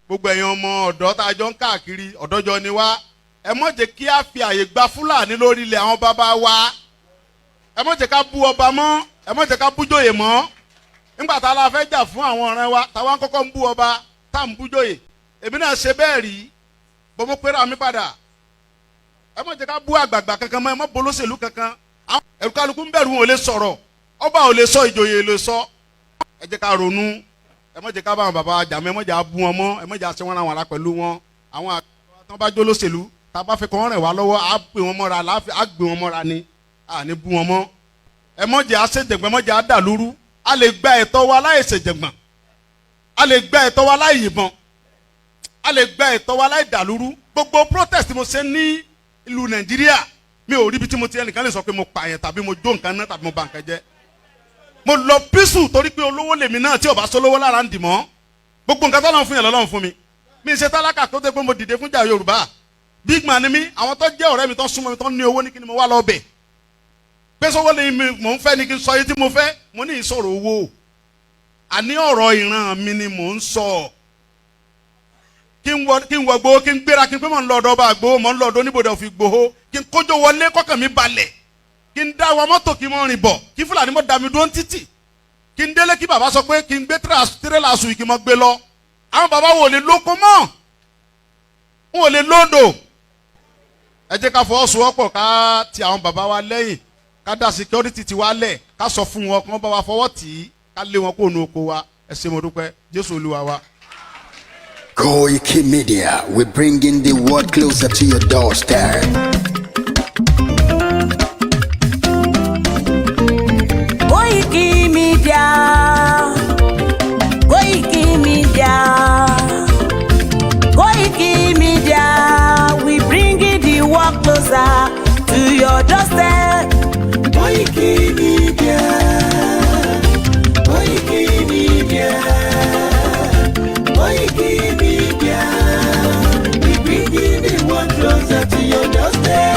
gbogbo ẹ̀yin ọmọ ọ̀dọ́ tá a jọ ń káàkiri ọ̀dọ́jọ́ ni wá ẹ má jẹ́ kí a fi àyè gba Fúlàní lórí ilẹ̀ àwọn bàbá wa ẹ má jẹ́ ká bú ọba mọ́ ẹ má jẹ́ ká bú jòyè mọ́ nígbà tá a la fẹ́ jà fún àwọn ọ̀rẹ́ wa táwa ń kọ́kọ́ ń bú ọba tá à ń bú jòyè èmi náà ṣe bẹ́ẹ̀ rí bọ́ mo pera mi padà ẹ má jẹ́ ká bú àgbààgbà kankan mọ́ ẹ má bolóṣèlú kankan ẹ̀rù kálukú ń bẹ̀rù wọn ò lè sọ̀rọ̀ ọba ò lè sọ ìjòyè lè sọ ẹ jẹ́ ká ronú ẹ má jẹ́ ká bá àwọn bàbá jàmọ́ ẹ má jẹ́ bú wọn mọ́ ẹ má jẹ́ àṣẹ wọn àwọn ará pẹ̀lú wọn àwọn àtọ́ bá jólóṣèlú tá a bá fẹ́ kọ́ wọn rẹ̀ wá lọ́wọ́ á gbé wọn mọ́ra á gbé wọn mọ́ra ni à ní bú wọn mọ́ ẹ má jẹ́ àṣejẹ̀gbọ́n ẹ má jẹ́ àdàlúrú a lè gba ẹ̀tọ́ wa láì ṣèjẹ̀gbọ́n a lè gba ẹ̀tọ́ wa láì yìnbọn a lè gba ẹ̀tọ́ wa láì dàlúrú gbogbo protest mo ṣe ní ìlú Nàìjíríà mi ò rí ibi tí mo ti ẹnìkan lè sọ pé mo pààyàn tàbí mo jó nǹkan náà tàbí mo bà nǹkan jẹ́ mo lọ písù torí pé olówó lèmi náà tí ò bá sólówó lára ń dì mọ́ gbogbo nǹkan tọ́lọ́run fún yẹn lọ́lọ́run fún mi mi ṣe tálákà tó dé pé mo dìde fún jà Yorùbá big man ni mi àwọn tó jẹ́ ọ̀rẹ́ mi tó súnmọ́ mi tó ní owó ní kí ni mo wá lọ bẹ̀ pé sọ́wọ́ lè mi mò ń fẹ́ ni kí n sọ yìí tí mo fẹ́ mo ní ìsọ̀rọ̀ owó àní ọ̀rọ̀ ìran mi ni mò ń sọ kí n wọ gbowó kí n gbéra kí n pé mò ń lọ ọ̀dọ̀ ọba àgbowó mò ń lọ ọ̀dọ̀ oníbodè òfin gbowó kí n kójó wọlé kọ́kàn mi balẹ̀ kí n dá wa mọ́tò kí n mọ́ rìn bọ̀ kí Fúlàní mọ́ dá mi dúró títì kí n délé kí bàbá sọ pé kí n gbé tírélà sùn kí n mọ́ gbé lọ àwọn bàbá wo lè lóko mọ́ wọn ò lè lóńdò ẹ jẹ́ ká fọwọ́sowọ́pọ̀ ká ti àwọn bàbá wa lẹ́yìn ká dá security ti wa lẹ̀ ká sọ fún wọn kí wọ́n bá wa fọwọ́ tì í ká lé wọn kó nu oko wa ẹ ṣé mo dúpẹ́ Jésù Olúwa wa. Koikimedia, we're bringing the world closer to your doorstep. Koikimedia, Koikimedia, Koikimedia, we bringing the world closer to your doorstep. Koikimedia, Koikimedia, Koikimedia, we bringing the world closer to your doorstep.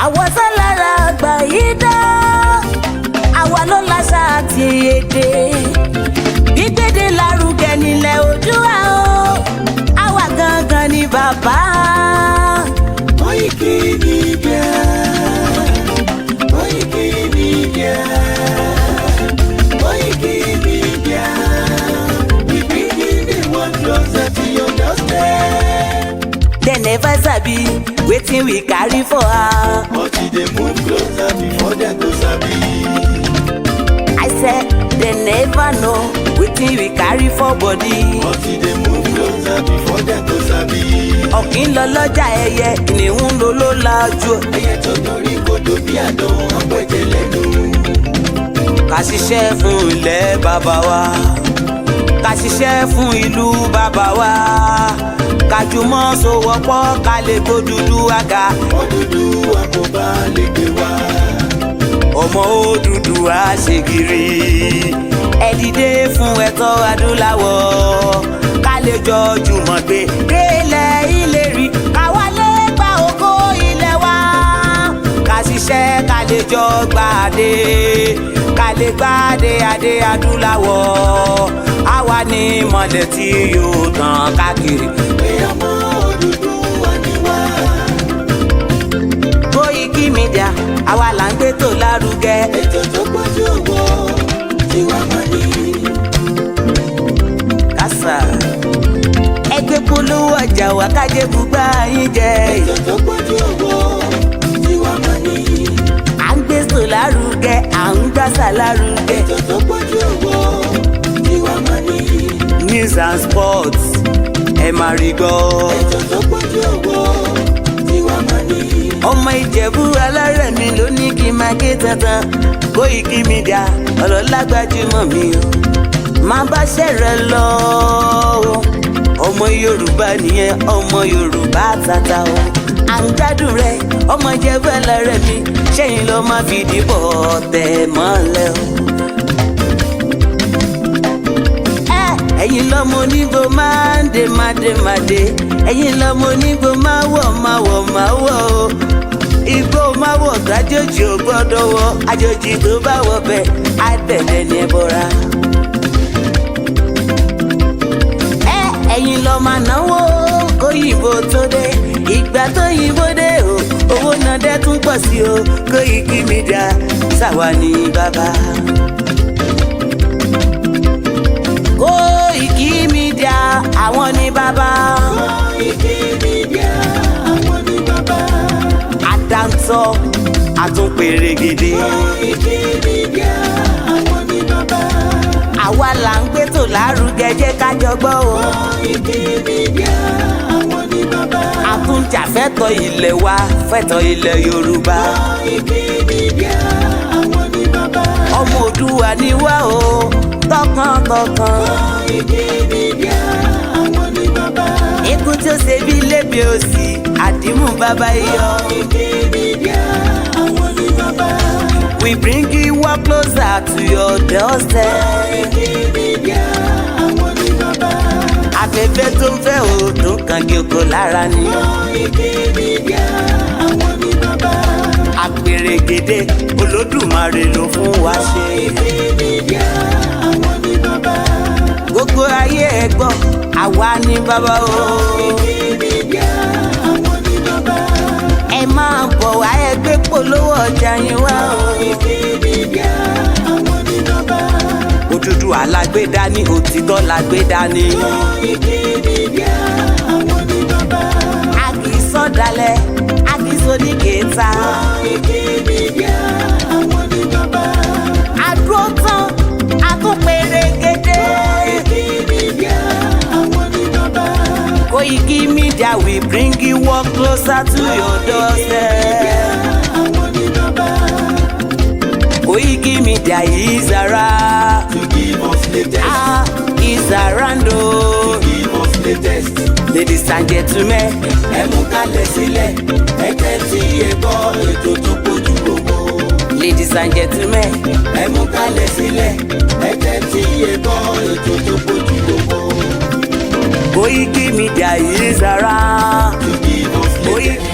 Àwọn sálára àgbà yìí dá, àwa ló láṣà àti èdè. Gbígbédè lárugẹ nílẹ̀ Oòduà o, àwa gangan ni bàbá. Koikimedia, Koikimedia, Koikimedia, we bringing the world closer to your doorstep. They never sabi wetin we carry for her. But they move closer before them to sabi. I said they never know wetin we carry for body. But they move closer before them to sabi. Ọ̀kín lọ lọ́jà ẹyẹ, kìnìún ló ló lajú. Ẹyẹ tó dorí kodò bí àdán ọ̀pẹ̀jẹ̀ lẹ́nu. Ká ṣiṣẹ́ fún ilẹ̀ bàbá wa, ká ṣiṣẹ́ fún ìlú bàbá wa, ká jùmọ̀ sowọ́pọ̀ ká lè gbó Odùduwà. Odùduwà kò bá lè gbé wá. Ọmọ Odùduwà ṣe gírí, ẹ dìde fún ẹ̀tọ́ adúláwọ̀, ká lè jọ jùmọ̀ gbé délẹ̀ ìlérí, ká wálé gba ògo ilẹ̀ wa, ká ṣiṣẹ́ ká lè jọ gbàdé, ká lè gbàdé adé adúláwọ̀, àwa ni mọ̀lẹ̀ tí yóò tàn káàkiri. Pé ọmọ Odùduwà ni wá. Koikimedia, àwa là ń gbé tó lárugẹ. Ètò tó pọ̀jù owó tiwa mọ́ ni. Kásá ẹgbẹ́ polówó ọjà wa kájé bùgbà yín jẹ. Ètò tó pọ̀jù owó tiwa mọ́ ni. À ń gbé tó lárugẹ, à ń gbàsà lárugẹ. Ètò tó pọ̀jù owó tiwa mọ́ ni. News and sports ẹ máa rí gbọ́. Ètò tó pọ̀jù owó tiwa mọ́ ni. Ọmọ Ìjẹ̀bú alárẹ̀ mi ló ní kí n máa ké tantan. Koikimedia ọ̀rọ̀ lágbájúmọ̀ mi o, máa bá ṣẹ̀rẹ̀ lọ o. Ọmọ Yorùbá nìyẹn, ọmọ Yorùbá tata o. À ń gbádùn rẹ, ọmọ Ìjẹ̀bú alárẹ̀ mi, ṣẹ́yìn ló máa fi dìbò tẹ̀ mọ́lẹ̀ o. Ẹ̀yin lọ́mọ onígbò máa ń dé máa dé máa dé, ẹ̀yin lọ́mọ onígbò máa wọ̀ máa wọ̀ máa wọ̀ o. Igbó máa wọ̀ kájòjì ò gbọ́dọ̀ wọ̀, àjòjì tó bá wọ̀ bẹ́ẹ̀ á tẹ̀lé ní ẹbọra. Ẹ̀yin lọ́mọ máa náwó kóyìnbó tó dé ìgbà tó yìnbó dé o owó náà dẹ́ tún pọ̀ sí o Koikimedia ṣàwa ní bàbá. Koikimedia àwọn ní bàbá. Koikimedia àwọn ní bàbá. Àdáńtọ́ àtúnpèrègèdè. Koikimedia àwọn ní bàbá. Àwa là ń gbé tò lárugẹ jẹ́ ká jọ gbọ́ o. Koikimedia àwọn ní bàbá. Àtúnjà fẹ́tọ̀ ilẹ̀ wa fẹ́tọ̀ ilẹ̀ Yorùbá. Koikimedia àwọn ní bàbá. Ọmọ Òdùwà ni wá o tọkàntọkàn. Koikimedia àwọn ní bàbá. Ikú tí ó ṣe bí lébi òsì àdìmú bàbá iyọ̀. Koikimedia àwọn ní bàbá. We bring you up closer to your doorstep. Koikimedia àwọn ní bàbá. Afẹ́fẹ́ tó ń fẹ́ òòdùn kan kí oko lára ni. Koikimedia àwọn ní bàbá. Àpèrègèdè Olódùmarè ló fún wa ṣe. Koikimedia àwọn ní bàbá. Gbogbo ayé ẹ gbọ́ àwa ní bàbá o. Koikimedia àwọn ní bàbá. Ẹ máa bọ̀ wá ẹ gbé polówó ọjà yín wá o. Koikimedia àwọn ní bàbá. Odùduwà la gbé dání òtítọ́ la gbé dání. Koikimedia àwọn ní bàbá. A kì í sọ̀dálẹ̀ a kì í soníkèéta. Koikimedia àwọn ní bàbá. Àdúró tán a tún pèrègèdè. Koikimedia àwọn ní bàbá. Koikimedia we bring you up closer to your doorstep. Àwọn ní bàbá. Koikimedia is around. To give us latest. Is around o. Give us latest. Ladies and gentlemen, Ẹ mú kalẹ̀ sílẹ̀. Ẹ tẹ́tí ẹ gbọ́ ètò tó kojú gbogbo. ladies and gentlemen, Ẹ mú kalẹ̀ sílẹ̀. Ẹ tẹ́tí ẹ gbọ́ ètò tó kojú gbogbo. Koikimedia is around. To give us latest.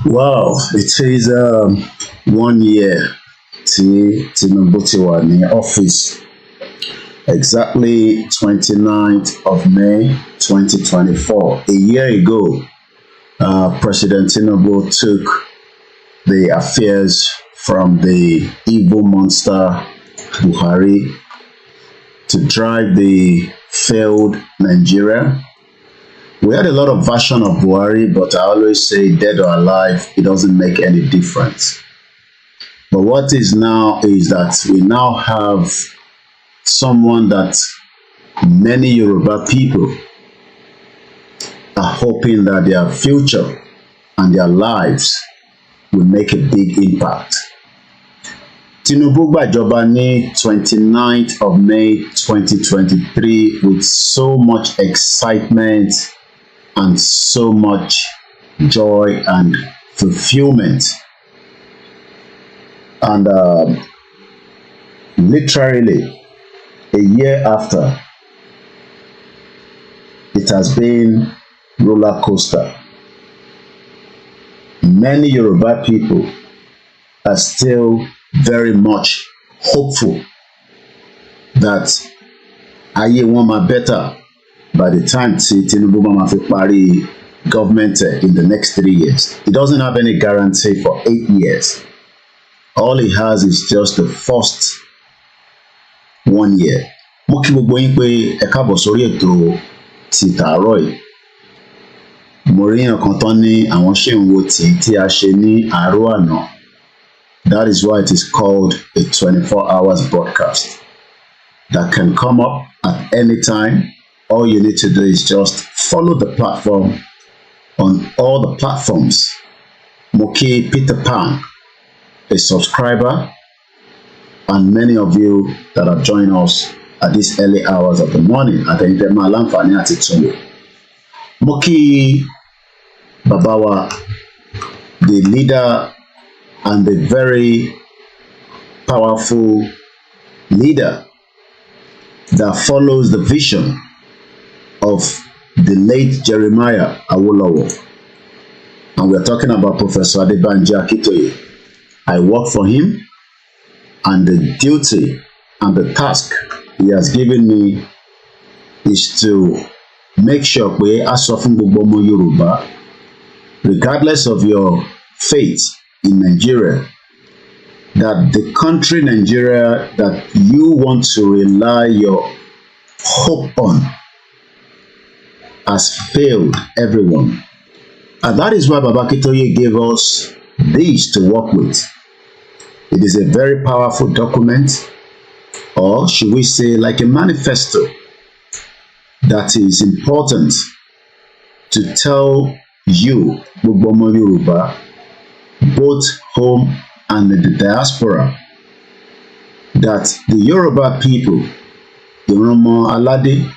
Wow, it is 1 year tí Tinubu ti wà ní office. Exactly 29th of May 2024. A year ago, President Tinubu took the affairs from the evil monster Buhari to drive the failed Nigeria. We had a lot of version of Buhari, but I always say dead or alive, it doesn't make any difference. But what is now is that we now have someone that many Yoruba people are hoping that their future and their lives will make a big impact. Tinubu gbàjọba ní 29th of May 2023 with so much excitement and so much joy and fulfillment. And literally a year after, it has been roller coaster. many Yoruba people are still very much hopeful that ayé wọn máa better by the time tí Tinubu máa fi parí government in the next 3 years. He doesn't have any guarantee for 8 years. All he has is just the first 1 year. Mo kí gbogbo yín pé ẹ káàbọ̀ sórí ètò ti tàárọ̀ yìí. Mo rí èèyàn kan tán ní àwọn ṣì ń wo tí a ṣe ní àárọ̀ àná. That is why it is called a 24 hours broadcast that can come up at any time. All you need to do is just follow the platform on all the platforms. Moki Peter Pan, a subscriber, and many of you that have joined us at these early hours of the morning. I think Moki Babawa, the leader and the very powerful leader that follows the vision of the late Jeremiah Awolowo. And we're talking about Professor Adebanji Akintoye. I work for him, and the duty and the task he has given me is to make sure we are suffering gbogbo Yoruba, regardless of your faith in Nigeria, that the country Nigeria that you want to rely your hope on has failed everyone. And that is why Baba Akintoye gave us this to work with. It is a very powerful document, or should we say like a manifesto, that is important to tell you, Gbogbo Yoruba, both home and in the diaspora, that the Yoruba people, the Oromo Alade,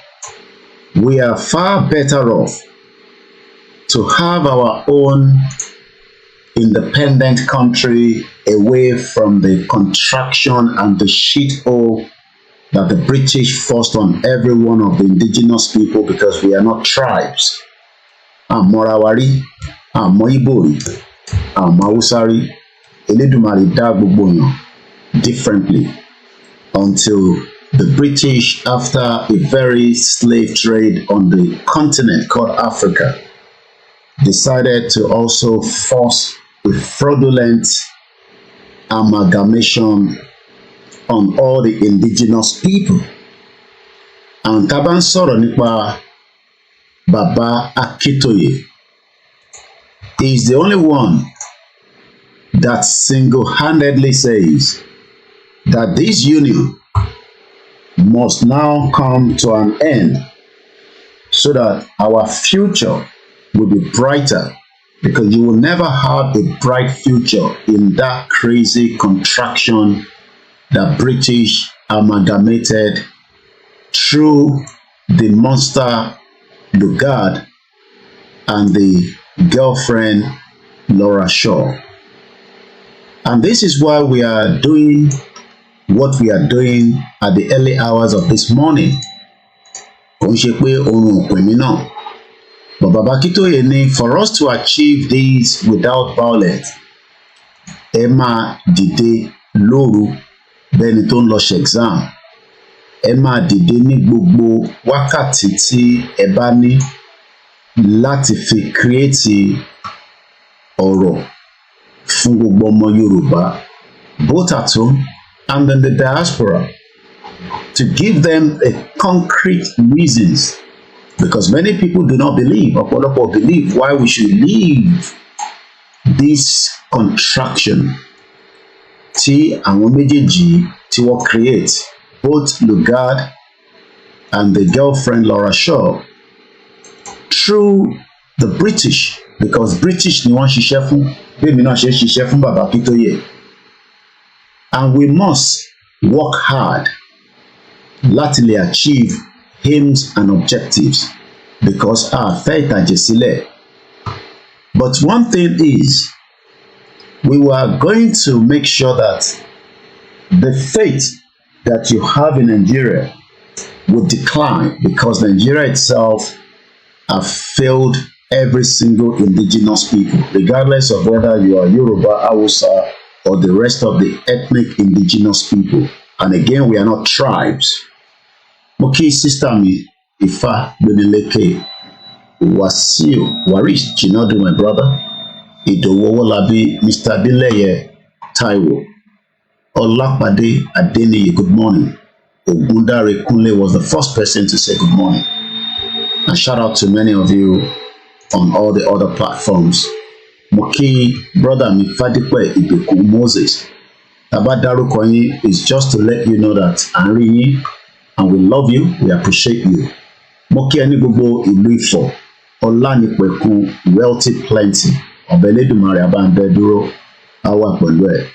we are far better off to have our own independent country away from the contraction and the shithole that the British forced on every one of the indigenous people, because we are not tribes. Amorawari, Amoibori, Amausari, Eledumare dá gbogbo èèyàn differently until the British, after a very slave trade on the continent called Africa, decided to also force a fraudulent amalgamation on all the indigenous people. And tá bá ń sọ̀rọ̀ nípa Baba Akintoye, he is the only one that single-handedly says that this union must now come to an end so that our future will be brighter, because you will never have a bright future in that crazy contraction that British amalgamated through the monster Lugard and the girlfriend Laura Shaw. And this is why we are doing what we are doing at the early hours of this morning. Kò ń ṣe pé oorun ò pè mí náà. But Baba Akintoye ní, for us to achieve this without violence, ẹ máa dìde lóru bẹ́ni tó ń lọ ṣe exam. Ẹ máa dìde ní gbogbo wákàtí tí ẹ bá ní láti fi create ọ̀rọ̀ fún gbogbo ọmọ Yorùbá, both at home and in the diaspora, to give them a concrete reasons, because many people do not believe, ọ̀pọ̀lọpọ̀ believe, why we should leave this contraction tí àwọn méjèèjì tí wọ́n create, both Lugard and the girlfriend Laura Shaw, through the British, because British ni wọ́n ṣiṣẹ́ fún, bí èmi náà ṣe ṣiṣẹ́ fún Baba Akintoye. And we must work hard láti lè achieve aims and objectives, because a fẹ́ ìtàjẹ̀ sílẹ̀. But one thing is, we were going to make sure that the faith that you have in Nigeria would decline, because Nigeria itself have failed every single indigenous people, regardless of whether you are Yoruba, Hausa, or the rest of the ethnic indigenous people. And again, we are not tribes. Moki sister mi, Ifa Beneleke, Wasiu, Warish Chinadu, my brother, Idowo Wolabi, Mr. Dileye, Taiwo, Olapade Adeniyi, good morning. Ogundare Kunle was the first person to say good morning. And shout out to many of you on all the other platforms. Moki, brother mi Fadipe Ibeku Moses. Abadaruko yin is just to let you know that àárín yín, and we love you, we appreciate you. Moki ẹni gbogbo ìlú Ifọ̀, Ọlánìpẹ̀kun, wealthy plenty, Ọ̀bẹ̀lẹ́dùmarè Abáńbẹ́dúró, á wà pẹ̀lú ẹ̀.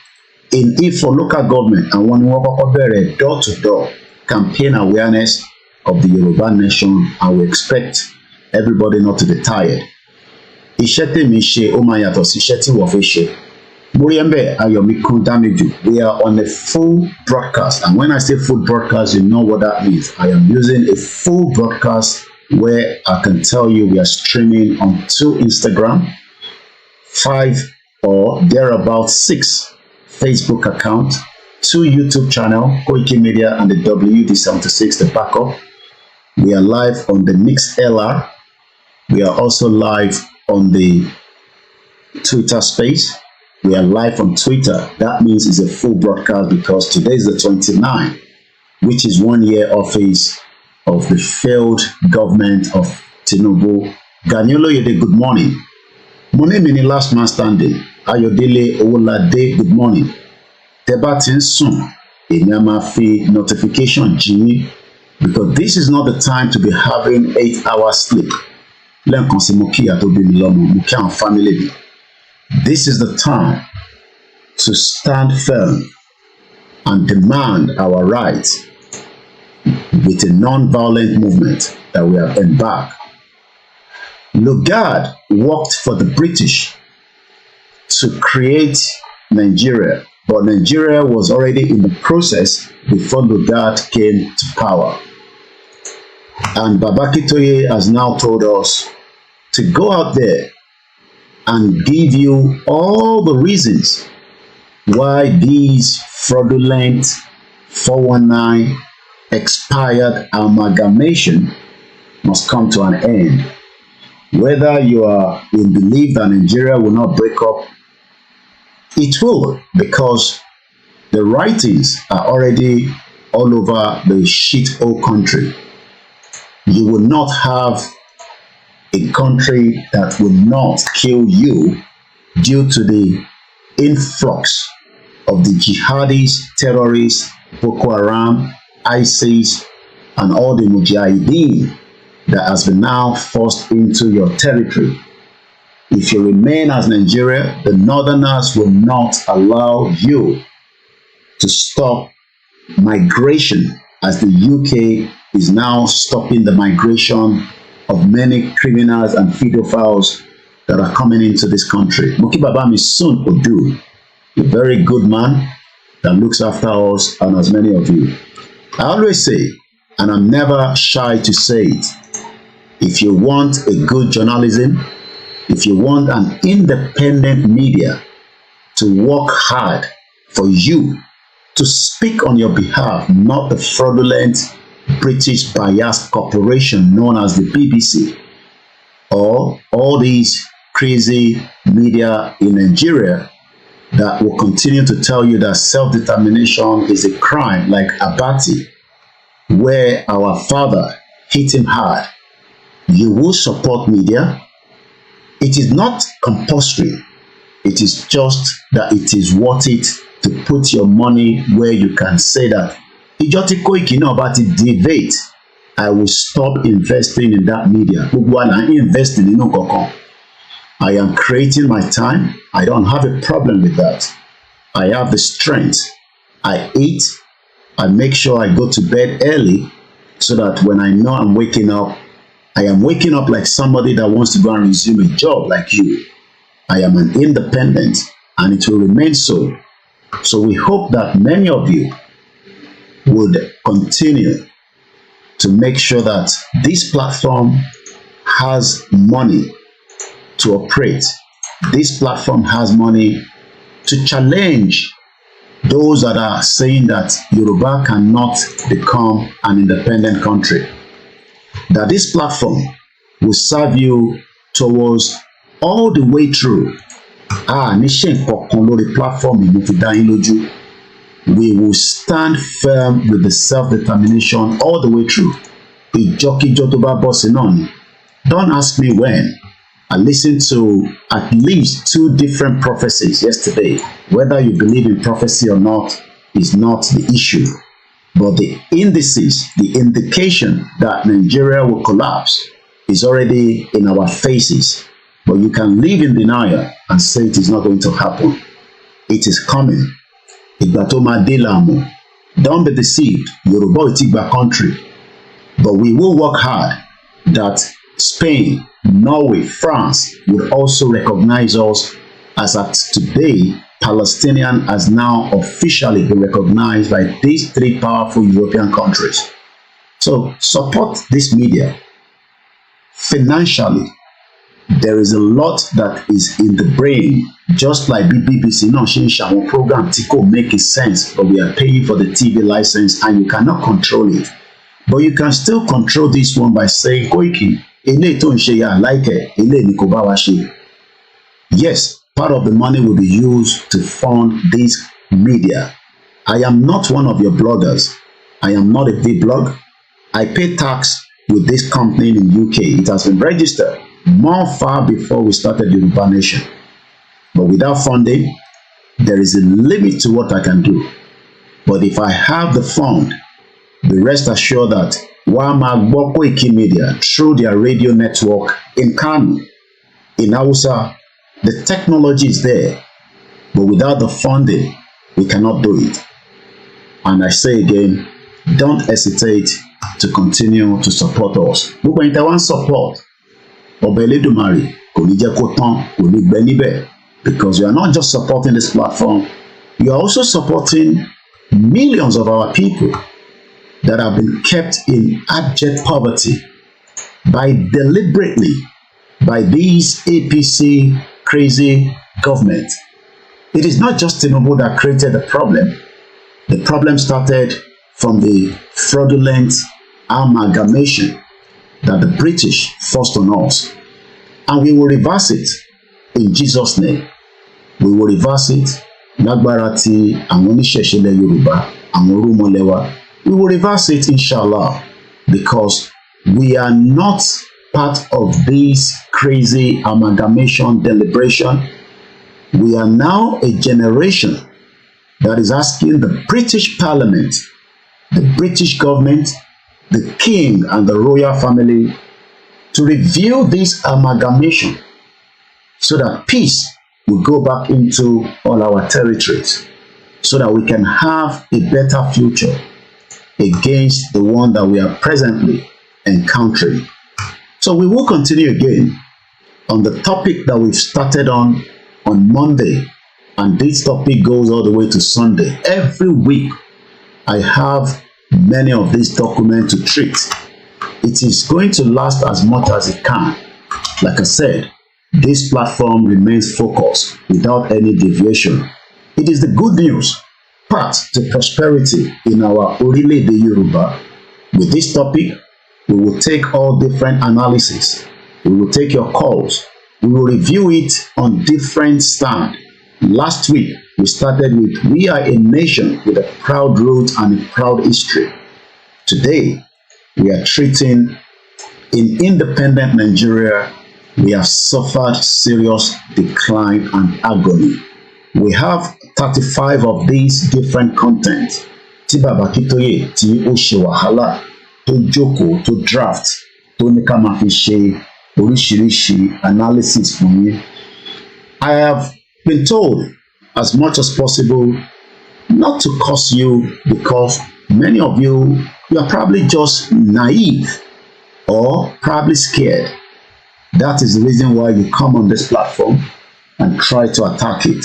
In Ifọ̀ local government, àwọn ni wọ́n kọ́kọ́ bẹ̀rẹ̀ door-to-door campaign awareness of the Yoruba nation, and we expect everybody not to be tired. Iṣẹ́ tèmi ṣe ó máa yàtọ̀ sí iṣẹ́ tí wọ́n fi ṣe. Muriembe Ayomikun Damiju, we are on a full broadcast, and when I say full broadcast, you know what that means. I am using a full broadcast where I can tell you we are streaming on 2 Instagram, 5 or thereabout 6 Facebook account, 2 YouTube channel, Koikimedia and the WD76, the backup. We are live on the Mix LR. We are also live on the Twitter space. We are live on Twitter. That means it's a full broadcast because today is the 29th, which is 1 year office of the failed government of Tinubu. Ganyoloyede, good morning. Money mini last man standing. Ayodele Owolade, good morning. Tebatin soon. Èmi fi notification jí because this is not the time to be having 8-hour sleep. Lẹ́ǹkan sí mo kí ìyá tó bí mi lọ́mọ, mo kí àwọn family mi. This is the time to stand firm and demand our rights with a non-violent movement that we have embarked. Lugard worked for the British to create Nigeria, but Nigeria was already in the process before Lugard came to power. And Babakitoye has now told us to go out there and give you all the reasons why these fraudulent 419 expired amalgamation must come to an end. Whether you are in belief that Nigeria will not break up, it will, because the writings are already all over the shithole country. You will not have a country that will not kill you due to the influx of the jihadis, terrorists, Boko Haram, ISIS, and all the mujahideen that has been now forced into your territory. If you remain as Nigeria, the northerners will not allow you to stop migration, as the UK is now stopping the migration of many criminals and pedophiles that are coming into this country. Moki Babami soon Odu, a very good man that looks after us and as many of you. I always say, and I'm never shy to say it, if you want a good journalism, if you want an independent media to work hard for you to speak on your behalf, not the fraudulent British biased corporation known as the BBC, or all these crazy media in Nigeria that will continue to tell you that self-determination is a crime, like Abati, where our father hit him hard. You will support media. It is not compulsory. It is just that it is worth it to put your money where you can say that ìjọ tí Koiki náà bá ti deviate, I will stop investing in that media. Gbogbo wa là ń invest nínú kankan. I am creating my time. I don't have a problem with that. I have the strength. I eat. I make sure I go to bed early so that when I know I'm waking up, I am waking up like somebody that wants to go and resume a job like you. I am an independent, and it will remain so. So we hope that many of you would continue to make sure that this platform has money to operate. This platform has money to challenge those that are saying that Yoruba cannot become an independent country. That this platform will serve you towards all the way through. The platform we will stand firm with the self-determination all the way through. Don't ask me when. I listened to at least 2 different prophecies yesterday. Whether you believe in prophecy or not is not the issue. But the indices, the indication that Nigeria will collapse is already in our faces. But you can live in denial and say it is not going to happen. It is coming. Don't be deceived. Yoruba is a country. But we will work hard that Spain, Norway, France would also recognize us as at today, Palestinian has now officially been recognized by these 3 powerful European countries. So support this media financially. There is a lot that is in the brain, just like BBC non program Tico making sense, but we are paying for the TV license and you cannot control it. But you can still control this one by saying, Koiki, yes, part of the money will be used to fund this media. I am not one of your bloggers. I am not a big blog. I pay tax with this company in the UK. It has been registered more far before we started Yoruba Nation. But without funding, there is a limit to what I can do. But if I have the fund, be rest assured that Koikimedia through their radio network in Kano, in Hausa, the technology is there, but without the funding, we cannot do it. And I say again, don't hesitate to continue to support us. Gbogbo ẹ̀yin tẹ́ wá ń support Ọba Elédùmarè kò ní jẹ́ kó tán, kò ní gbẹ níbẹ̀, because you are not just supporting this platform, you are also supporting millions of our people that have been kept in abject poverty deliberately by these APC crazy government. It is not just Tinubu that created the problem. The problem started from the fraudulent amalgamation that the British forced on us. And we will reverse it in Jesus' name. We will reverse it. Lágbára tí àwọn oníṣẹ̀ṣe ilẹ̀ Yorùbá, àwọn Orúmọlẹ́wà. We will reverse it, inshallah, because we are not part of this crazy amalgamation deliberation. We are now a generation that is asking the British Parliament, the British government, the king and the royal family to review this amalgamation so that peace will go back into all our territories, so that we can have a better future against the one that we are presently encountering. So we will continue again on the topic that we've started on Monday, and this topic goes all the way to Sunday. Every week I have many of these documents to treat. It is going to last as much as it can. Like I said, this platform remains focused without any deviation. It is the good news path to prosperity in our ORILEEDE Yoruba. With this topic, we will take all different analysis. We will take your calls. We will review it on different stand. Last week, we started with we are a nation with a proud root and a proud history. Today, we are treating in independent Nigeria, we have suffered serious decline and agony. We have 35 of these different content. Tí Bàbá Akíntóyè tí ó ṣe wàhálà tó jókòó tó draft tó ní ká máa fi ṣe oríṣiríṣi analysis fún yín. I have been told as much as possible not to curse you because many of you are probably just naive or probably scared. That is the reason why you come on this platform and try to attack it.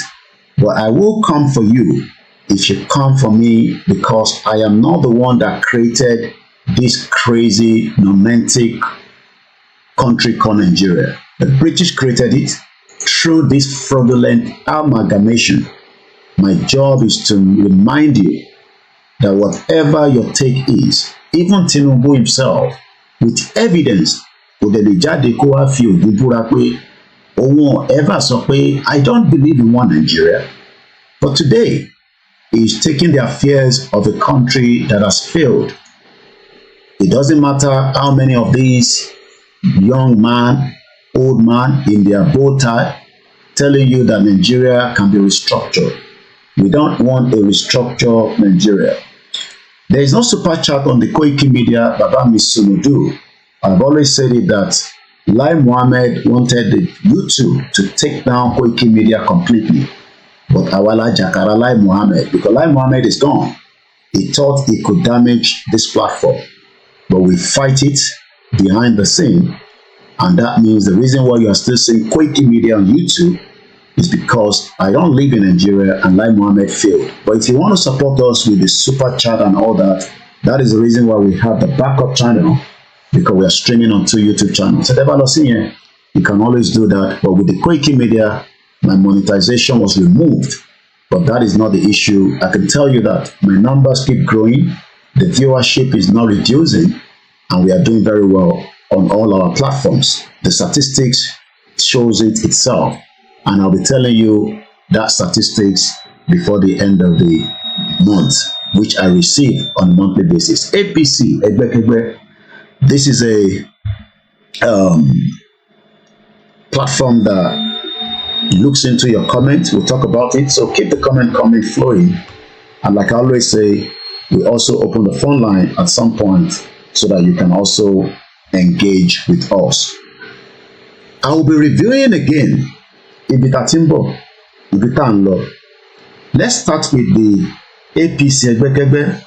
But I will come for you if you come for me, because I am not the one that created this crazy, romantic country called Nigeria. The British created it through this fraudulent amalgamation. My job is to remind you that whatever your take is, even Tinubu himself, with evidence, kò dẹ̀ lè jáde kó wá fi ògùn búra pé òun ever sọ pé I don't believe in one Nigeria. But today, he's taking the affairs of a country that has failed. It doesn't matter how many of these young man, old man in their bow tie telling you that Nigeria can be restructured. We don't want a restructured Nigeria. There is no super chat on the Koikimedia Baba Misunudu. I've always said it that Lai Mohammed wanted the YouTube to take down Koikimedia completely. But Awala Jakara Lai Mohammed, because Lai Mohammed is gone, he thought he could damage this platform. But we fight it behind the scene. And that means the reason why you are still seeing Koikimedia on YouTube is because I don't live in Nigeria and Lai Mohammed failed. But if you want to support us with the super chat and all that, that is the reason why we have the backup channel, because we are streaming on 2 YouTube channels. So you can always do that. But with the Koikimedia, my monetization was removed. But that is not the issue. I can tell you that my numbers keep growing. The viewership is not reducing. And we are doing very well on all our platforms. The statistics shows it itself. And I'll be telling you that statistics before the end of the month, which I receive on a monthly basis. APC, this is a platform that looks into your comments. We'll talk about it. So keep the comment coming flowing. And like I always say, we also open the phone line at some point so that you can also engage with us. I will be reviewing again Ibitatimbo, Ibitanlo. Let's start with the APC Egbekegbe,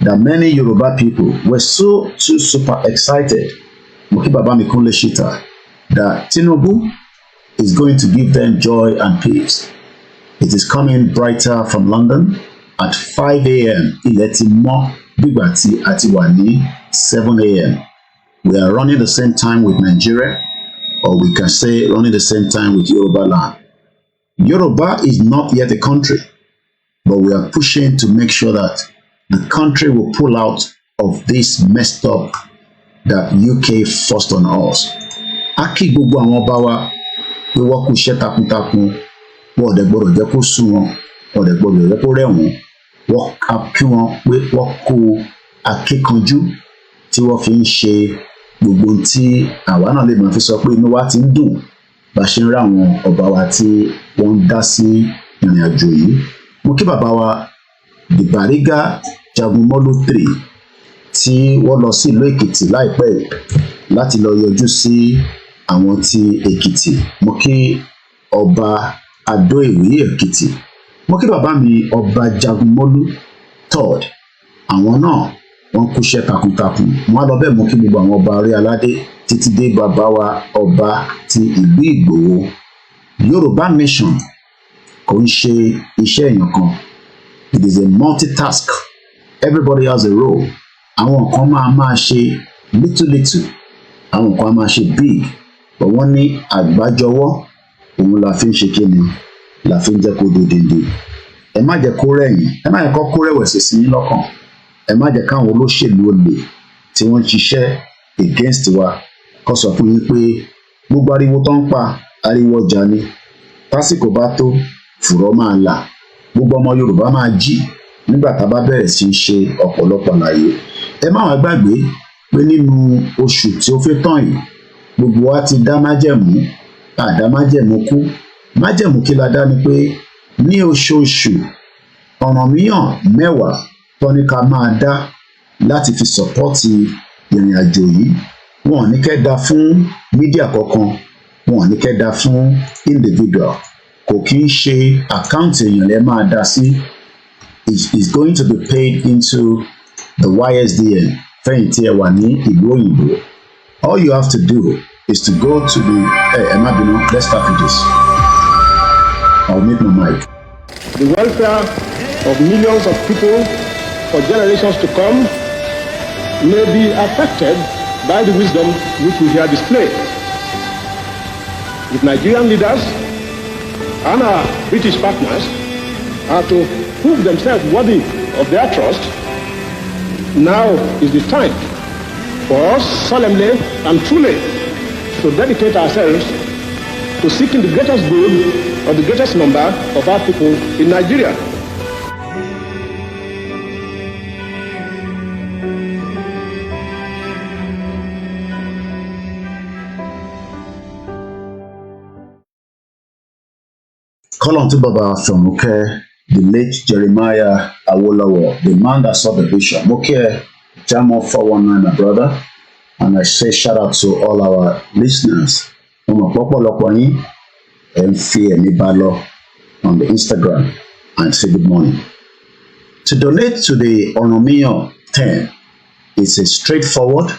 that many Yoruba people were so super excited, Hardships Shita, that Tinubu is going to give them joy and peace. It is coming brighter from London at 5 a.m. Iletimo Bigati Atiwani 7 a.m. We are running the same time with Nigeria, or we can say running the same time with Yoruba land. Yoruba is not yet a country, but we are pushing to make sure that the country will pull out of this messed up that UK forced on us. Aki gbogbo àwọn ọba wa pé wọ́n kú iṣẹ́ takuntakun, wọ́n dẹ̀ gbọ́dọ̀ jẹ́ kó sú wọn, wọ́n dẹ̀ gbọ́dọ̀ jẹ́ kó rẹ̀ wọ́n, wọ́n kí wọn pé wọ́n kú akíkanjú tí wọ́n fi ń ṣe gbogbo tí àwa náà lè máa fi sọ pé inú wa ti ń dùn bá ṣe ń rí àwọn ọba wa tí wọ́n ń dá sí ìrìn àjò yìí. Mo kí bàbá wa the Bariga Jagunmolu 3 tí wọ́n lọ sí ìlú Èkìtì láìpẹ́ láti lọ yọjú sí àwọn tí Èkìtì. Mo kí ọba Adó-Ìwí Èkìtì. Mo kí bàbá mi ọba Jagunmolu 3rd. Àwọn náà wọ́n kúṣẹ́ takuntakun. Wọ́n á lọ bẹ́ẹ̀ mú kí gbogbo àwọn ọba orí aládé títí dé bàbá wa ọba ti ìlú Ìgbòho. Yorùbá nation kò ń ṣe iṣẹ́ èèyàn kan. It is a multitask. Everybody has a role. Àwọn kan máa ṣe little. Àwọn kan máa ṣe big. But wọ́n ní àgbájọwọ́ òun la fi ń ṣe kíni, la fi ń jẹ́ kó dòdìndì. Ẹ má jẹ́ kó rẹ̀yìn. Ẹ má jẹ́ kó rẹ̀wẹ̀sì sí yín lọ́kàn. Ẹ má jẹ́ káwọn olóṣèlú olè tí wọ́n ń ṣiṣẹ́ against wa kó sọ fún yín pé gbogbo ariwo tó ń pa ariwo ọjà ni. Tásìkò bá tó fùrọ̀ máa là. Gbogbo ọmọ Yorùbá máa jí nígbà tá a bá bẹ̀rẹ̀ sí í ṣe ọ̀pọ̀lọpọ̀ àlàyé. Ẹ má wá gbàgbé pé nínú oṣù tí ó fẹ́ tán yìí, gbogbo wa ti dá májẹ̀mú, àdá májẹ̀mú kú. Májẹ̀mú kí la dá ni pé ní oṣooṣù ọ̀rànmíyàn 10 tó ní ká máa dá láti fi sọ̀pọ́tì ìrìn àjò yìí. Wọn ò ní kẹ́ dá fún mídíà kankan, wọn ò ní kẹ́ dá fún individual. Kò kí ń ṣe àkáǹtì èèyàn lẹ́ máa dá sí. Is going to be paid into the YSDN fẹ̀yìntì ẹ wà ní ìlú òyìnbó. All you have to do is to go to the let's start with this. I'll mute my mic. The welfare of millions of people for generations to come may be affected by the wisdom which we here display. with Nigerian leaders and our British partners are to prove themselves worthy of their trust. Now is the time for us solemnly and truly to dedicate ourselves to seeking the greatest good of the greatest number of our people in Nigeria. Call on to Baba from Moke, the late Jeremiah Awolowo, the man that saw the vision. Moke, Jamo 419, my brother. And I say shout out to all our listeners. And fear me balo on the Instagram and say good morning. To donate to the Onomio 10 is a straightforward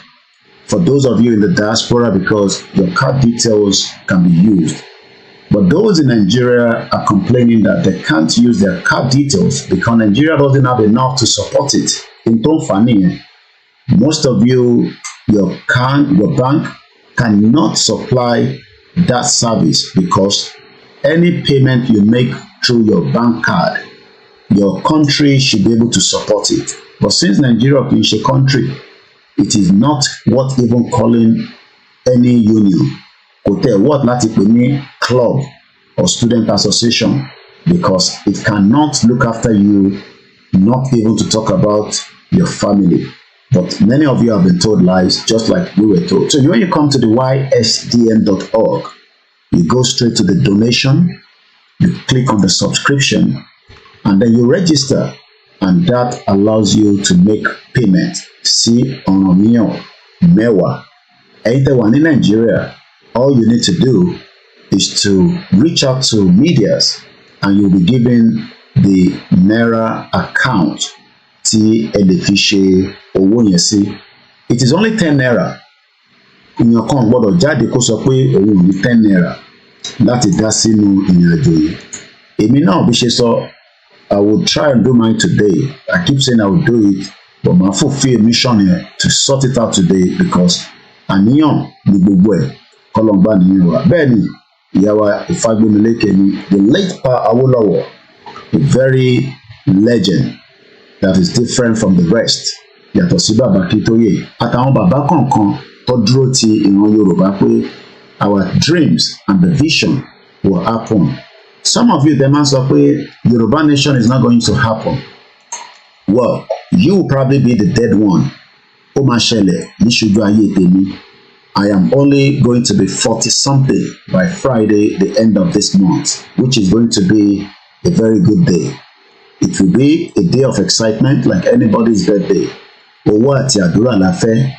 for those of you in the diaspora because your card details can be used. But those in Nigeria are complaining that they can't use their card details because Nigeria doesn't have enough to support it. In Tonfani, most of you, your bank cannot supply that service because any payment you make through your bank card, your country should be able to support it. But since Nigeria is a country, it is not worth even calling any union. What club or student association because it cannot look after you, not even to talk about your family. But many of you have been told lies, just like we were told. So when you come to the ysdm.org, you go straight to the donation, you click on the subscription, and then you register, and that allows you to make payment. See Onomio Mewa. Either one in Nigeria, all you need to do is to reach out to medias, and you'll be given the Naira account. It is only 10 Naira. Ìyàn kan gbọ́dọ̀ jáde kó sọ pé òun ò ní 10 Naira láti dá sínú ìrìnàjò yìí. Èmi náà bí ṣe sọ, I will try and do mine today. I keep saying I will do it, but màá fulfill mission here to sort it out today because àníyàn ni gbogbo ẹ̀ kọ́lọ́mbà nìyẹn wà. Bẹ́ẹ̀ ni ìyàwó Ìfágbémilékè ni the late Pa Awolowo, a very legend that is different from the rest. Yàtọ̀ sí bàbá Kítóyè àtàwọn bàbá kọ̀ọ̀kan tó dúró ti ìran Yorùbá pé our dreams and the vision will happen. Some of you demand sọ pé Yoruba nation is not going to happen. Well, you will probably be the dead one. Ó máa ṣẹlẹ̀ níṣojú ayé tèmi. I am only going to be 40-something by Friday, the end of this month, which is going to be a very good day. It will be a day of excitement like anybody's birthday. Owó àti àdúrà la fẹ́.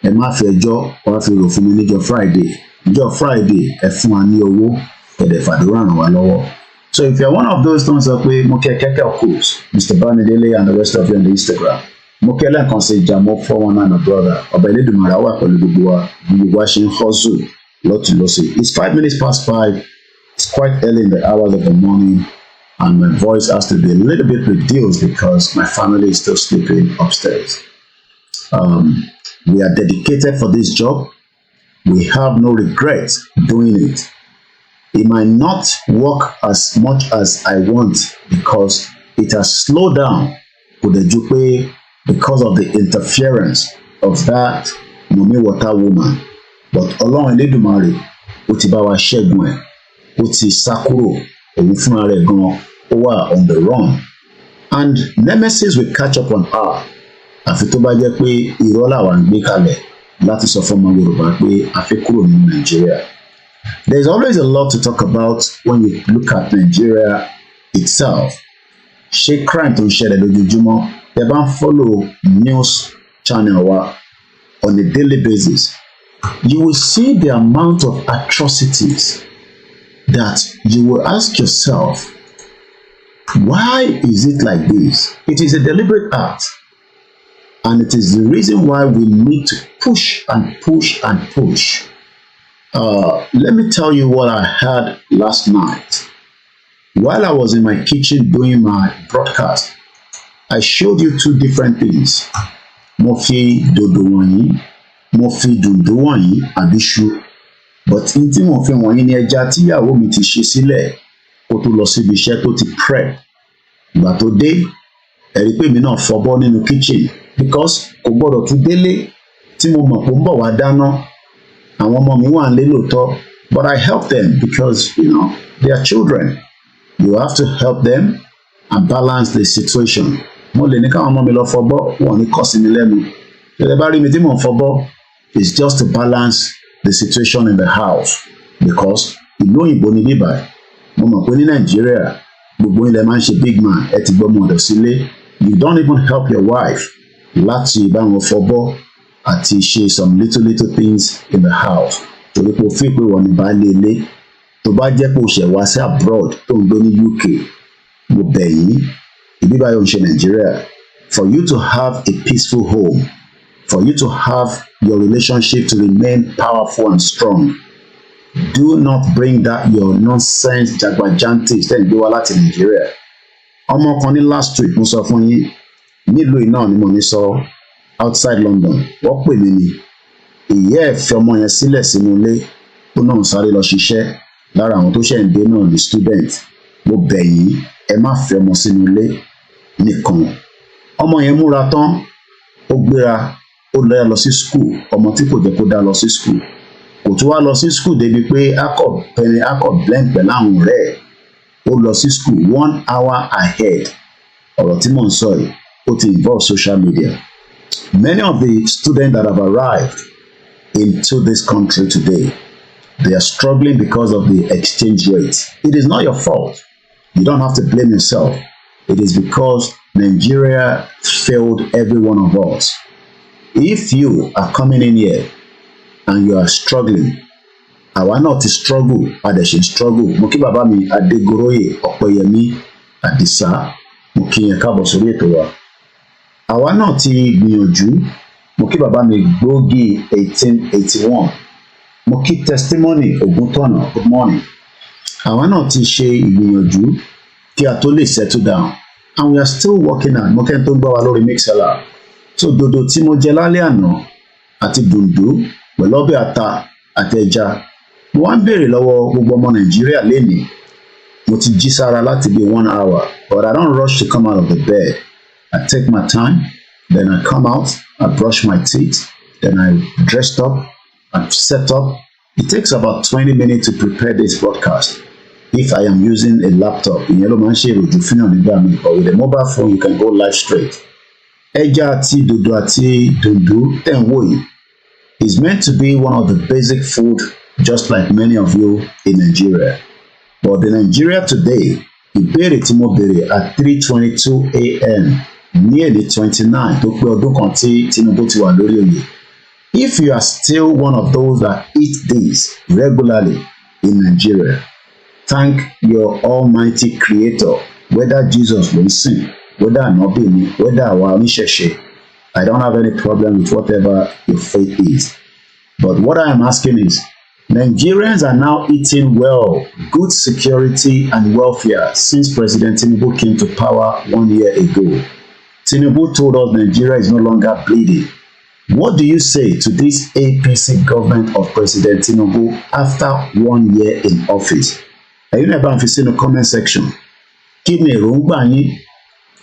Ẹ má fi ẹjọ́ wá fi rò fún mi níjọ́ Friday. Níjọ́ Friday, ẹ fún wa ní owó, ẹ dẹ̀ fàdúrà ràn wá lọ́wọ́. So if you're one of those tó ń sọ pé mo kẹ́ kẹ́kẹ́ of course, Mr. Bamidele and the rest of you on the Instagram. Mo kẹ́ lẹ́ẹ̀kan sí Jamo 419 my brother. Ọba Elédùmarè wà pẹ̀lú gbogbo wa. Gbogbo wa ṣe ń hustle lọ́tùlọ́sì. It's 5 minutes past 5. It's quite early in the hours of the morning. And my voice has to be a little bit reduced because my family is still sleeping upstairs. We are dedicated for this job. We have no regret doing it. It might not work as much as I want because it has slowed down with the Jupe because of the interference of that Mumi Water woman. But Ọlọ́run Elédùmarè, ó ti bá wa ṣẹ́gun ẹ̀, ó ti sá kúrò, òun fúnra rẹ̀ gan-an, ó wà on the run. And nemesis will catch up on her. Àfi tó bá jẹ́ pé irọ́ làwa ń gbé kalẹ̀ láti sọ fún ọmọ Yorùbá pé a fẹ́ kúrò ní Nigeria. There's always a lot to talk about when you look at Nigeria itself. Ṣé crime tó ń ṣẹlẹ̀ lójoojúmọ́? Tẹ́ bá ń follow news channel wa on a daily basis, you will see the amount of atrocities that you will ask yourself, why is it like this? It is a deliberate act. And it is the reason why we need to push and push and push. Let me tell you what I had last night. While I was in my kitchen doing my broadcast, I showed you two different things. Mo fi dodo wọ̀nyí, mo fi dùndún wọ̀nyí, àbí iṣu. but in tí wọ́n fi wọ̀nyí ni ẹja tíyàwó mi ti ṣe sílẹ̀ kó tó lọ síbi iṣẹ́ tó ti prep ìgbà tó dé ẹ̀rí pé mi náà fọbọ́ nínú kitchen because kò gbọ́dọ̀ tún délé tí mo mọ̀ pé ń bọ̀ wá dáná àwọn ọmọ mi wà nílé lóòótọ́ but I help them because they are children. You have to help them and balance the situation. Mo lè ní káwọn ọmọ mi lọ fọbọ́ wọn ní kọ̀ sí mi lẹ́nu. Ṣé bá rí mi tí mò ń fọbọ́? It's just to balance the situation in the house because ìlú òyìnbó ni bíbá. Mo mọ̀ pé ní Nàìjíríà gbogbo ilẹ̀ máa ń ṣe big man ẹ ti gbọ́mọ ọ̀dọ̀ sílé. You don't even help your wife láti bá wọn fọbọ́ àti ṣe some little things in the house. Torí pé o fi pé wọ́n ní baálé ilé. Tó bá jẹ́ pé o ṣẹ̀ wá sí abroad tó ń gbé ní UK mo bẹ̀ yín ìbí báyọ̀ ń ṣe Nàìjíríà for you to have a peaceful home for you to have your relationship to remain powerful and strong do not bring that your nonsense jagbajantis tẹ́ ń gbé wá láti Nàìjíríà. Ọmọ kan ní last week mo sọ fún yín nílùú iná ni mo ní sọ outside London wọ́n pè mí ni ìyá ẹ̀ fi ọmọ yẹn sílẹ̀ sínú ilé ó náà sáré lọ ṣiṣẹ́ lára àwọn tó ṣẹ̀ ń dé náà ní student mo bẹ̀ yín ẹ má fi ọmọ sínú ilé nìkan. Ọmọ yẹn múra tán ó gbéra ó lọ sí school ọmọ tí kò jẹ́ kó dá lọ sí school kò tún wá lọ sí school débi pé akọ blend pẹ̀lú àwọn ọ̀rẹ́ ẹ̀ ó lọ sí school 1 hour ahead. Ọ̀rọ̀ tí mò ń sọ yìí ó ti involve social media. Many of the students that have arrived into this country today, they are struggling because of the exchange rate. It is not your fault. You don't have to blame yourself. It is because Nigeria failed every one of us. If you are coming in here and you are struggling, àwa náà ti struggle, adẹ̀ṣe struggle. Mo kí bàbá mi Adégoroyè Ọ̀pẹyẹmí Àdìsá, mo kí yẹn káàbọ̀ sórí ètò wa. Àwa náà ti gbìyànjú, mo kí bàbá mi Gbógi 1881, mo kí testimony Ògúntọ̀nà, good morning. Àwa náà ti ṣe ìgbìyànjú kí a tó lè settle down and we are still working on mo kẹ́ni tó gbá wa lórí Mixlr. So dòdò tí mo jẹ lálẹ́ àná àti dùndú pẹ̀lú ọbẹ̀ ata àti ẹja mo wá ń béèrè lọ́wọ́ gbogbo ọmọ Nàìjíríà lénìí. Mo ti jí sára láti bí 1 hour but I don't rush to come out of the bed. I take my time, then I come out, I brush my teeth, then I dressed up and set up. It takes about 20 minutes to prepare this broadcast. If I am using a laptop, ìyẹn ló máa ń ṣe èròjù fún yàn nígbà mi, but with a mobile phone you can go live straight. Ẹja àti dòdò àti dùndú tẹ̀ ń wò yìí is meant to be one of the basic food just like many of you in Nigeria. But the Nigeria today, ìbéèrè tí mo béèrè at 3:22 a.m. ní èdè 29 tó pé ọdún kan tí Tinubu ti wà lórí oyè. If you are still one of those that eat this regularly in Nigeria, thank your almighty creator, whether Jesus ló ń sìn, whether ànábì ni, whether àwa oníṣẹ̀ṣe. I don't have any problem with whatever your faith is. But what I am asking is, Nigerians are now eating well, good security and welfare since President Tinubu came to power 1 year ago. Tinubu told us Nigeria is no longer bleeding. What do you say to this APC government of President Tinubu after 1 year in office? Ẹ̀yin náà bá ń fi sínú comment section. Kí ni èròǹgbà yín?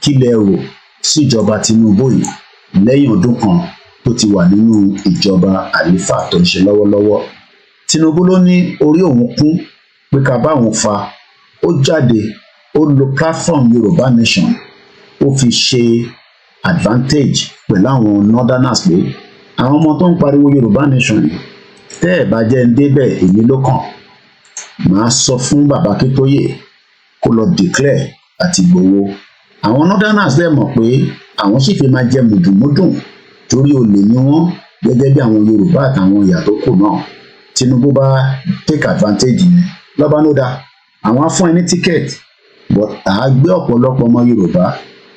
Kí lẹ rò síjọba Tinubu yìí lẹ́yìn ọdún kan tó ti wà nínú ìjọba àlífà tó ń ṣe lọ́wọ́lọ́wọ́? Tinubu ló ní orí òun kún pé ká bá òun fa. Ó jáde, ó lo platform Yorùbá Nation, ó fi ṣe advantage pẹ̀lú àwọn northerners pé àwọn ọmọ tó ń pariwo Yorùbá Nation yìí tẹ́ ẹ̀ bá jẹ́ ń débẹ̀ èmi ló kàn. Màá sọ fún bàbá Akíntóyè kó lọ declare àti gbowó. Àwọn northerners dẹ̀ mọ̀ pé àwọn sì fi máa jẹ mùdùmúdùn torí olè ni wọ́n gẹ́gẹ́ bí àwọn Yorùbá àtàwọn ìyà tó kù náà. Tinubu bá take advantage yẹn lọ́ba ló dá àwọn á fún ẹ ní ticket but àá gbé ọ̀pọ̀lọpọ̀ ọmọ Yorùbá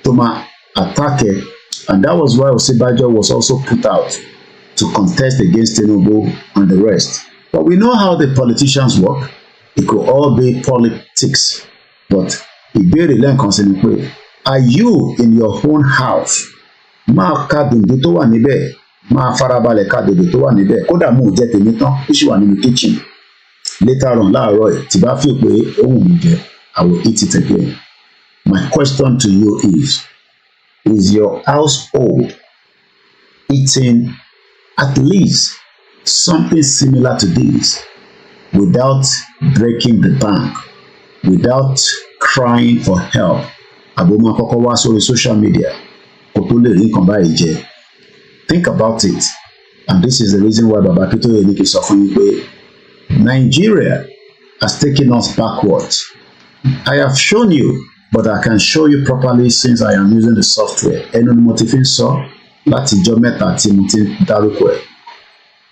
tó máa attack ẹ, and that was why Ọ̀ṣínbàjò was also put out to contest against Tinubu and the rest. But we know how the politicians work. It could all be politics. But ìbéèrè lẹ́ǹkan sí ni pé, are you in your own house? Máa ka dùndú tó wà níbẹ̀, máa farabalẹ̀ ka dòdò tó wà níbẹ̀, kódà mò ń jẹ tèmi tán, ó sì wà nínú kitchen. later on láàárọ̀ tí bá feel pé ohun mi jẹ I will eat it again. My question to you is your household eating at least something similar to this without breaking the bank, without crying for help? Aboma kọ́kọ́ wá sórí social media kó tó lè rí nǹkan báyìí jẹ. Think about it, and this is the reason why Baba Akintoye ní kí n sọ fún yín pé Nigeria has taken us backwards. I have shown you, but I can show you properly since I am using the software. Ẹnu ni mo ti fi ń sọ láti ijọ́ mẹ́ta tí mo ti ń dárúkọ ẹ̀.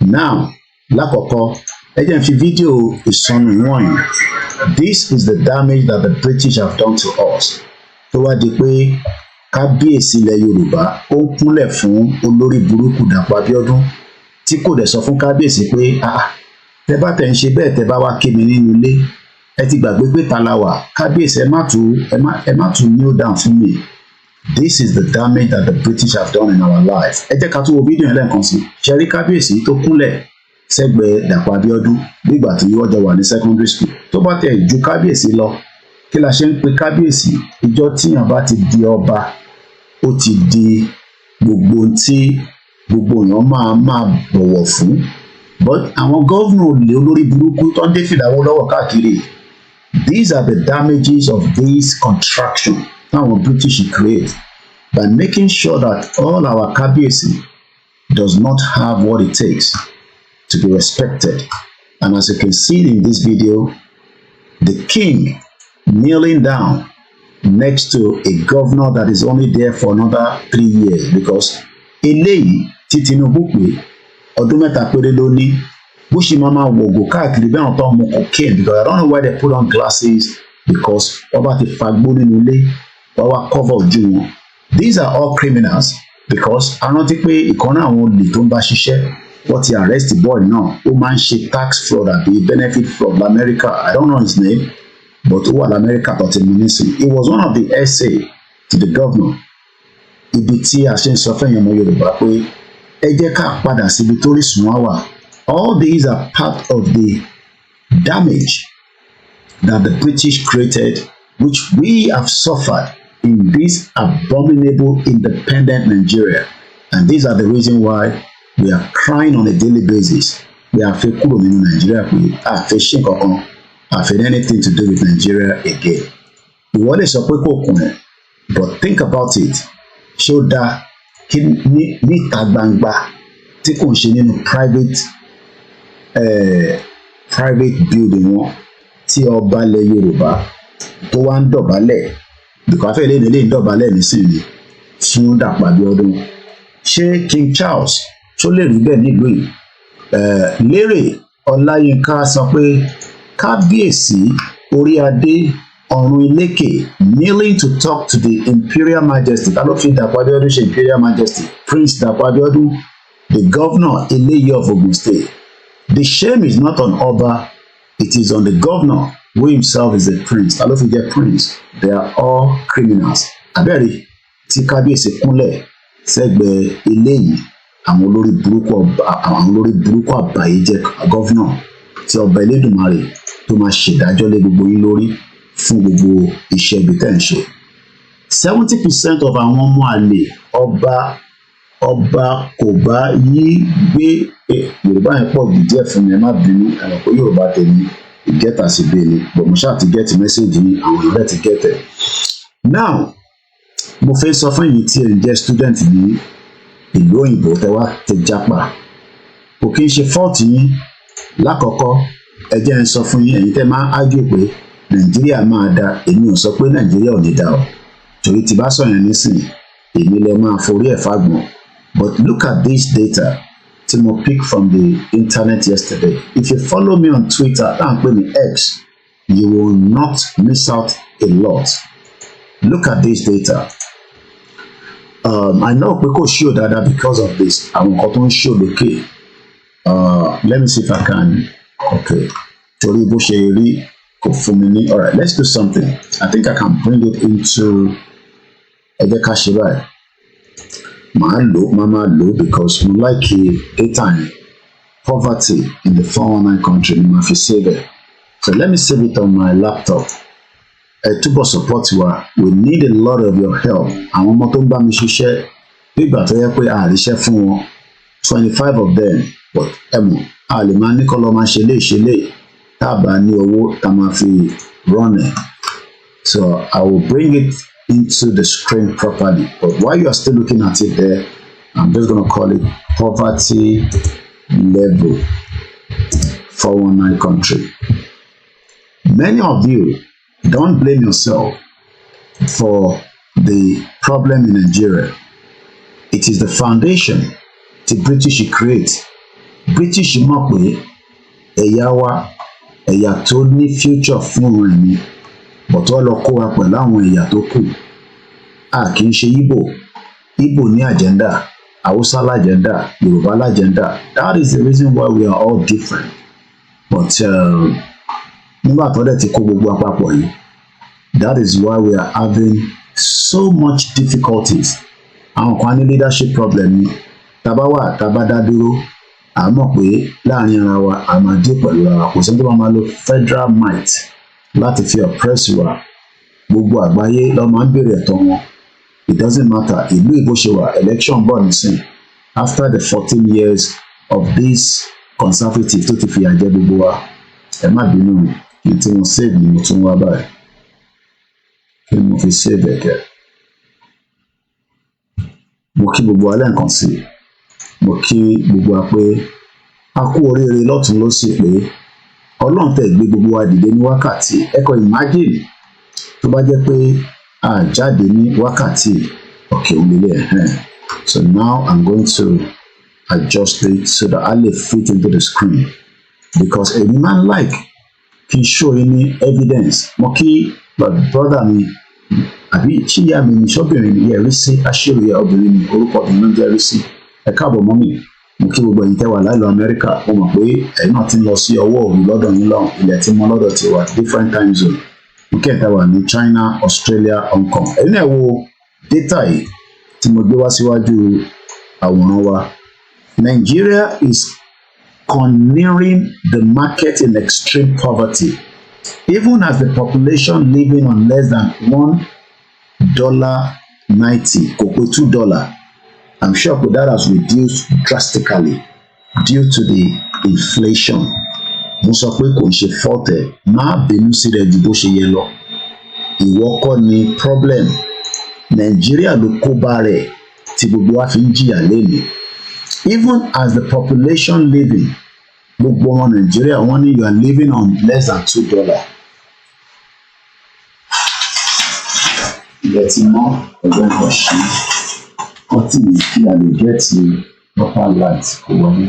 Now, lákọ̀ọ́kọ́, ẹ jẹ́ n fi fídíò ìsọnù wọ̀nyí. This is the damage that the British have done to us. Tó wá di pé kábíyèsí ilẹ̀ Yorùbá ó ń kúnlẹ̀ fún olórí burúkú Dàpọ̀ Abíọ́dún tí kò dẹ̀ sọ fún kábíyèsí pé tẹ bá tẹ̀ ń ṣe bẹ́ẹ̀ tẹ bá wá ké mi nínú ilé ẹ ti gbàgbé pé ta la wà, kábíyèsí ẹ má tún kneel down fún mi. This is the damage that the British have done in our life. Ẹ jẹ́ ká tún wo fídíò yẹn lẹ́ẹ̀kan sí. Ṣe rí kábíyèsí tó kúnlẹ̀ sẹ́gbẹ̀ẹ́ Dàpọ̀ Abíọ́dún nígbà tí wọ́n jọ wà ní secondary school. Tó bá tẹ̀ ju kábíyèsí lọ, kí la ṣe ń pe kábíyèsí? Ìjọ tíyàn bá ti di ọba, ó ti di gbogbo tí gbogbo èèyàn máa bọ̀wọ̀ fún. But àwọn gọ́vnà olè olórí burúkú tó ń dé fìdáwó lọ́wọ́ káàkiri. These are the damages of this contraction táwọn British create by making sure that all our kábíyèsí does not have what it takes to be respected. And as you can see in this video, the king kneeling down next to a governor that is only there for another 3 years because eléyìí tí Tinubu pé ọdún mẹ́ta péré ló ní bó ṣe máa wògò káàkiri bí àwọn tó ń mu cocaine, because I don't know why they put on glasses, because wọ́n bá ti fagbó nínú ilé wọ́n wá cover ojú wọn. These are all criminals because a rántí pé ìkànnì àwọn olè tó ń bá ṣiṣẹ́ wọ́n ti arrest boy náà, ó máa ń ṣe tax fraud àbí benefit fraud l'America. I don't know his name, but ó wà l'America tó ti mú nísìnyí. It was one of the essay to the governor. Ibi tí a ṣe ń sọ fẹ́yìn ọmọ Yorùbá pé ẹ jẹ́ ká padà síbi tó rí sùn wá wà. All these are part of the damage that the British created, which we have suffered in this abominable independent Nigeria. And these are the reason why we are crying on a daily basis. We are fẹ́ kúrò nínú Nigeria pé a fẹ́ ṣe kankan, a fẹ́ anything to do with Nigeria again. Ìwọ lè sọ pé kò kún ẹ̀, but think about it. Ṣé ó dáa kí níta gbangba tí kò ń ṣe nínú private building wọn tí ọba ilẹ̀ Yorùbá tó wá ń dọ̀bálẹ̀, bìkọ́ afẹ́ ilé ń dọ̀bálẹ̀ nísìnyí fún Dàpọ̀ Abíọ́dún? Ṣé King Charles tó lè rí bẹ́ẹ̀ nílùú yìí? Lérè Ọláyínká sọ pé kábíyèsí orí adé ọ̀run ilékè kneeling to talk to the Imperial Majesty. Ta ló fi Dàpọ̀ Abíọ́dún ṣe Imperial Majesty? Prince Dàpọ̀ Abíọ́dún, the governor Eléyìí of Ogun State. The shame is not on Oba, it is on the governor who himself is a prince. Ta ló fi jẹ́ prince? They are all criminals. Abẹ́rẹ́ tí kábíyèsí kúnlẹ̀ sẹ́gbẹ̀ẹ́ Eléyìí, àwọn olórí burúkú àbáyé jẹ́ governor tí ọba Elédùmarè tó máa ṣèdájọ́ lé gbogbo yín lórí fún gbogbo iṣẹ́ ibi tẹ́ ń ṣe. 70% of àwọn ọmọ àlè ọba kò bá yí gbé Yorùbá yẹn pọ̀ jù díẹ̀ fún mi, ẹ má bínú, ẹ̀rọ pé Yorùbá tèmi ìgẹ́ta sí bẹ́ẹ̀ ni, but mo ṣáà ti gẹ́tì mẹ́sẹ̀gì ní àwọn ọ̀rẹ́ ti gẹ́tẹ̀. Now, mo fẹ́ sọ fún yín tí ẹ̀ ń jẹ́ student ní ìlú òyìnbó tẹ́ wá tẹ jápa, kò kí n ṣe fault yín. Lákọ̀ọ́kọ́ ẹ jẹ́ ń sọ fún yín, ẹ̀yin tẹ́ máa argue pé Nàìjíríà máa da, èmi ò sọ pé Nàìjíríà ò ní da o, torí tí bá sọ yẹn nísìnyí èmi lè máa forí ẹ̀ fàgbọ̀n. But look at this data tí mo pick from the internet yesterday. If you follow me on Twitter, tá à ń pè ní X, you will not miss out a lot. Look at this data. I know pé kò show dáadáa because of this. Àwọn nǹkan tó ń show lókè. Let me see if I can. Okay. Torí bó ṣe rí kò fún mi ní. Alright, let's do something. I think I can bring it into ẹ jẹ́ ká ṣe báyìí. Máa lò because mo like data yẹn. Poverty in the 419 country ni màá fi save it. So let me save it on my laptop. Túbọ̀ support wa. We need a lot of your help. Àwọn ọmọ tó ń bá mi ṣiṣẹ́ nígbà tó yẹ pé àríṣẹ́ fún wọn 25 of them, but a lè máa ní kọ́ lọ́ máa ṣe lè tá a bá ní owó tá a máa fi run it. So I will bring it into the screen properly. But while you are still looking at it there, I'm just going to call it poverty level 419 country. Many of you don't blame yourself for the problem in Nigeria. It is the foundation the British create. British mọ̀ pé ẹ̀yà wa ẹ̀yà tó ní future fún wọn ni, but wọ́n lọ kó wa pẹ̀lú àwọn ẹ̀yà tó kù. A kì í ṣe Igbo ní agenda, Hausa l'agenda, Yoruba l'agenda. That is the reason why we are all different. But nígbà tó dẹ̀ ti kó gbogbo àpapọ̀ yìí, that is why we are having so much difficulties. Àwọn kan ní leadership problem ni. Tàbá dá dúró, a mọ̀ pé láàrin ara wa a máa dé pẹ̀lú ara wa. Kò sí tó máa lo federal might láti fi oppress wa. Gbogbo àgbáyé ló máa ń béèrè ẹ̀tọ́ wọn. It doesn't matter. Ìlú ìbò ṣe wà, election bọ̀ nísìn. After the 14 years of this conservative tó ti fìyà jẹ gbogbo wa, ẹ má bínú kí n tí mo save ni mo tún wá báyìí. Kí mo fi save ẹ̀kẹ́. Mo kí gbogbo wa lẹ́ẹ̀kan sí i. Mo kí gbogbo wa pé a kú oríire lọ́tún lósì pé Ọlọ́run tẹ̀ gbé gbogbo wa dìde ní wákàtí. Ẹ kọ́ imagine tó bá jẹ́ pé a jáde ní wákàtí òkè òlélẹ̀. So now I'm going to adjust it so that I will fit into the screen, because a man like can show any evidence. Mo kí brother mi àbí chíyá mi ní ṣọ́bìnrin ní ẹ̀rí sí aṣèrìyà obìnrin ní orúkọ mi ló ń jẹ́ rí sí. Ẹ káàbọ̀ mọ́ mi. Mo kí gbogbo ẹ̀yin tẹ́ wà láìlọ Amẹ́ríkà. Mo mọ̀ pé ẹ̀yin náà ti ń lọ sí ọwọ́ òru lọ́dọ̀ yín lọ́hùn. Ilẹ̀ tí mo lọ́dọ̀ ti wà different time zone. Mo kí ẹ̀ta wà ní China, Australia, Hong Kong. Ẹ̀yin náà wo data yìí tí mo gbé wá síwájú àwòrán wa. Nigeria is cornering the market in extreme poverty, even as the population living on less than $1.90, kò pé $2. I'm sure that has reduced drastically due to the inflation. Mo sọ pé kò ń ṣe fọ́tẹ̀, má bínú sí rẹ ju bó ṣe yẹ lọ. Ìwọ kọ́ ni problem. Nàìjíríà ló kó bá rẹ̀ tí gbogbo wa fi ń jìyà lẹ́nu. Even as the population living, gbogbo ọmọ Nàìjíríà wọ́n ní you are living on less than $2. Ilẹ̀ tí mọ́ ẹgbẹ́ kan ṣí. Ọtí mi kí a lè get proper light kò wọlé.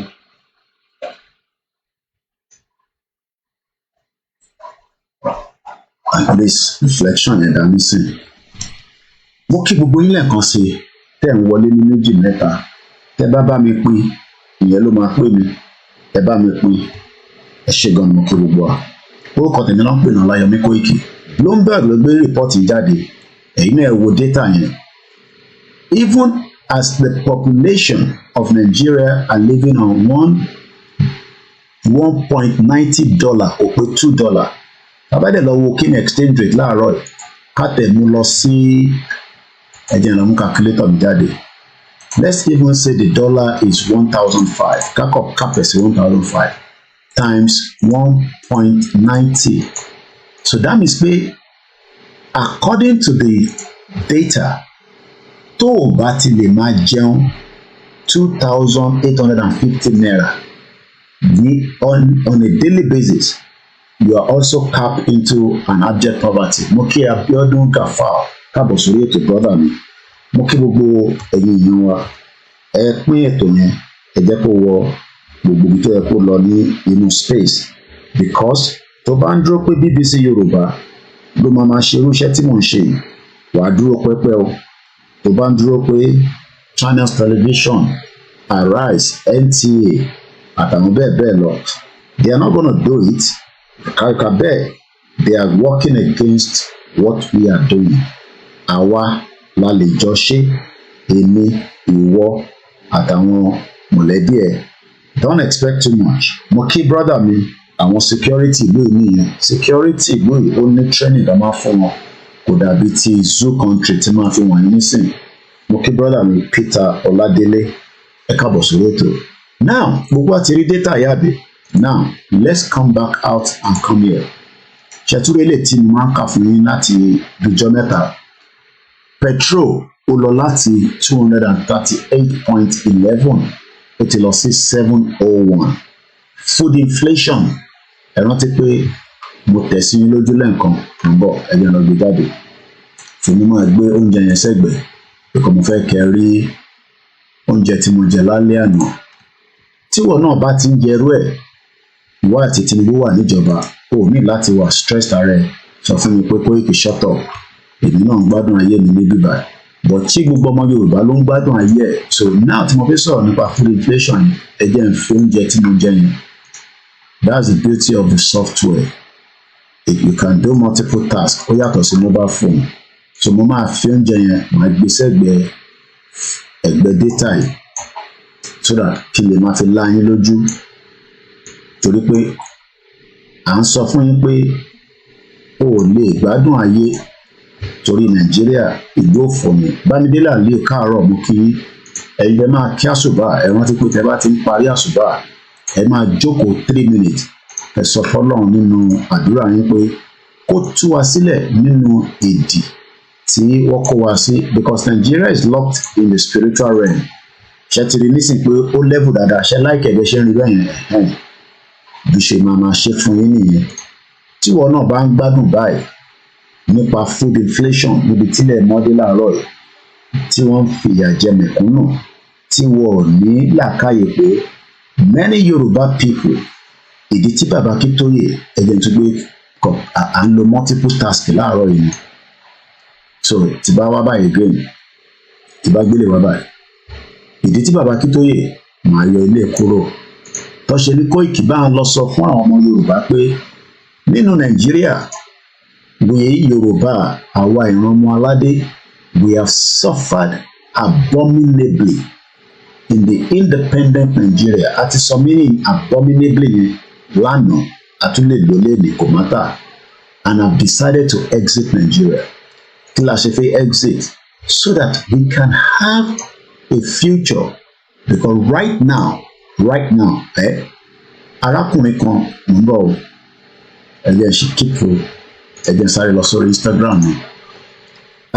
And this reflection ẹ̀dá nísìn. Mo kí gbogbo yín lẹ́ẹ̀kan sí i tẹ́ ń wọlé ní méjì mẹ́ta. Tẹ́ bá mi pín, ìyẹn ló máa pè mí. Ẹ bá mi pín. Ẹ ṣé gan-an mo kí gbogbo wa. Orúkọ tèmi náà ń pè ní Ọláyọmí Kóìkì. Bloomberg ló gbé rìpọ́ọ̀tì jáde. Ẹ̀yin náà wo data yẹn. Even as the population of Nigeria are living on $1.90 kò pé $2. Tàbádẹ̀ lọ wo kí ni exchange rate láàárọ̀ yìí. Ká tẹ̀ mú lọ sí ẹ̀jẹ̀ ìlànà calculator mi jáde. Let's even say the dollar is 1,005. Kakọ kapẹ̀sì 1,005 times 1.90. So that means pé according to the data, tó o bá ti lè máa jẹun 2,850 naira ní on a daily basis, you are also capped into an abject poverty. Mo kí Abiodun Gafar káàbọ̀ sórí ètò brother mi. Mo kí gbogbo ẹ̀yin èèyàn wa. Ẹ pín ètò yẹn, ẹ jẹ́ kó wọ gbogbo ibi tó yẹ kó lọ ní inú space, because tó bá ń dúró pé BBC Yorùbá ló máa ṣe irú iṣẹ́ tí mò ń ṣe yìí, wàá dúró pẹ́pẹ́ o. Tó bá ń dúró pé Channels Television, Arise, NTA àtàwọn bẹ́ẹ̀ bẹ́ẹ̀ lọ, they are not gonna do it. Kàkà bẹ́ẹ̀, they are working against what we are doing. Àwa la lè jọ ṣe, èmi, ìwọ àtàwọn mọ̀lẹ́bí ẹ̀. Don't expect too much. Mo kí brother mi àwọn security ìlú nìyẹn security ìlú yìí ó ní training tó máa fún wọn kò dàbí ti zoo country tí máa fi wọ̀nyí nísìn mo kí brother mi Peter Ọládélé ẹ káàbọ̀ sórí ètò now gbogbo àti rí data yàbí now let's come back out and come here ṣètúrẹ́ lè tí mo máa ń kà fún yín láti ìjọ mẹ́ta petrol ó lọ láti 238.11 ó ti lọ sí 701 food inflation ẹ rántí pé mo tẹ̀ sí yín lójú lẹ́ǹkan ń bọ̀ ẹ̀yẹ lọ gbé jáde fún mi máa gbé oúnjẹ yẹn sẹ́gbẹ̀ẹ́ because mo fẹ́ kẹ́ rí oúnjẹ tí mo jẹ lálẹ́ àná tíwọ náà bá ti ń jẹrú ẹ̀ ìwọ àti Tinubu wà níjọba o ní láti wà stressed ara ẹ sọ fún mi pé Koiki shut up èmi náà ń gbádùn ayé mi ní bíbá but tí gbogbo ọmọ Yorùbá ló ń gbádùn ayé ẹ̀ so now tí mo fi sọ̀rọ̀ nípa food inflation ẹ jẹ́ n fi oúnjẹ tí mo jẹ yẹn that's the beauty of the software you can do multiple tasks ó yàtọ̀ sí mobile phone so mo máa fi oúnjẹ yẹn máa gbé sẹ́gbẹ̀ẹ́ ẹ̀gbẹ́ data yìí so that kí lè máa fi lá yín lójú torí pé à ń sọ fún yín pé o ò lè gbádùn ayé torí Nàìjíríà ìlú òfò ni Bámidélé àlè káàárọ̀ mú kí ẹ̀yin bẹ́ẹ̀ máa kí àsùbà ẹ rántí pé tẹ́ bá ti ń parí àsùbà ẹ máa jókòó 3 minutes ẹ sọ fọ́lọ́run nínú àdúrà yín pé kó tú wa sílẹ̀ nínú ìdì tí wọ́n kó wa sí because Nigeria is locked in the spiritual realm ṣe ti rí nísìn pé ó level dáadáa ṣe láìkẹ́ ẹ̀gbẹ́ ṣe ń rí bẹ́ẹ̀ yẹn bí ṣe máa ṣe fún yín nìyẹn tí wọn náà bá ń gbádùn báyìí nípa food inflation níbi tílẹ̀ mọ́dé láàárọ̀ yìí tí wọ́n ń fìyà jẹ mẹ̀kúnnù tí wọn ò ní làákàyè pé many Yorùbá people ìdí tí bàbá Akíntóyè ẹ̀jẹ̀ tó gbé à ń lo multiple task láàárọ̀ yìí so tí bá wá báyìí again tí bá gbélé wá báyìí ìdí tí bàbá Akíntóyè máa yọ ilé kúrò tọ́ṣe ní Koiki bá ń lọ sọ fún àwọn ọmọ Yorùbá pé nínú Nàìjíríà we Yorùbá àwa ìran ọmọ aládé we have suffered abominably in the independent Nigeria àti sọ meaning abominably yẹn lánàá àtúnlẹ̀ lólè ní kò mátà and have decided to exit Nigeria kí la ṣe fẹ́ exit so that we can have a future because right now arákùnrin kan ń bọ̀ ẹ̀jẹ̀ ṣì kíkó ẹ̀jẹ̀ sáré lọ sórí Instagram ni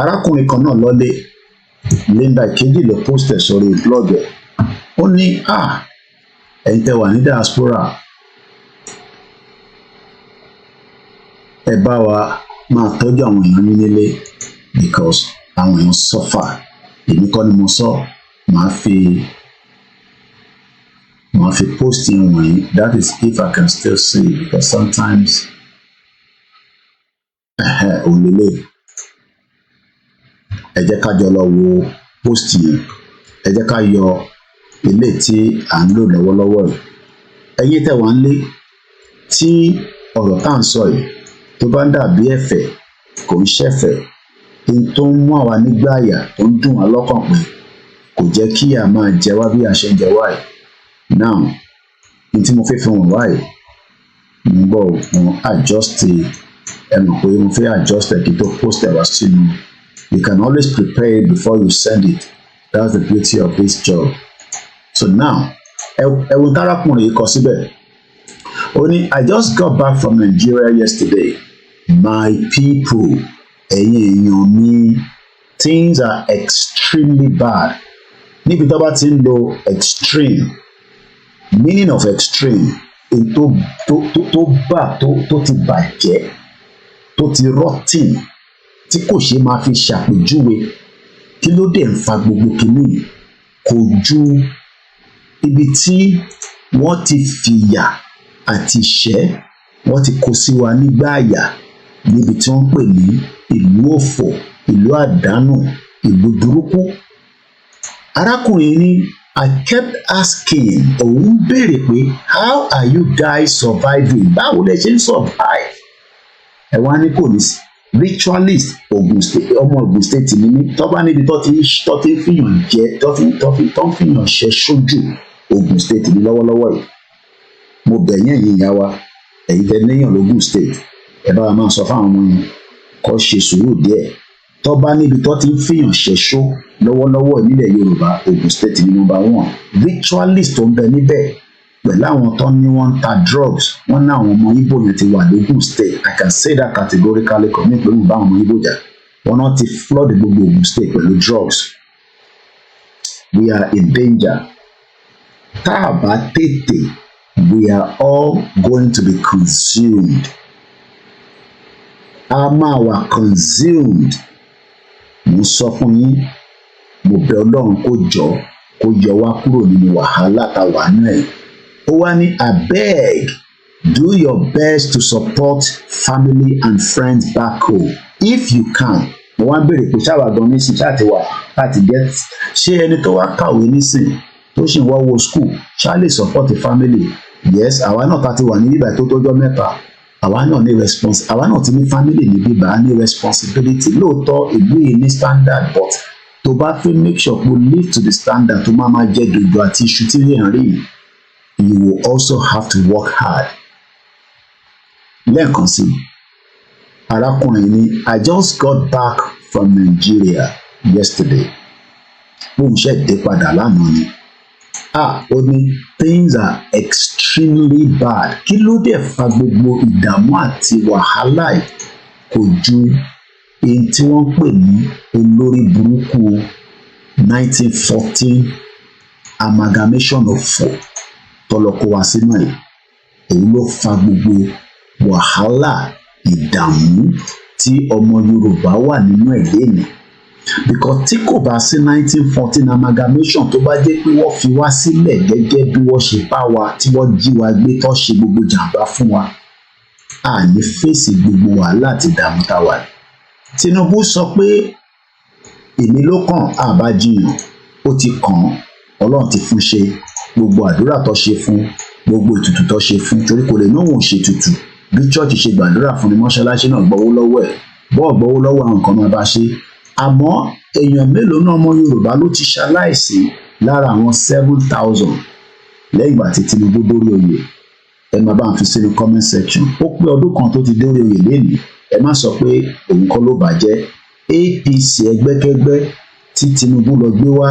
arákùnrin kan náà lọ́lé Linda Ìkejì ló post ẹ̀ sórí blog ẹ̀ ó ní ẹ̀yin tẹ́ wà ní diaspora ẹ bá wa máa tọ́jú àwọn èèyàn yín nílé because àwọn èèyàn suffer èmi kọ́ ni mo sọ màá fi post yẹn wọ̀nyí that is if I can still see because sometimes òlélẹ̀ ẹ jẹ́ ká jọ lọ wo post yẹn ẹ jẹ́ ká yọ ilé tí à ń lò lọ́wọ́lọ́wọ́ yìí ẹ̀yin tẹ́ wà ń lé tí ọ̀rọ̀ tá à ń sọ yìí tó bá ń dàbí ẹ̀fẹ̀ kò ń ṣẹ̀fẹ̀ n tó ń mú àwa nígbà àyà tó ń dùn wá lọ́kàn pé kò jẹ́ kí a máa jẹ wá bí a ṣe ń jẹ wá yìí now n tí mo fẹ́ fi wọ̀n wá yìí mo ń bọ̀ wọn adjust ẹ mọ̀ pé mo fẹ́ adjust ẹ̀ kí tó post ẹ̀ wá sínú you can always prepare it before you send it that's the beauty of this job so now ẹ̀wọ̀n tárákùnrin yìí kọ síbẹ̀ ó ní I just got back from Nigeria yesterday my people ẹ̀yin èèyàn mi things are extremely bad níbi tó bá ti ń lo extreme meaning of extreme tó ti bàjẹ́ tó ti rotten tí kò ṣe máa fi ṣàpèjúwe kí ló dé ń fa gbogbo kìíní kò ju ibi tí wọ́n ti fìyà àti ìṣẹ́ wọ́n ti kó sí wa nígbà àyà níbi tí wọ́n ń pè ní ìlú òfò ìlú àdánù ìlú burúkú arákùnrin ní I kept asking òun béèrè pé how are you guys surviving báwo lẹ ṣe ń survive ẹ wá ní kò ní sí ritualist Ogun State ọmọ Ogun State ni mí tó bá níbi tó ti fìyàn jẹ tó ń fìyàn ṣe sójú Ogun State ní lọ́wọ́lọ́wọ́ yìí mo bẹ̀ yẹn ìyá wa ẹ̀yin tẹ́ níyàn lógún state ẹ bá wa máa sọ fáwọn ọmọ yẹn kó ṣe sùúrù díẹ̀ tó bá níbi tó ti ń fìyàn ṣẹṣó lọ́wọ́lọ́wọ́ nílẹ̀ Yorùbá Ògùn state ní number 1 ritualist tó ń bẹ níbẹ̀ pẹ̀lú àwọn tó ní wọ́n ń ta drugs wọ́n ní àwọn ọmọ Ìgbò yẹn ti wà lógùn state I can say that categorically kò ní pé mo bá àwọn ọmọ Ìgbò jà wọ́n náà ti flood gbogbo Ògùn state pẹ̀lú drugs we are in danger tá a bá tètè we are all going to be consumed a máa wà consumed mo sọ fún yín mo bẹ̀ Ọlọ́run kó jọ kó yọ wá kúrò nínú wàhálà tá a wà nínú ẹ̀ ó wá ní abeg do your best to support family and friends back home if you can mo wá béèrè pé ṣáà wà gan nísìn ṣáà ti wà láti get ṣé ẹni tó wá kàwé nísìn tó ṣì ń wá wo school ṣáà lè support the family yes àwa náà ta ti wà ní bíbá tó tọ́jọ́ mẹ́ta àwa náà ní àwa náà ti ní family ní bíbá ní responsibility lóòótọ́ ìlú yìí ní standard but tó bá fẹ́ make sure pé live to the standard tó máa jẹ́ dòdò àti iṣu tí lè rí you will also have to work hard. lẹ́ẹ̀kan sí arákùnrin ni I just got back from Nigeria yesterday bóun ṣe dé padà lánàá ni ó ní things are extremely bad kí ló dé fa gbogbo ìdààmú àti wàhálà yìí kò ju èyí tí wọ́n pè ní olórí burúkú 1914 amalgamation of four tọlọkọ wá sínú ẹ̀ èyí ló fa gbogbo wàhálà ìdààmú tí ọmọ Yorùbá wà nínú ẹ̀ lẹ́nu because tí kò bá sí 1914 amalgamation tó bá jẹ́ pé wọ́n fi wá sílẹ̀ gẹ́gẹ́ bí wọ́n ṣe bá wa tí wọ́n jí wa gbé tó ṣe gbogbo jàǹbá fún wa a ní fèsì gbogbo wàhálà àti ìdààmú tá wà. Tinubu sọ pé èmi ló kàn àbájiyàn ó ti kàn Ọlọ́run ti fún ṣe gbogbo àdúrà tó ṣe fún gbogbo ètùtù tó ṣe fún torí kò lè náwó ṣe tutù bí chọ́ọ̀chì ṣe gbàdúrà fún ni mọ́ṣáláṣí náà gbọ́wọ́ lọ́wọ́ ẹ̀ bọ́ọ̀ gbọ́wọ́ lọ́wọ́ àwọn kan máa bá ṣe àmọ́ èèyàn mélòó náà ọmọ Yorùbá ló ti ṣaláìsí lára àwọn 7,000 lẹ́yìn ìgbà tí Tinubu dórí oyè ẹ máa bá ń fi sínú comment section ó pé ọdún kan tó ti dórí oyè lénìí ẹ má sọ pé òun kọ́ ló bàjẹ́ APC ẹgbẹ́kẹ́gbẹ́ tí Tinubu lọ gbé wá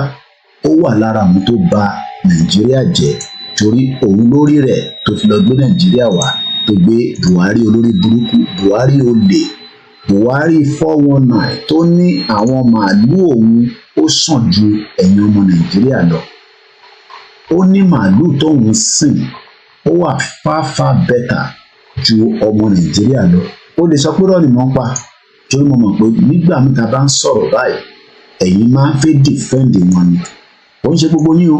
ó wà lára àwọn tó bà Nàìjíríà jẹ́ torí òun lórí rẹ̀ tó fi lọ gbé Nàìjíríà wá tó gbé Buhari olórí burúkú Buhari olè Buhari 419 tó ní àwọn màálù òun ó sàn ju ẹ̀yin ọmọ Nàìjíríà lọ ó ní màálù tóun sìn ó wà far better ju ọmọ Nàìjíríà lọ ó lè sọ pé rọ́ọ̀nì mọ́ ń pa torí mo mọ̀ pé nígbà mi ta bá ń sọ̀rọ̀ báyìí ẹ̀yin máa ń fẹ́ defend wọn ni ó ń ṣe gbogbo yín o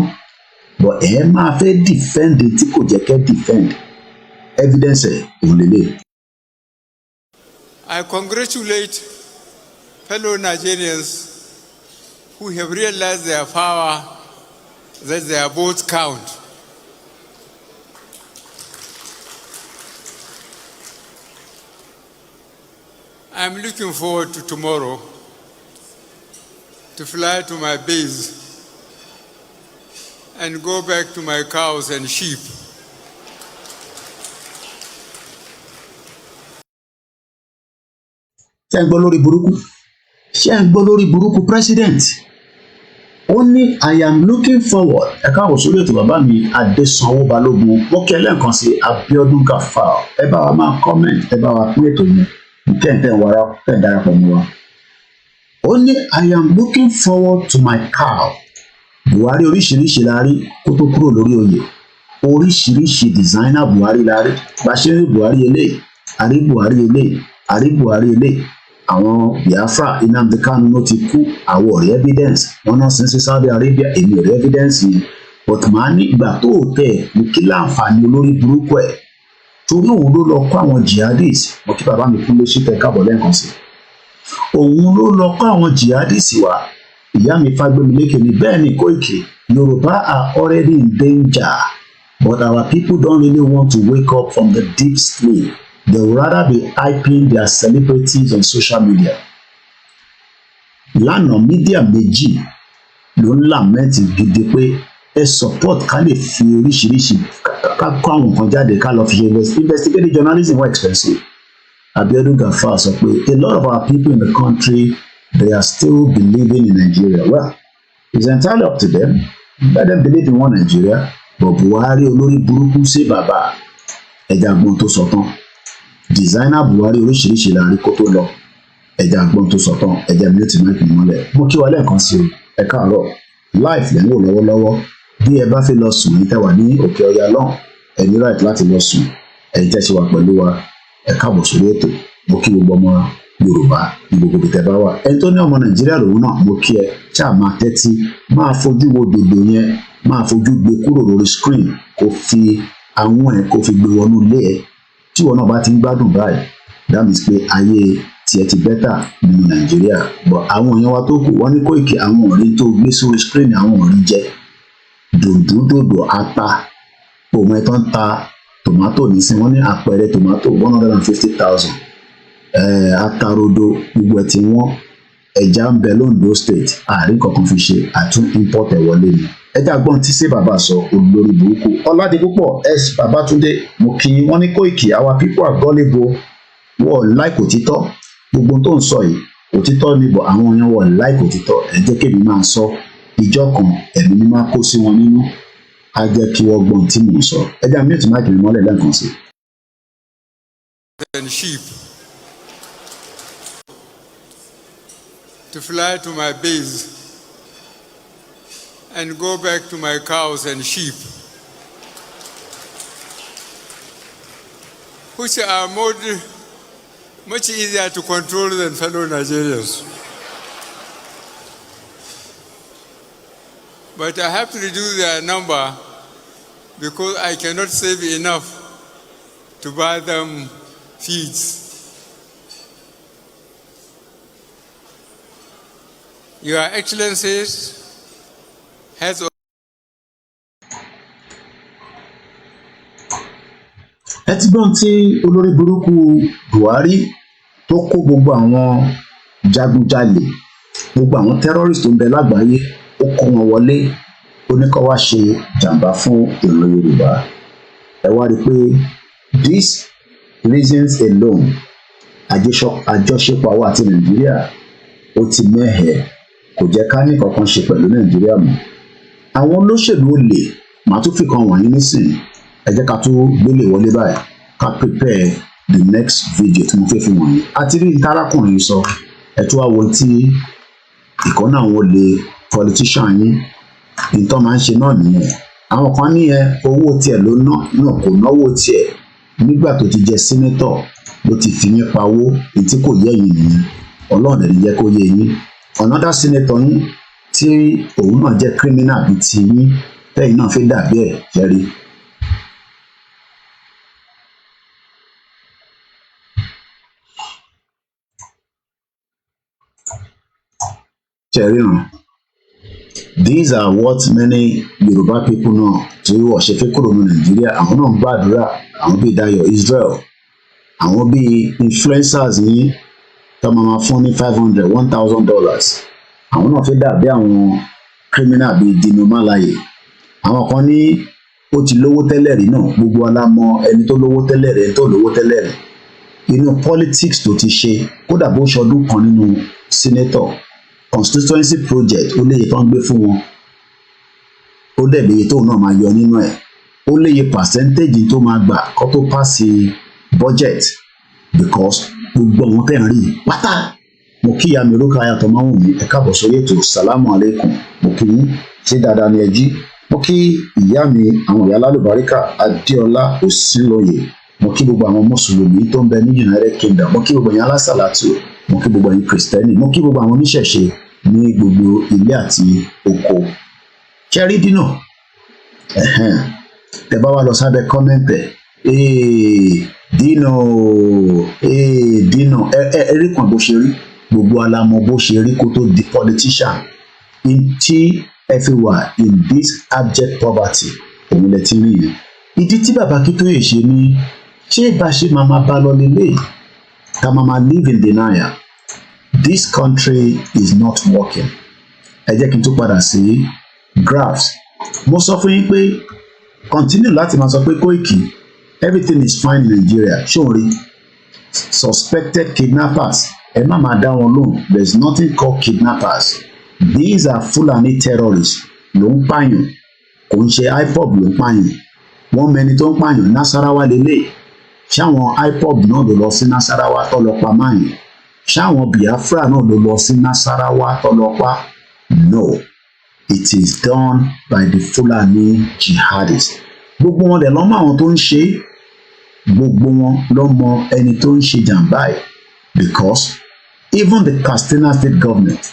but ẹ̀ máa fẹ́ defend tí kò jẹ́ kẹ́ defend evidence ẹ̀ òun lélẹ̀. I congratulate fellow Nigerians who have realized their power, that their votes count. I'm looking forward to tomorrow to fly to my base and go back to my cows and sheep. ṣé ń gbọ́ lórí burúkú president ó ní I am looking forward ẹ káwọ sórí ètò bàbá mi Adésanwó Balógun wọ́n kí ẹlẹ́ǹkan sí Abíọ́dún Gafar ẹ bá wa máa comment ẹ bá wa pín ètò yẹn tẹ̀ wàrà tẹ̀ darapọ̀ mọ́ wa ó ní I am looking forward to my cow Buhari oríṣiríṣi la rí kó tó kúrò lórí oyè oríṣiríṣi designer Buhari la rí bá ṣe rí Buhari eléyìí àrí Buhari eléyìí àrí Buhari eléyìí àwọn Biafra Nnamdi Kanu ló ti kú àwọn ọ̀rẹ́ evidence wọn náà sin sí Saudi Arabia èmi ọ̀rẹ́ evidence yẹn but màá ní ìgbà tó tẹ̀ ní kí láǹfààní olórí burúkú ẹ̀ torí òun ló lọ kọ́ àwọn jihadis mo kí bàbá mi kún lé sí tẹ káàbọ̀ lẹ́ẹ̀kan sí òun ló lọ kọ́ àwọn jihadis wa ìyá mi Fagbemilékè ní bẹ́ẹ̀ ni Koiki Yorùbá are already in danger but our people don't really want to wake up from the deep sleep. They would rather be hyping their celebrities on social media. Lánàá mídíà méjì ló ń làmẹ́ǹtì gidi pé ẹ support ká lè fi oríṣiríṣi ká kó àwọn nǹkan jáde ká lọ fi ṣe investigative journalism were expensive. Abiodun Gafar sọ pé a lot of our people in the country they are still believing in Nigeria. Well, it's entirely up to them. Let them believe in one Nigeria. But Buhari olórí burúkú sí bàbá ẹja gbọ́n tó sọ tán. Designer Buhari oríṣiríṣi láàrin kó tó lọ. Ẹja gbọ́n tó sọ tán. Ẹja mi ó ti máa ń pè mọ́lẹ̀. Mo kí wa lẹ́ẹ̀kan sí o. Ẹ káàárọ̀. Life lẹ́ ń wò lọ́wọ́lọ́wọ́. Bí ẹ bá fẹ́ lọ sùn ní tẹ́wà ní òkè ọya lọ́hùn. Ẹ ní right láti lọ sùn. Ẹ̀yin tẹ́ ṣe wà pẹ̀lú wa. Ẹ káàbọ̀ sórí ètò. Mo kí gbogbo ọmọ Yorùbá ní gbogbo ibi tẹ́ bá wà. Ẹni tó ní ọmọ Nàìjíríà lòun náà mo kí ẹ ṣáà máa tẹ́tí máa fojú wo dòdò yẹn máa fojú gbé kúrò lórí screen kó fi àwọn ẹ̀ kó fi gbé wọnú ilé ẹ̀ tí wọn náà bá ti ń gbádùn báyìí that means pé ayé tiẹ̀ ti bẹ́tà nínú Nàìjíríà but àwọn èèyàn wa tó kù wọ́n ní Koiki àwọn ọ̀rí tó gbé sórí screen àwọn ọ̀rí jẹ dòdò ata òun ẹ̀ tó ń ta tòmátò nísìn wọ́n ní àpẹẹrẹ tòmátò 150,000 atarodo gbogbo ẹ̀ tí wọ́n ẹja ń bẹ l'Ondo state àárín kankan fi ṣe àtún import ẹ̀ wọlé ni ẹja gbọ́n tí ṣé bàbá sọ olórí burúkú Ọládipúpọ̀ S Babátúndé mo kí wọ́n ní Koiki our people are gullible wọ́n like òtítọ́ gbogbo tó ń sọ yìí òtítọ́ ni bọ̀ àwọn èèyàn wọ́n like òtítọ́ ẹ jẹ́ kébì máa sọ ìjọ kan ẹ̀mí ni máa kó sí wọn nínú á jẹ́ kí wọ́n gbọ́n tí mò ń sọ ẹja mi ò tí máa kiri mọ́lẹ̀ lẹ́ẹ̀kan sí. And sheep to fly to my base and go back to my cows and sheep, which are much easier to control than fellow Nigerians. But I have to reduce their number because I cannot save enough to buy them feeds. Your Excellencies has ẹ ti gbọ́n tí olórí burúkú Buhari tó kó gbogbo àwọn jagunjalè gbogbo àwọn terrorist tó ń bẹ lágbàáyé ó kó wọn wọlé ó ní kó wá ṣe jàǹbá fún ìran Yorùbá ẹ wá rí i pé these reasons alone àjọṣepọ̀ àwa àti Nàìjíríà ó ti mẹ́hẹ̀ kò jẹ́ ká ní kankan ṣe pẹ̀lú Nàìjíríà mọ́ àwọn olóṣèlú olè màá tún fi kan wọ̀nyí nísìnyí ẹ jẹ́ ká tún gbélé wọlé báyìí ká prepare the next video tí mo fẹ́ fi wọ̀nyí àti rí ìtarakùnrin sọ ẹ tún wá wo tí ìkọ́nà àwọn olè politician yín nǹkan máa ń ṣe náà nìyẹn àwọn kan ní ẹ owó tiẹ̀ ló ná náà kò náwó tiẹ̀ nígbà tó ti jẹ senator ló ti fi yín pawó ètí kò yẹ yín nìyẹn Ọlọ́run ẹ̀rí jẹ́ kó yé yín another senator yín tí òun náà jẹ́ criminal bíi ti yín tẹ́yìn náà fi dàbí ẹ̀ jẹ́rí. Cherry, these are what many Yoruba people know tí wọ́n ṣe fẹ́ kúrò ní Nàìjíríà àwọn náà ń gbàdúrà àwọn bíi Dayo Israel àwọn bíi influencers yìí tó máa fún ní $500 $1,000 àwọn náà fẹ́ dàbí àwọn criminal bíi Dino Malaye àwọn kan ní ó ti lówó tẹ́lẹ̀ rí náà gbogbo alámọ̀ ẹni tó lówó tẹ́lẹ̀ rí ẹni tó lówó tẹ́lẹ̀ rí inú politics tó ti ṣe kódà bó ṣọdún kan nínú senator constituency project ó léye tó ń gbé fún wọn ó dẹ̀bi iye tóun náà máa yọ nínú ẹ̀ ó léye percentage tó máa gbà kó tó pàṣẹ budget because gbogbo àwọn tẹ̀ ń rí pátá mo kí ìyá mi olókè ayàtọ̀ máa wù mí ẹ káàbọ̀ sórí ètò sàlámù aleikum mo kí yín ṣé dáadáa ni ẹ jí mo kí ìyá mi àwọn ìyá lálùbáríkà Adéọlá Òsínlóye mo kí gbogbo àwọn mùsùlùmí tó ń bẹ ní United Kingdom mo kí gbogbo yín alásàlátù mo kí gbogbo yín kristẹni mo kí gbogbo àwọn oníṣẹ̀ṣe ní gbogbo ilé àti oko kẹrí dínà tẹ́ bá wá lọ sábẹ́ kọmẹǹtẹ dínà rí kan bó ṣe rí gbogbo alamọ bó ṣe rí kó tó di politician tí ẹ fi wà in this abject poverty òun lẹ ti rí yẹn ìdí tí bàbá Akíntóyè ṣe ní ṣé bá ṣe máa bá lọ lélẹ̀ ká máa live in denial this country is not working ẹ jẹ́ kí n tún padà sí graphs mo sọ fún yín pé continue láti máa sọ pé Koiki everything is fine in Nigeria ṣóòrí suspected kidnappers ẹ má máa dá wọn lóhùn there is nothing called kidnappers these are Fulani terrorists ló ń pààyàn kò ń ṣe IPOB ló ń pààyàn wọ́n mẹni tó ń pààyàn Nasarawa lélẹ̀ ṣáwọn IPOB náà ló lọ sí Nasarawa tó lọ pa máyìn ṣáwọn Biafra náà ló lọ sí Nasarawa tó lọ pa no it is done by the Fulani jihadists gbogbo wọn dẹ̀ lọ́mọ àwọn tó ń ṣe gbogbo wọn lọ́mọ ẹni tó ń ṣe jàǹbá ẹ̀ because even the Katsina state government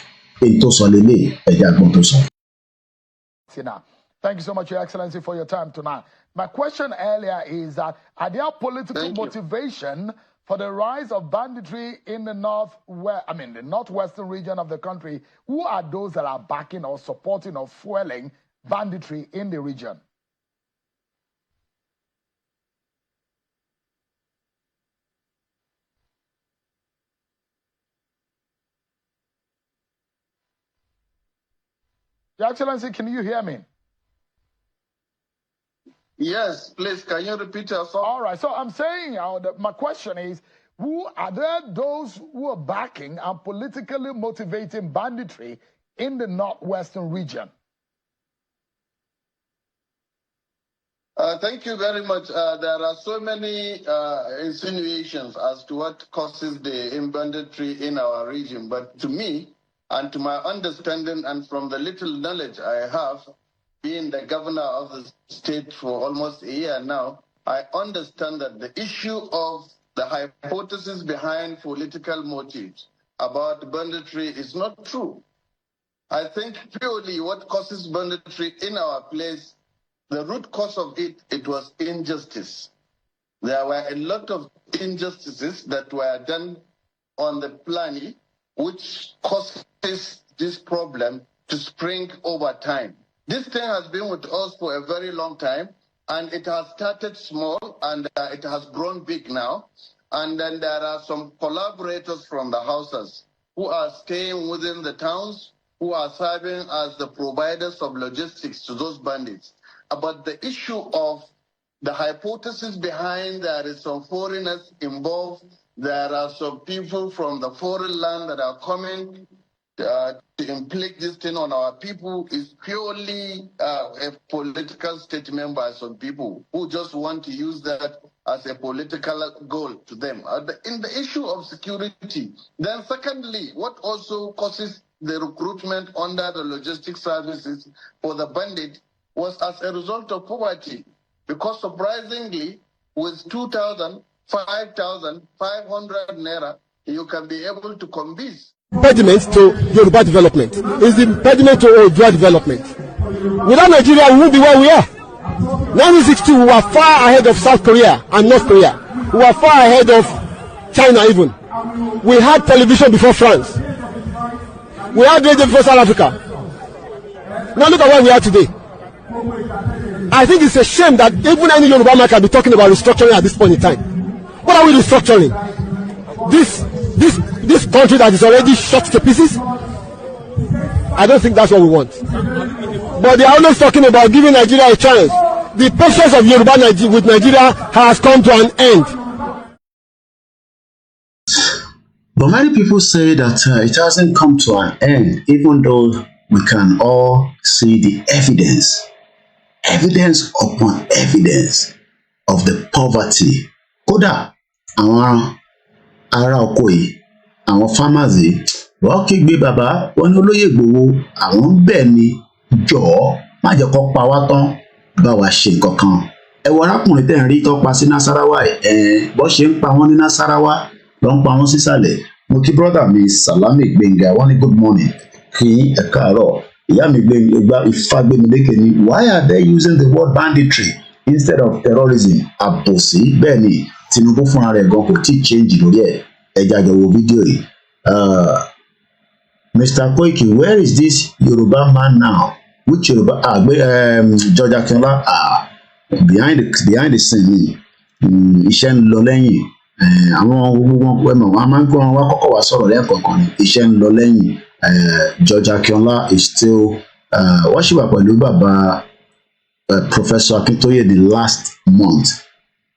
èyí tó sọ lélẹ̀ ẹ̀jẹ̀ àgbọ̀n tó sọ. Thank you so much, Your Excellency, for your time tonight. My question earlier is that are there political motivation for the rise of banditry in the the northwestern region of the country? Who are those that are backing or supporting or fueling banditry in the region? Your Excellency, can you hear me? Yes, please, can you repeat yourself? All right, so I'm saying, my question is, who are there those who are backing and politically motivating banditry in the northwestern region? Thank you very much. There are so many insinuations as to what causes the banditry in our region, but to me, and to my understanding and from the little knowledge I have, being the governor of the state for almost a year now, I understand that the issue of the hypothesis behind political motives about banditry is not true. I think purely what causes banditry in our place, the root cause of it was injustice. There were a lot of injustices that were done on the planet, which causes this problem to spring over time. This thing has been with us for a very long time, and it has started small, and it has grown big now. And then there are some collaborators from the houses who are staying within the towns, who are serving as the providers of logistics to those bandits. But the issue of the hypothesis behind there is some foreigners involved, there are some people from the foreign land that are coming to inflict this thing on our people is purely a political statement by some people who just want to use that as a political goal to them. In the issue of security, then secondly, what also causes the recruitment under the logistics services for the bandit was as a result of poverty. Because surprisingly, with 2,000, 5,000, 500 naira, you can be able to convince. Impediment to Yoruba development is the impediment to Odua development. Without Nigeria, we won't be where we are. 1962, we were far ahead of South Korea and North Korea. We were far ahead of China even. We had television before France. We had radio before South Africa. Now look at where we are today. I think it's a shame that even any Yoruba man can be talking about restructuring at this point in time. What are we restructuring? This country that is already shot to pieces? I don't think that's what we want. But they are always talking about giving Nigeria a chance. The patience of Yoruba with Nigeria has come to an end. But many people say that it hasn't come to an end, even though we can all see the evidence upon evidence of the poverty. Kódà àwọn ará oko yìí, àwọn farmers yìí, wọ́n kígbe bàbá, wọ́n ní Olóyè Ìgbòho, àwọn ń bẹ̀ ni jọ̀ọ́ má jẹ́ kó pa wá tán, bá wa ṣe nǹkan kan. Ẹ wo arákùnrin tẹ́ ń rí tó pa sí Nasarawa ẹ̀ bọ́ ṣe ń pa wọ́n ní Nasarawa ló ń pa wọ́n sísàlẹ̀. Mo kí brother mi Salami Gbenga, wọ́n ní good morning, kí ẹ káàárọ̀. Ìyá mi Ifágbémilékè ni, why are they using the word banditry instead of terrorism? Àbòsí bẹ́ẹ̀ ni Tinubu fúnra rẹ̀ gan kò tí ì change lórí ẹ̀. Ẹ jàjọ wo fídíò yìí. Mr. Koiki, where is this Yoruba man now? Which Yoruba? George Akinola, behind the scene ni iṣẹ́ ń lọ lẹ́yìn. Àwọn gbogbo wọn a máa ń gbọ́ wọn wá kọ́kọ́ wá sọ̀rọ̀ lẹ́ẹ̀kọ̀ọ̀kan ni iṣẹ́ ń lọ lẹ́yìn. George Akinola is still wọ́n ṣì wà pẹ̀lú bàbá Professor Akintoye the last month.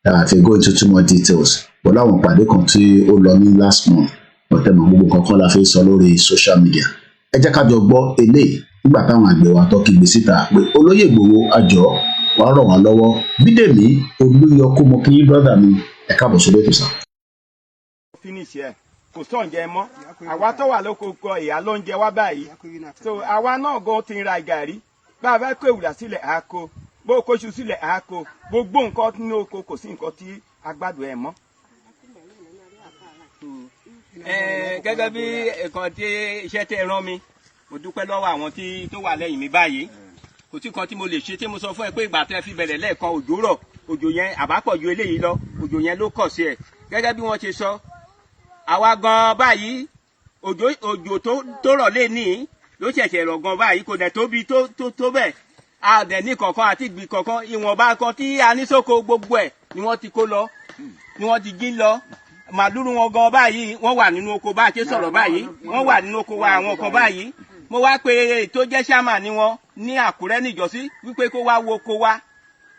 If you go into too much details, but that one pàdé kan tí ó lọ ní last month, but then gbogbo kankan la fi sọ lórí social media. Ẹ jẹ́ ká jọ gbọ́ eléyìí nígbà táwọn àgbẹ̀ wa tó kígbe síta pé olóyè Ìgbòho àjọ wàá ràn wá lọ́wọ́. Bídèmí Olúyọkú mo kí yín brọ́dà mi ẹ káàbọ̀ sórí ètò sàn. Finish ẹ kò sọ̀njẹ mọ́ àwa tó wà lóko kọ ìyá ló ń jẹ wá báyìí so àwa náà gan ti ń ra gàrí bá a fẹ́ kó ewùrà sílẹ̀ àákó bó kóṣù sílẹ̀ àákó gbogbo nǹkan ní oko kò sí nǹkan tí agbádùn ẹ̀ mọ́. Gẹ́gẹ́ bí nǹkan tí iṣẹ́ tẹ́ rán mi mo dúpẹ́ lọ́wọ́ àwọn tí tó wà lẹ́yìn mi báyìí kò tí kan tí mo lè ṣe tí mo sọ fún ẹ pé ìgbà tẹ́ fi bẹ̀rẹ̀ lẹ́ẹ̀kan òjò rọ̀ òjò yẹn àbápọ̀ ju eléyìí lọ òjò yẹn ló kọ̀ sí ẹ̀ gẹ́gẹ́ bí wọ́n ṣe sọ àwa gan báyìí òjò tó rọ̀ lé ní ló ṣẹ̀ṣẹ̀ rọ̀ gan báyìí kò dẹ̀ tóbi tó bẹ́ẹ̀ a dẹ̀ ní kankan àti ìgbì kankan ìwọ̀nba kan tí a ní sóko gbogbo ẹ̀ ni wọ́n ti kó lọ ni wọ́n ti jí lọ màlúrú wọn gan báyìí wọ́n wà nínú oko bá a ṣe sọ̀rọ̀ báyìí wọ́n wà nínú oko wa àwọn kan báyìí mo wá pé tó jẹ́ ṣáàmà ni wọ́n ní Àkúrẹ́ níjọ́sí wípé kó wá wo oko wa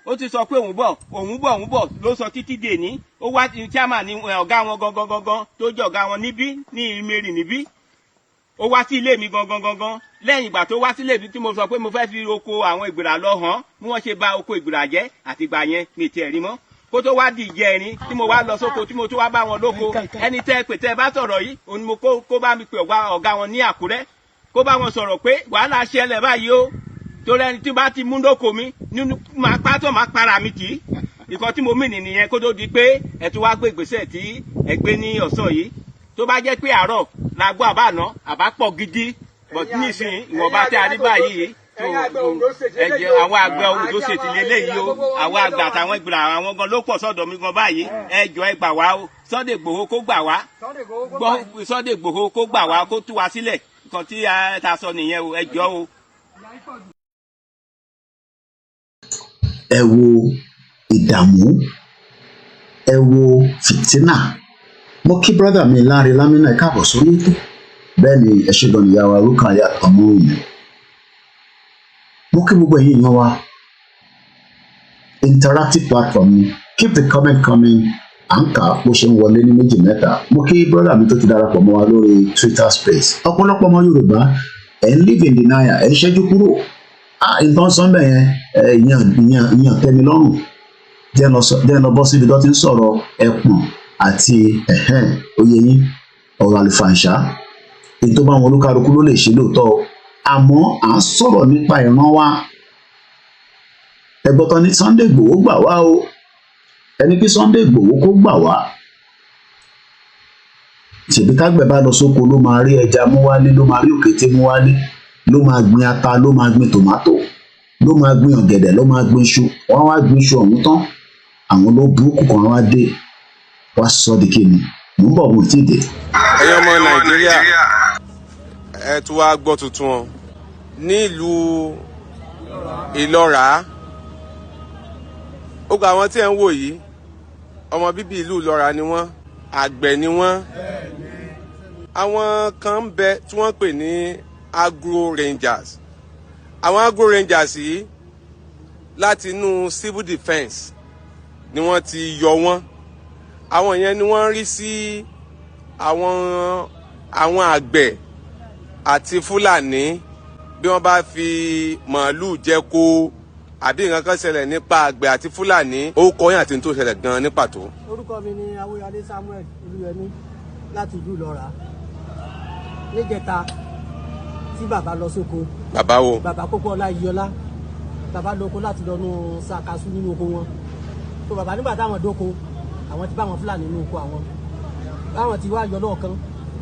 ó ti sọ pé òun bọ̀ ló sọ títí dè ní ó wá chairman ní ọ̀gá wọn gangan tó jẹ́ ọ̀gá wọn níbí ní ìmẹ̀rì níbí ó wá sí ilé mi gangan lẹ́yìn ìgbà tó wá sí ilé mi tí mo sọ pé mo fẹ́ fi oko àwọn ìgbìrà lọ hàn bí wọ́n ṣe bà oko ìgbìrà jẹ́ àtìgbà yẹn mi tiẹ̀ rí mọ́ kó tó wá di ìjẹrin tí mo wá lọ sóko tí mo tó wá bá wọn lóko ẹni tẹ́ bá sọ̀rọ̀ yìí òun ni mo kó bá mi pè ọ̀gá wọn ní Àkúrẹ́ kó bá wọn sọ̀rọ̀ pé wàhálà ṣẹlẹ̀ báyìí ó torí ẹni tí bá ti mú lóko mi nínú máa pátọ́ máa para mi kì í ìkan tí mo mì nìyẹn kó tó di pé ẹ tún wá gbé ìgbésẹ̀ tí ẹ gbé ní ọ̀sán yìí tó bá jẹ́ pé àárọ̀ la gbọ́ àbáná àbá pọ̀ gidi but nísìnyí ìwọ̀nba tí a rí báyìí ẹ̀jẹ̀ àwọn àgbẹ̀ Oǹdó ṣètì lélẹ́yìí o àwọn àgbà àtàwọn ìgbìrà àwọn gan ló pọ̀ sọ́dọ̀ mi gan báyìí ẹ jọ̀ọ́ ẹ gbà wá o Sunday Igboho kó gbà wá Sunday Igboho kó gbà wá kó tú wa sílẹ̀ nǹkan tí a sọ nìyẹn o ẹ jọ̀ọ́ o. Ẹ wo ìdààmú ẹ wo fìtínà mo kí brọ́dà mi Láre Lámínà ẹ káàbọ̀ sórí ètò bẹ́ẹ̀ ni ẹ ṣe gan ìyá wa Rúkàyà Ọmọwùmí mo kí gbogbo ẹ̀yin yan wa interactive platform ni keep the comment coming à ń kà á bó ṣe ń wọlé ní méjì mẹ́ta mo kí brọ́dà mi tó ti darapọ̀ mọ́ wa lórí Twitter space ọ̀pọ̀lọpọ̀ ọmọ Yorùbá ẹ̀ ń live in denial ẹ̀ ń ṣẹ́jú kúrò nǹkan sọ́nbẹ̀ yẹn ìyàn tẹ́mi lọ́rùn jẹ́ lọ bọ́ síbi tó ti ń sọ̀rọ̀ ẹ̀pọ̀n àti oyè yín ọ̀rọ̀ àlùfàǹṣá èyí tó bá wọn olúkálukú ló lè ṣe lóòótọ́ àmọ́ à ń sọ̀rọ̀ nípa ìran wa ẹ̀gbọ́n kan ní Sunday Igboho gbà wá o ẹni kí Sunday Igboho kó gbà wá ṣèbí tágbẹ̀ bá lọ sóko ló máa rí ẹja mú wálé ló máa rí òkété mú wálé ló máa gbin ata ló máa gbin tòmátò ló máa gbin ọ̀gẹ̀dẹ̀ ló máa gbin iṣu wọ́n wá gbin iṣu ọ̀hún tán àwọn ló burúkú kan wá dé wá sọ di kíni mò ń bọ̀ mo ti dé. ẹ̀yin ọmọ Nàìjíríà ẹ tún wá gbọ́ tuntun ọ nílùú Ìlọ́ra ó gba àwọn tí ẹ ń wò yìí ọmọ bíbí ìlú Ìlọ́ra ni wọ́n àgbẹ̀ ni wọ́n àwọn kan ń bẹ tí wọ́n pè ní agro rangers àwọn agro rangers yìí láti inú civil defence ni wọ́n ti yọ wọ́n àwọn yẹn ni wọ́n rí sí àwọn àgbẹ̀ àti Fúlàní bí wọ́n bá fi màálù jẹko àbí nǹkan kan ṣẹlẹ̀ nípa àgbẹ̀ àti Fúlàní ó kọ́ yín àti ní tó ṣẹlẹ̀ gan-an ní pàtó. orúkọ mi ni Awóyalé Samuel Olúyẹmí láti ìlú Ìlọ́ra níjẹta tí bàbá lọ sóko. bàbá wo. bàbá Pópó Ọláyíọlá bàbá lóko láti lọ nu ṣàkàṣù nínú oko wọn tó bàbá nígbà táwọn dóko àwọn ti bá wọn Fúlàní nínú oko àwọn báwọn ti wá yọ lọ́ọ̀kan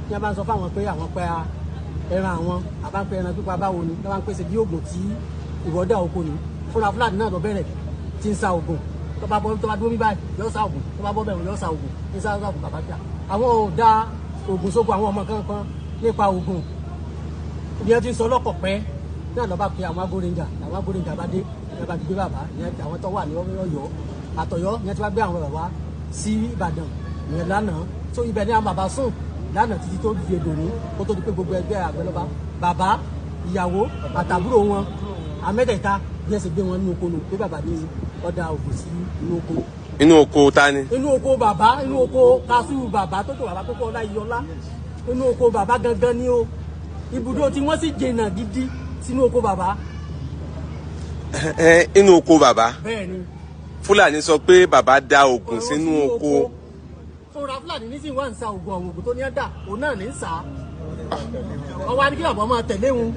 ní a bá ń sọ fáwọn pé àwọn pẹ́ ẹran àwọn àbá ń pẹ́ ẹran pípa báwo ni lọ́wọ́ ń pèsè bí oògùn tí ìwọ́dà oko ni fúnra Fúlàní náà lọ bẹ̀rẹ̀ tí ń sa oògùn tó bá dúró bí báyìí yóò sa oògùn tó bá bọ́ bẹ̀rù yóò sa oògùn ní sa oògùn bàbá jà àwọn ò da oògùn sóko àwọn ọmọ kankan nípa oògùn ìyẹn ti ń sọ lọ́kọ̀ pẹ́ náà lọ́ba pe àwọn agbórinjà bá dé ìyẹn bá ti gbé bàbá ìyẹn àwọn tó wà ní Ọ̀yọ́ àtọ̀yọ́ ìyẹn ti wá gbé àwọn bàbá sí Ìbàdàn ìyẹn lánàá tó ibẹ̀ ní àwọn bàbá sùn lánàá títí tó di èdòní kó tó di pé gbogbo ẹgbẹ́ àgbẹ̀ lọ́ba bàbá ìyàwó àtàbúrò wọn àmẹ́tẹ̀ẹ̀ta bí ẹsẹ̀ gbé wọn nínú oko nù pé bàbá ní ọ̀dà òkú sí inú oko. Inú oko ta ni? Inú oko bàbá, inú oko kaṣú bàbá tó tó bàbá tó kọ́ Ọláyíọlá. Inú oko bàbá gangan ni o. Ibùdó tí wọ́n sì jìnnà gidi sínú oko bàbá. Inú oko bàbá. Bẹ́ẹ̀ni. Fúlàní sọ pé bàbá da oògùn sínú oko. Fúnra Fúlàní ní sì wá ń sa oògùn àwọn oògùn tó ní ẹ̀dá òun náà ní ń sá. Ọwọ́ adé kí bàbá máa tẹ̀lé wọn.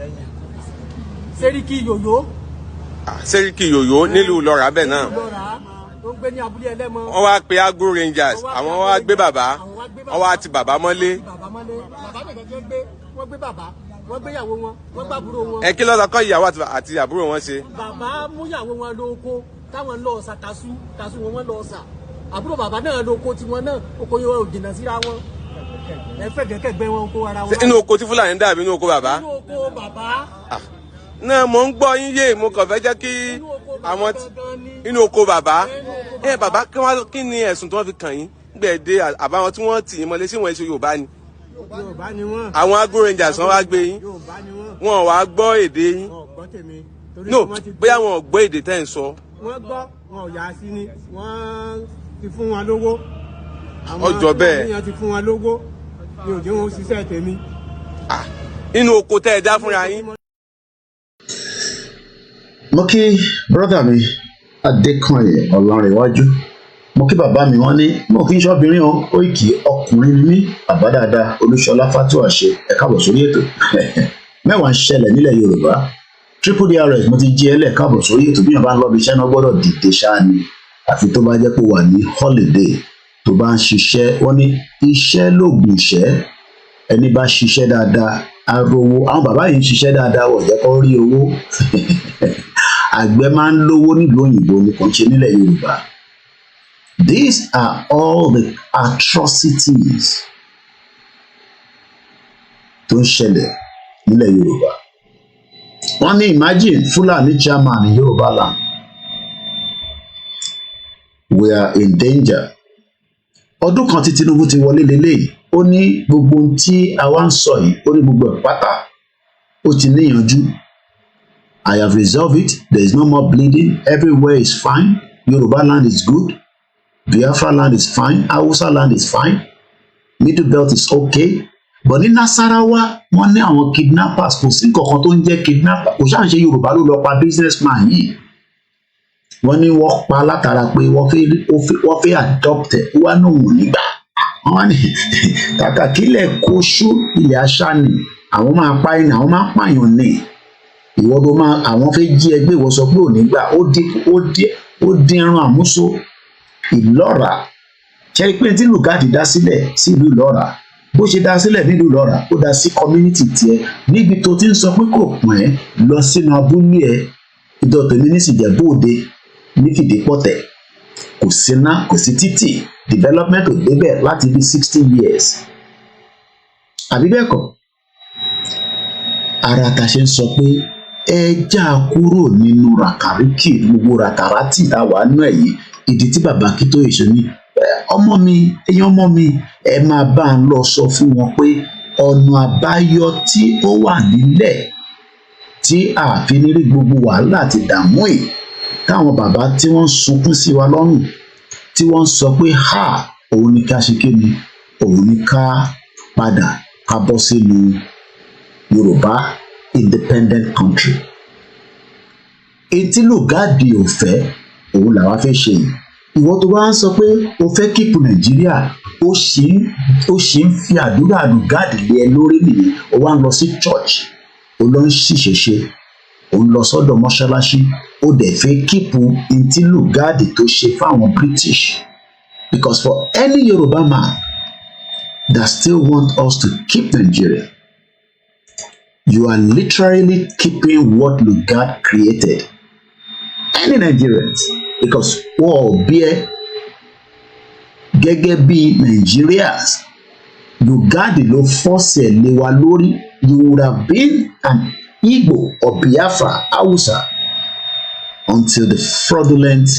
Sẹ́ríkì yòyó. Sẹ́ríkì yòyó nílùú lọ́ra bẹ́ẹ̀ náà. Tó ń gbé ní abúlé ẹlẹ́mọ. Wọ́n wá pe agro rangers àwọn wá gbé bàbá wọ́n wá ti bàbá mọ́lé. Bàbá nìkan tó gbé wọ́n gbé bàbá wọ́n gbé ìyàwó wọn wọ́n gbàbúrò wọn. Kí ló sọ kọ́ ìyàwó àti àbúrò wọn ṣe? Bàbá mú ìyàwó wọn lóko táwọn lọ ọ̀sà kaṣú wọn lọ ọ̀sà àbúrò bàbá náà lóko tiwọn náà oko yẹn ò jìnnà síra wọn ẹ fẹ́ gẹ́gẹ́ gbẹ wọn oko ara wọn. Inú oko tí Fúlàní dàbí inú oko bàbá? Inú oko bàbá. Náà mò ń gbọ́ yín yé mo kàn fẹ́ jẹ́ kí àwọn inú oko bàbá bàbá kí ni ẹ̀sùn tí wọ́n fi kàn yín gbẹ̀dẹ̀ àbáwọn tí wọ́n tì yín mọ́lé sí wọn èso Yorùbá ni? Yorùbá ni wọ́n. Àwọn agro rangers wọ́n wá gbé yín wọn wá gbọ́ èdè yín no bóyá wọn ò gbọ́ èdè tẹ́ ń sọ. Wọ́n gbọ́ wọn ò yà sí ni wọ́n ti fún wọn lówó. Ọjọ́ bẹ́ẹ̀ àwọn ti fún wọn lówó ni òjò wọn ṣiṣẹ́ tèmi. Inú oko tẹ́ ẹ dá fúnra yín. Mo kí brọ́dà mi Adékànyè Ọlọ́rẹ̀wájú, mo kí bàbá mi wọ́n ní mo kí n ṣọ́bìnrin o Kóìkì ọkùnrin ni mí bàbá dáadáa Olúṣọlá Fátúà ṣe ẹ káàbọ̀ sórí ètò. Mẹ́wàá ń ṣẹlẹ̀ nílẹ̀ Yorùbá Triple DRS mo ti jí ẹlẹ́ káàbọ̀ sórí ètò bí wọn bá ń lọ́bi iṣẹ́ náà gbọ́dọ̀ dìde ṣáá ni àfi tó bá jẹ́ pé wà ní holiday tó bá ń ṣiṣẹ́ wọ́n ní iṣẹ́ lóògùn ìṣẹ́ ẹni bá ṣiṣẹ́ dáadáa arówó àwọn bàbá yìí ń ṣiṣẹ́ dáadáa wọ̀ jẹ́ kó rí owó àgbẹ̀ máa ń lówó nílùú òyìnbó ní kò ń ṣe nílẹ̀ Yorùbá. These are all the atrocities tó ń ṣẹlẹ̀ nílẹ̀ Yorùbá. Wọ́n ní imagine Fulani chairman ní Yorùbá land. We are in danger. Ọdún kan tí Tinubu ti wọlé lélẹ́yìí ó ní gbogbo ohun tí a wá ń sọ yìí ó ní gbogbo ẹ̀ pátá ó ti níyànjú. I have resolved it. There is no more bleeding. Everywhere is fine. Yoruba land is good. Biafra land is fine. Hausa land is fine. Middle belt is okay. But ní Nasarawa, wọ́n ní àwọn kidnappers kò sí kankan tó ń jẹ́ kidnapper. Kò ṣáà ń ṣe Yorùbá ló lọ pa businessman yìí. Wọ́n ní wọ́n pa látara pé wọ́n fẹ́ adopt ẹ̀. Wọ́n ní òun nígbà. Wọ́n ní kàkà kílẹ̀ kóṣù ilẹ̀ aṣá ni. Àwọn máa pa ẹni, àwọn máa pààyàn ní. Ìwọ ló máa àwọn fẹ́ jí ẹgbẹ́ ìwọ sọ pé ò ní gbà ó dín ẹran àmúso Ìlọ́ra ṣe pé tí Lùgádì dá sílẹ̀ sí ìlú Ìlọ́ra bó ṣe dá sílẹ̀ nílùú Ìlọ́ra ó dá sí community tiẹ̀ níbi tó ti ń sọ pé kò pọ́n ẹ́ lọ sínú abúlé ẹ̀ ìdọ̀tẹ̀mí ní Ìjẹ̀bú-Òde ní Fìdípọ̀tẹ̀ kò síná kò sí títì development ò débẹ̀ láti bí 60 years àbí bẹ́ẹ̀ kọ́ ara ta ṣe ń sọ pé ẹ já kúrò nínú ràkàríkì gbogbo ràkàràtì tá a wà nínú ẹ yìí ìdí tí bàbá Akíntóyè ṣe ní ọmọ mi èèyàn ọmọ mi ẹ máa bá ń lọ sọ fún wọn pé ọ̀nà àbáyọ tí ó wà nílẹ̀ tí ààfin rí gbogbo wàhálà àti ìdààmú ẹ̀ táwọn bàbá tí wọ́n ń sunkún sí wa lọ́rùn tí wọ́n ń sọ pé òun ni ká ṣe kéde òun ni ká padà ká bọ́ sínú Yorùbá independent country. Etí Lùgádì ò fẹ́ òun làwa fẹ́ ṣe yìí. Ìwọ tó bá ń sọ pé o fẹ́ kíkù Nàìjíríà ó ṣì ń fi àdúrà Lùgádì lé ẹ lórí nìyẹn o wá ń lọ sí church o lọ ń ṣìṣẹ̀ṣe o ń lọ sọ́dọ̀ mọ́ṣáláṣí o dẹ̀ fẹ́ kíkù etí Lùgádì tó ṣe fáwọn British because for any Yoruba man that still want us to keep Nigeria you are literally keeping what Lugard created. Any Nigerians, because wọ́n bí ẹ gẹ́gẹ́ bí Nigerians, Lugard ló fọ́ọ̀sì ẹ̀ lé wa lórí. You would have been an Igbo or Biafra Hausa until the fraudulent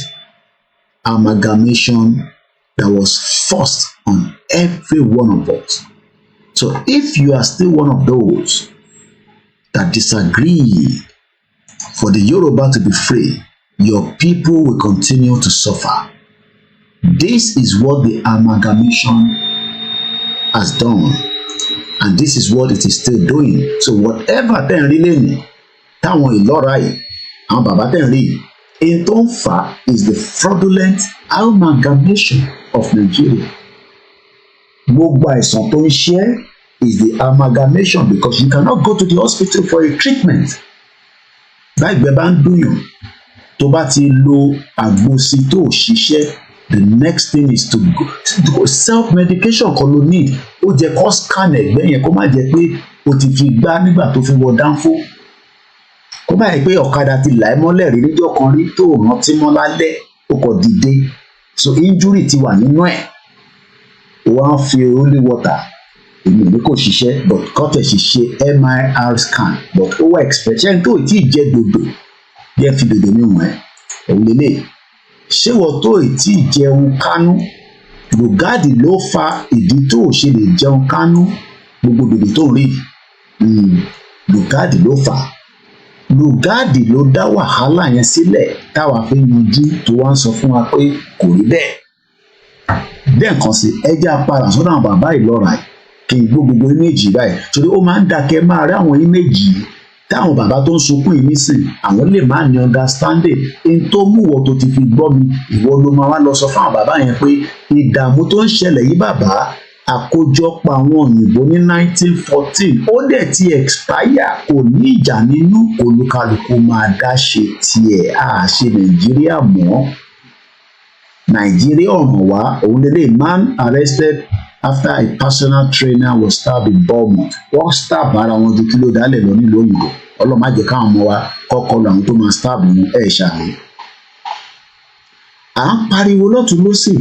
amalgamation that was forced on every one of us. So if you are still one of those that disagree for for the Yoruba to be free, your people will continue to suffer. This is what the amalgamation has done, and this is what it is still doing. So whatever ten really ni, táwọn ìlọ́ra yìí, àwọn bàbá ten rí, in tó ń fà is the fraudulent amalgamation of Nigeria. Gbogbo àìsàn tó ń ṣe is the amalgamation, because you cannot go to the hospital for a treatment. Láìgbẹ́ bá ń dùnyàn, tó bá ti lo àgbo sí tó ṣiṣẹ́, the next thing is to go self-medication kan ló need. Ó jẹ́ kó scan ẹ̀gbẹ́ yẹn kó má jẹ́ pé o ti fi gbá nígbà tó fi wọ dánfó. Kó má yẹ pé ọ̀kadà ti là ẹ́ mọ́lẹ̀ rí níjọ́ kan rí tó rántí mọ́ lálẹ́ ó kọ̀ dìde. So injury ti wà nínú ẹ̀. Ó wá ń fi holy water. Èmi ní kò ṣiṣẹ́, but kọ́tẹ̀ ṣiṣẹ́ MIR scan, but ó wá expectation tó tí ì jẹ́ dòdò. Yẹ fi dòdò níwọ̀n ẹ̀. Òun lélẹ̀. Ṣé wọ́n tó tí ì jẹun kánú? Lùgádì ló fa ìdí tó ṣe lè jẹun kánú. Gbogbo dòdò tó ń rí. Lùgádì ló fà. Lùgádì ló dá wàhálà yẹn sílẹ̀ táwa fi yanjú tó wá ń sọ fún wa pé kò rí bẹ́ẹ̀. Bẹ́ẹ̀ kan sí ẹjẹ́ apara sọ́dọ̀ àwọn bàbá ìlọ́ra yìí kí n gbọ́ gbogbo íméjì báyìí torí ó máa ń dákẹ́ máa rí àwọn íméjì yìí táwọn bàbá tó ń sunkún yìí nísìn àwọn lè má ní understanding in tó mú wọ tó ti fi gbọ́ mi ìwọ ló máa wá lọ sọ fún àwọn bàbá yẹn pé ìdààmú tó ń ṣẹlẹ̀ yìí bàbá àkójọpọ̀ àwọn òyìnbó ní 1914 ó dẹ̀ ti expire kò ní ìjà nínú olúkálùkù máa dá ṣe tiẹ̀ àṣẹ Nàìjíríà mọ́ Nàìjíríà ọ̀nà wá òun lélẹ̀ man arrested after a personal trainer was stabbed in Bournemouth. Wọ́n stab ara wọn ju kí ló dálẹ̀ lọ nílùú òyìnbó. Ọlọ́run má jẹ́ káwọn ọmọ wa kọ́kọ́ lọ àwọn tó máa stab ní ṣàlẹ̀. À ń pariwo lọ́tún lọ́sì.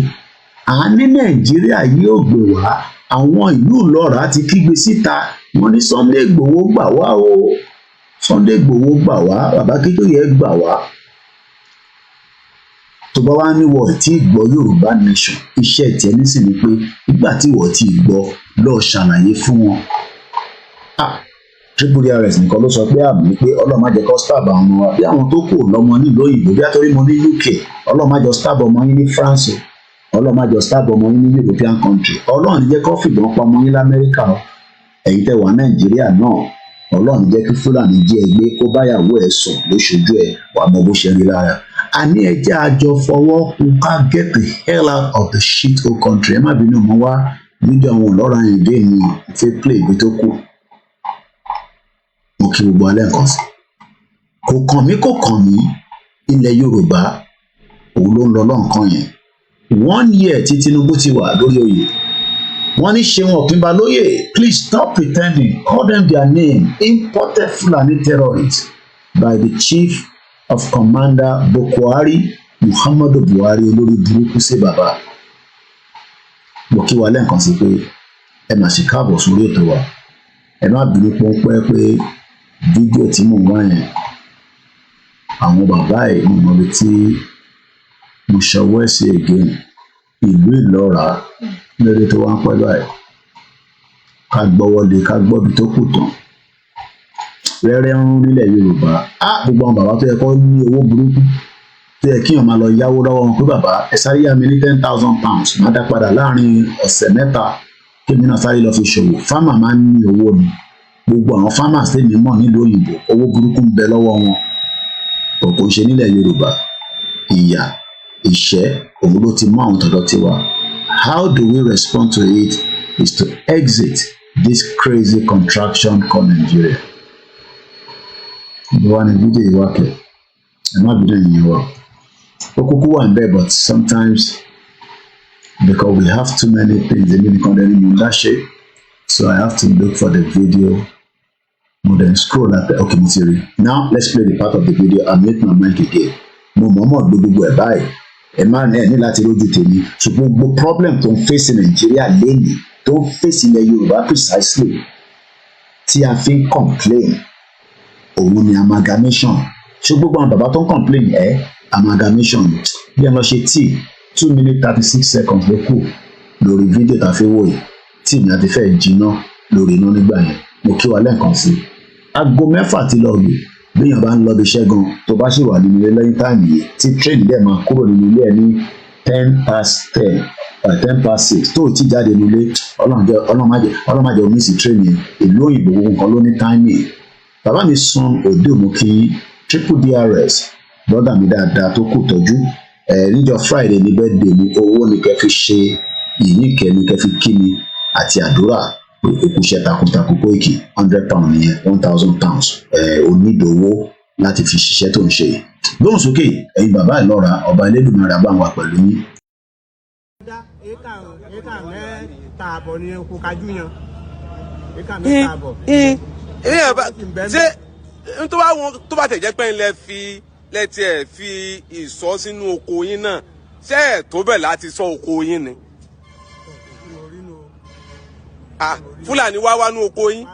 À ní Nàìjíríà yóò gbè wá. Àwọn ìlú ìlọ́ra ti kígbe síta. Wọ́n ní Sunday Igboho gbà wá o. Sunday Igboho gbà wá. Bàbá Akíntóyè gbà wá. Tó bá wá ní wọ́n tí gbọ́ Yorùbá nation iṣẹ́ tiẹ̀ nísìnyí pé nígbà tí wọ́n ti gbọ́ lọ ṣàlàyé fún wọn. Triple RS nìkan ló sọ pé àmì pé Ọlọ́run má jẹ́ kó stab àwọn ọmọ wa bí àwọn tó kù lọ́mọ nílùú òyìnbó bí àtọ́rí mo ní UK Ọlọ́run má jẹ́ stab ọmọ yín ní France Ọlọ́run má jẹ́ stab ọmọ yín ní European country Ọlọ́run jẹ́ kó fìbọn pa ọmọ yín l'Amẹ́ríkà o ẹ̀yin tẹ́ wà Nàìjíríà náà Ọlọ́run jẹ́ kí Fúlàní jí ẹ gbé kó báyàwó ẹ̀ sùn lóṣojú ẹ̀ wà mọ bó ṣe rí lára. Àní ẹjẹ́ àjọ fọwọ́ kún ká get the hell out of the shit hole country. Ẹ má bínú mo wá fídíò àwọn ọlọ́ra yẹn dé ní fẹ́ play ibi tó kù. Mo kí gbogbo alẹ́ nǹkan sí. Kò kàn mí ilẹ̀ Yorùbá òun ló ń lọ lọ́nkàn yẹn. 1 year tí Tinubu ti wà lórí oyè. Wọ́n ní Ṣeun Ọ̀kínbalóyè please stop pretending call them their name imported Fulani terrorists by the chief of Commander Buhari Muhammadu Buhari olórí burúkú sí bàbá. Mo kí wa lẹ́ǹkan sí pé ẹ má ṣe káàbọ̀ sórí ètò wa ẹ má bínú pọ́npẹ́ pé fídíò tí mò ń wá yẹn àwọn bàbá ẹ̀ mo mọ̀ bí tí mo ṣọwọ́ ẹ̀ sí again ìlú Ìlọ́ra lórí tó wá ń pẹ́ báyìí ká gbọ́wọ́lé ká gbọ́bi tó kù tán rẹ́rẹ́ ń rún nílẹ̀ Yorùbá gbogbo àwọn bàbá tó yẹ kó ní owó burúkú tó yẹ kí èèyàn máa lọ yáwó lọ́wọ́ wọn pé bàbá ẹ sáré yá mi ní 10,000 pounds má dá padà láàrin ọ̀sẹ̀ mẹ́ta kí èmi náà sáré lọ fi ṣòwò fámà máa ń ní owó ni gbogbo àwọn farmers tèmi mọ̀ nílùú òyìnbó owó burúkú ń bẹ lọ́wọ́ wọn kò ń ṣe nílẹ̀ Yorùbá ìyà ìṣẹ́ òun ló ti mú àwọn tọ̀dọ̀ tiwa. How do we respond to it is to exit this crazy contraction called Nigeria. Ìwà ni fídíò ìwà kẹ̀ ẹ má bínú ìyẹn wa ó kúkú wà níbẹ̀ but sometimes because we have too many things èmi nìkan lẹ́nu mo ń dá ṣe so I have to look for the video mo then scroll at the okay mo ti rí now let's play the part of the video and make my mic again mo mọ̀ọ́mọ̀ gbé gbogbo ẹ̀ báyìí ẹ má ní láti rójú tèmi ṣùgbọ́n gbogbo problem tó ń fèsì Nàìjíríà lẹ́nìí tó ń fèsì ilẹ̀ Yorùbá precisely tí a fi ń complain òun ni amalgamation ṣé gbogbo àwọn bàbá tó ń complain amalgamation bí ẹ lọ ṣe tí 2 minutes 36 seconds ló kù lórí fídíò tá a fi wò yìí tí ìyá ti fẹ́ jiná lórí iná nígbà yẹn mo kí wa lẹ́ẹ̀kan sí aago 6 ti lọ lù béèyàn bá ń lọ bí iṣẹ́ gan tó bá sì wà nínú ilé lẹ́yìn táìmù yìí tí train dẹ̀ máa kúrò nínú ilé ẹ̀ ní 10:10 tó ti jáde nílé ọlọ́màjẹ omi sí train yẹn ìlú òyìnbó nǹkan ló ní táìmù yìí. Bàbá mi san òde òmùkí triple DRS brọ́dà mi dáadáa tó kù tọ́jú níjọ́ Friday ní birthday ní owó ni kẹ́ fi ṣe ìyíkẹ́ ni kẹ́ fi kí mi àti àdúrà òkúṣẹ́ takuntakun Koiki £100 nìyẹn £1,000 onídòwó láti fi ṣiṣẹ́ tó ń ṣe. Lóhùn sókè ẹ̀yin bàbá ìlọ́ra ọba Elédùmarè àbáwá pẹ̀lú yín. éka mẹ́ta àbọ̀ ni oko kájú yan éka mẹ́ta àbọ̀. ṣé tó bá tẹ̀ jẹ́ pé ilẹ̀ lẹ́tí ẹ̀ fi ìsọ́ sínú oko yín náà ṣé ẹ̀ tó bẹ̀ láti sọ oko yín ni. Fúlàní wá wánú oko yín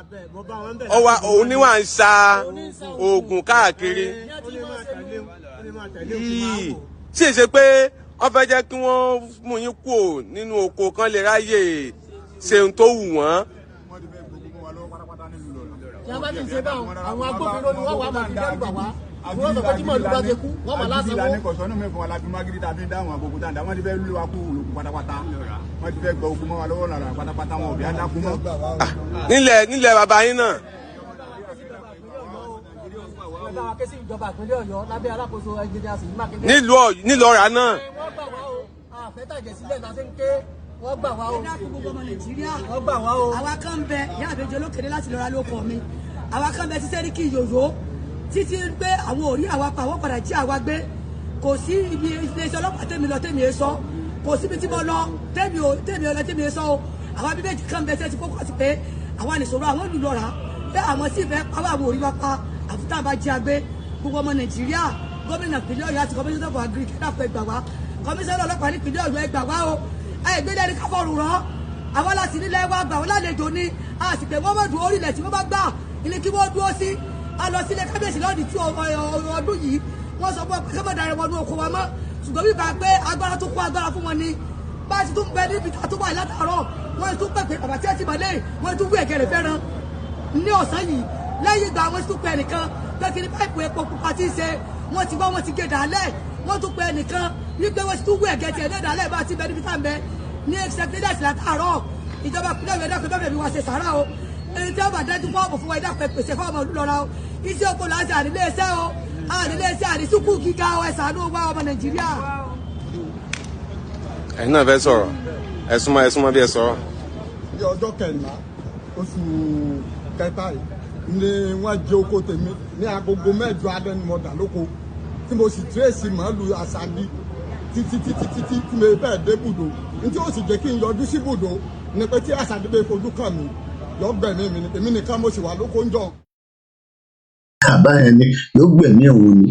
òun ni wà ń sa oògùn káàkiri ṣe é ṣe pé wọ́n fẹ́ jẹ́ kí wọ́n mú yín kúrò nínú oko kan lè ráyè ṣe ohun tó wù wọ́n. tí a bá ti ṣe báwọn àwọn agbófinró ni wọ́n wà máa fi dẹ́rù bà wá wọ́n sọ pé tí màlúù bá ti kú wọ́n máa lásán wọ́n. kọ̀sọ́nù mi fún wa láti mágídí tàbí dáhùn àgbòkú tàǹdà wọ́n ti fẹ́ lù wá kú olùkú pátápátá wọ́n ti fẹ́ gbọ́ ogun mọ́ wa lọ́wọ́ lára pátápátá wọn ò bí adákú mọ́. nílẹ̀ bàbá yín náà. nílùú ọ̀rá náà. wọ́n gbà wá o. ẹ dákun gbogbo ọmọ Nàìjíríà. wọ́n gbà wá o. àwa kan bẹ ní àbẹjọ olókèrè láti lọ́ra lóko mi. àwa kan bẹ títẹ́ ní kí yòyó títí pé àwọn ò rí àwa pa àwọn padà jí àwa gbé. kò sí ibi iléeṣẹ́ ọlọ́pàá tèmi lọ tèmi sọ. kò síbi tí mo lọ tèmi ọlọ tèmi sọ o. àwa bí méjì kan bẹ tẹ́tí kókó sí pé àwa nìṣòro àwọn olùlọ rà pé àwọn sì fẹ́ pàwọ́ àwọn ò rí wa pa àfúntà bá jí agbé. gbogbo ọmọ Nàìjíríà gómìnà ìpínlẹ̀ Ọ̀yọ́ àti kọmíṣánná for agric ẹ̀dàpọ̀ ẹgbà wá kọmíṣánná ọlọ́pàá ní ìpínlẹ̀ Ọ̀yọ́ ẹgbà wá o ẹgbẹ́lẹ́ ní káfọ́ọ̀rù rán àwọn láti nílẹ̀ wá gbà wọ́n lálejò ní àsìkò wọ́n mọ̀ dùn orílẹ̀ tí wọ́n bá gbà ilé kí wọ́n dúró sí a lọ sílé kábíyèsí lọ́ọ̀dì tí ọdún yìí wọ́n sọ fún ọ pé kí wọ́n darí wọn ní oko wa mọ́ ṣùgbọ́n bí bá pé agbára tó kó agbára fún wọn ni bá a ti tún bẹ níbi tó wà látàárọ̀ wọ́n tún pẹ̀pẹ̀ bàbá tí ẹ ti mọ̀lẹ́ wọ́n tún wú ẹ̀gẹ̀rẹ̀ fẹ́ràn ní ọ̀sán yìí lẹ́yìn ìgbà wọ́n tún pẹ̀ nìkan pé kí ni páìpù epo pupa ti ṣe wọ́n ti wọ́n ti gé dàálẹ̀ wọ́n tún pẹ̀ nìkan wípé wọ́n ti tún wú ẹ̀gẹ̀ tiẹ̀ náà dàálẹ̀ bá a ti bẹ níbi tá à ń bẹ ní sẹkítẹ́rì látàárọ̀ ìjọba ìpínlẹ̀ Ọ̀yọ́ ẹ̀dá pẹ̀lú wa ṣe sàárà o ẹni tí wọ́n bá dájú fọ́ọ̀mù fún wa ẹ̀dá pèsè fọ́ọ̀mù olùlọ́ra o iṣẹ́ oko là ń ṣe àníléeṣẹ́ o àníléeṣẹ́ àníṣúkú gíga o ẹ̀ ṣàánú wa ọmọ Nàìjíríà. ẹ̀yin náà fẹ́ sọ̀rọ̀ ẹ̀sùnmọ́ bí ẹ sọ̀rọ̀. ní ọjọ́ kẹrìnlá oṣù kẹta yìí ni wọ́n jẹ oko tèmi ní agogo 8 adẹnumọ̀dà lóko tí mo sì tírèsì màálù àṣàbí títí tí mo bẹ́ẹ̀ dé bùdó ntí ó sì jẹ́ kí n yọjú sí bùdó ni pé tí àṣàbí bẹ́ẹ̀ fojú kàn mí lọ́gbẹ̀mí mi èmi nìkan mo sì wà lóko ń jọ. àbáyẹn ni yóò gbẹ̀mí ẹ̀wọ̀n ni